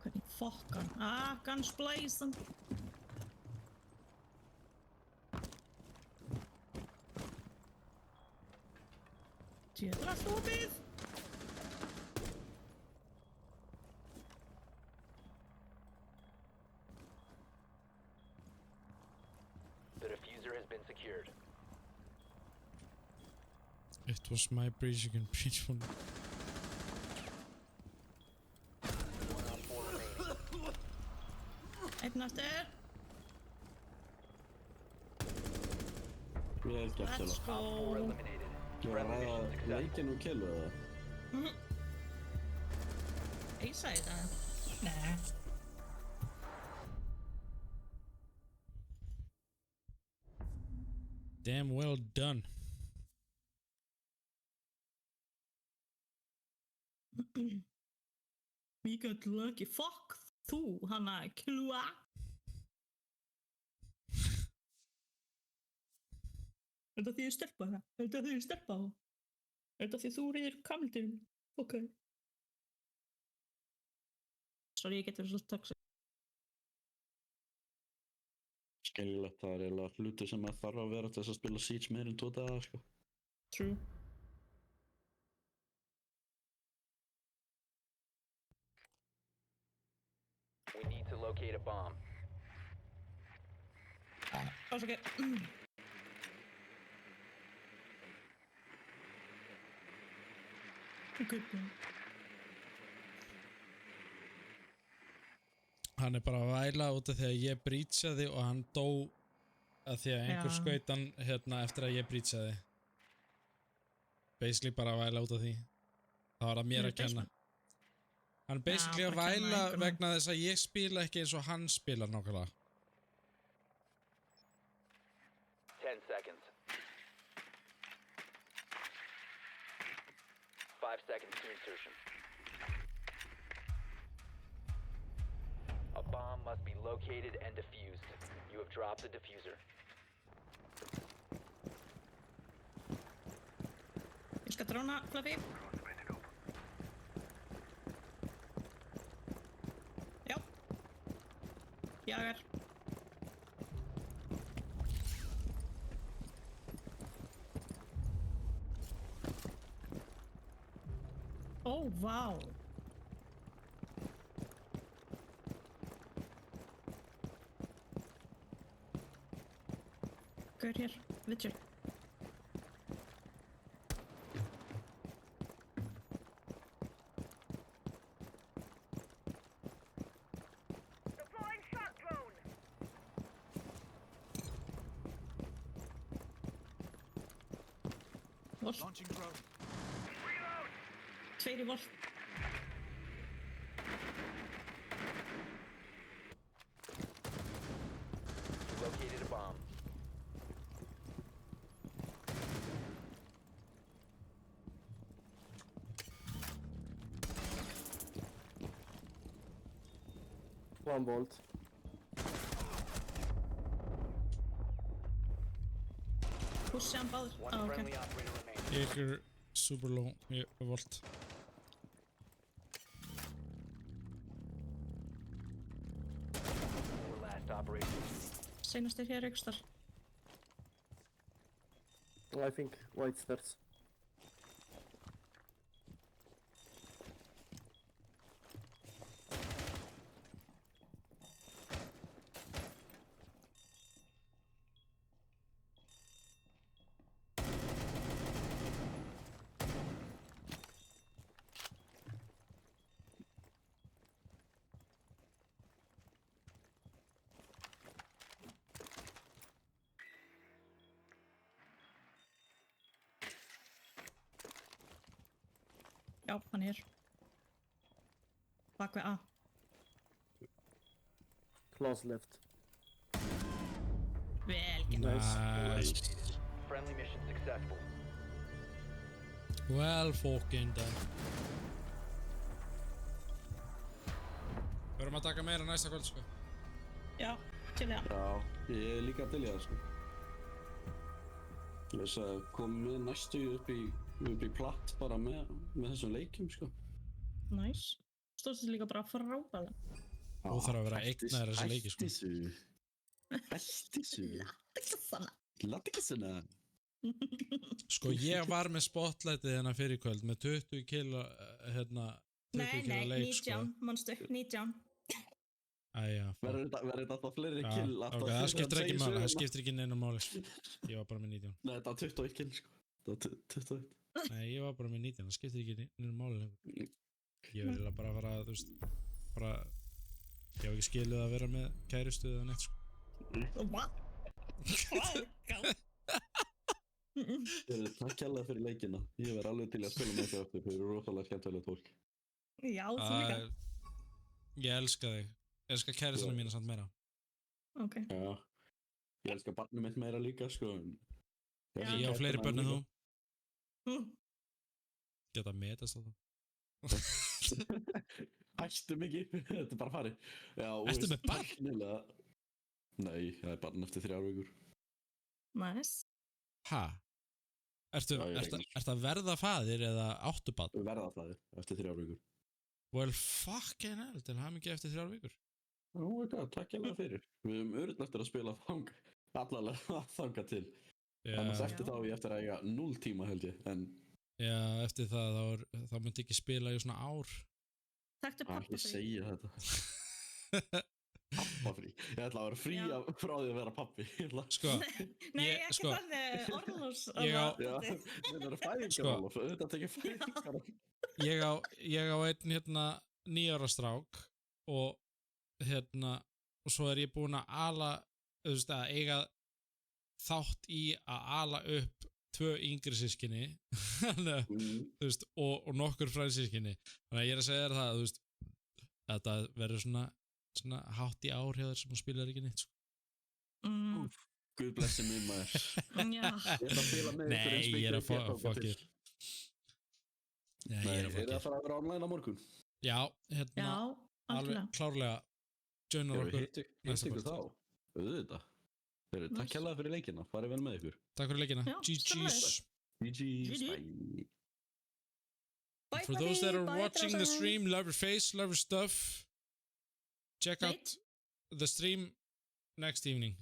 Hvernig fokkan? Ah, guns blazing. Djöfull allt opið. The diffuser has been secured. It was my breach, you can breach one. One on 4 remaining. Einn aftur. Vel gert Let's Sela. Op 4 go. eliminated. Ég var að ræða leikinn og Kellu eða? Ég sagði það. Nei. Damn well done. We got lucky. Fuck þú, hana klúa. Er þetta því ég stelpa það? Er þetta því ég stelpa það? Er þetta því þú reyðir kamildin? Ok. Sorry, ég getur svo toxic. Skiljulegt, það er eiginlega hluti sem að þarf að vera til þess að spila Siege meir en 2 daga, sko. True. We need to locate a bomb. Ásakið. Good one. Hann er bara að væla út af því að ég breachaði og hann dó að því að einhver Já. skaut hann hérna eftir að ég breachaði. Basically bara að væla út af því. Það var að mér að kenna. Hann er basically að bara kenna væla einhverjum. vegna þess að ég spila ekki eins og hann spilar nákvæmlega. 10 seconds. 5 seconds to insertion. A bomb must be located and defused. You have dropped the diffuser. Ég skal dróna, Fluffy. Já. Jagar. Ó, vá. Gaur hér, Vigil. Deploying shock drone. Volt, Launching drone. Reload. tveir í volt. You located a bomb. One volt. Pussi hann báður. One Ah, ok. friendly operator remaining. Ég er super low, ég er volt. Four last operators. Seinast er hér aukstar. I think white stairs. Já, hann er hér. Bak við A. Close left. Vel gert. Nice. Friendly mission successful. Well fucking done. Verðum að taka meira næsta kvöld, sko. Já, til það. Já, ég er líka til í það, sko. Þess að komum við næstu upp í platt bara með þessum leikjum, sko. Nice. Stóðst líka bara frábæða. Þú þarf að vera eignaður þessi leiki, sko. Hætti þessu. Þetta er svona. Látt ekki svona. Sko ég var með spotlightið hérna fyrir kvöld með 20 kilo hérna 20 Nei, kilo nei, leik sko. 19, manstu, 19. Æja, Verður þetta alltaf fleiri já, kill ok, alltaf það þegar skiptir hann ekki segir máli, það söguna? skiptir ekki neina máli sko. Ég var bara með 19. Nei, þetta var 21 kill sko. Þetta var 21. Nei, ég var bara með 19, það skiptir ekki neina máli lengur. Ég vil bara fara, þú veist, bara, ég hef ekki skilið að vera með kærustu eða neitt sko. What? Takk kærlega fyrir leikina. Ég verð alveg til að spila með þau aftur, þau eru rosalega skemmtilegt fólk. Já, þú líka. Ég elska þig. Ég elska kærustuna mína samt meira. Ok. Já. Ég elska barnið mitt meira líka sko. Ég á fleiri börn en þú. Geta metast á það. Æstum ekki, þetta er bara farið. Ertu með barn? Nei, það er barn eftir 3 vikur. Nice. Ha? Ertu að verða faðir eða áttu barn? Verða faðir eftir 3 vikur. Well, fucking hell, til hann ekki eftir 3 vikur. Takk hérlega fyrir. Við höfum örugglega eftir að spila allalega þanga til. Annars eftir þá ég eftir að eiga 0 tíma held ég, en... Já, eftir það þá myndi ekki spila í svona ár. Takktu pappafrí. Ég segi þetta. Pappafrí. Ég ætla að vera frí frá því að vera pappi. Sko. Nei, ekki þannig orðlós. Þetta er fæðingarorlof. Þetta tekir fæðingarorlof. Ég á einn hérna 9 ára strák og hérna og svo ég búinn að ala, þú veist, að eiga þátt í að ala upp 2 yngri systkini þú veist, og nokkur frænsystkini. Þannig að ég er að segja þér það, þú veist, þetta verður svona hátt í ár hjá þér sem hún spilar ekki neitt sko. Guð blessi mig maður. Já. Ég ætla að spila með ykkur Nei, ég er að fuckir. Nei, er það að fara að vera online á morgun? Já, hérna alveg klárlega joinar okkur næsta kvöld. Þá, auðvitað. Takk hérlega fyrir leikina, farið vel með ykkur. Takk fyrir leikina. GG's. GG's. Bye. For those that are watching the stream, love your face, love your stuff. Check out the stream next evening.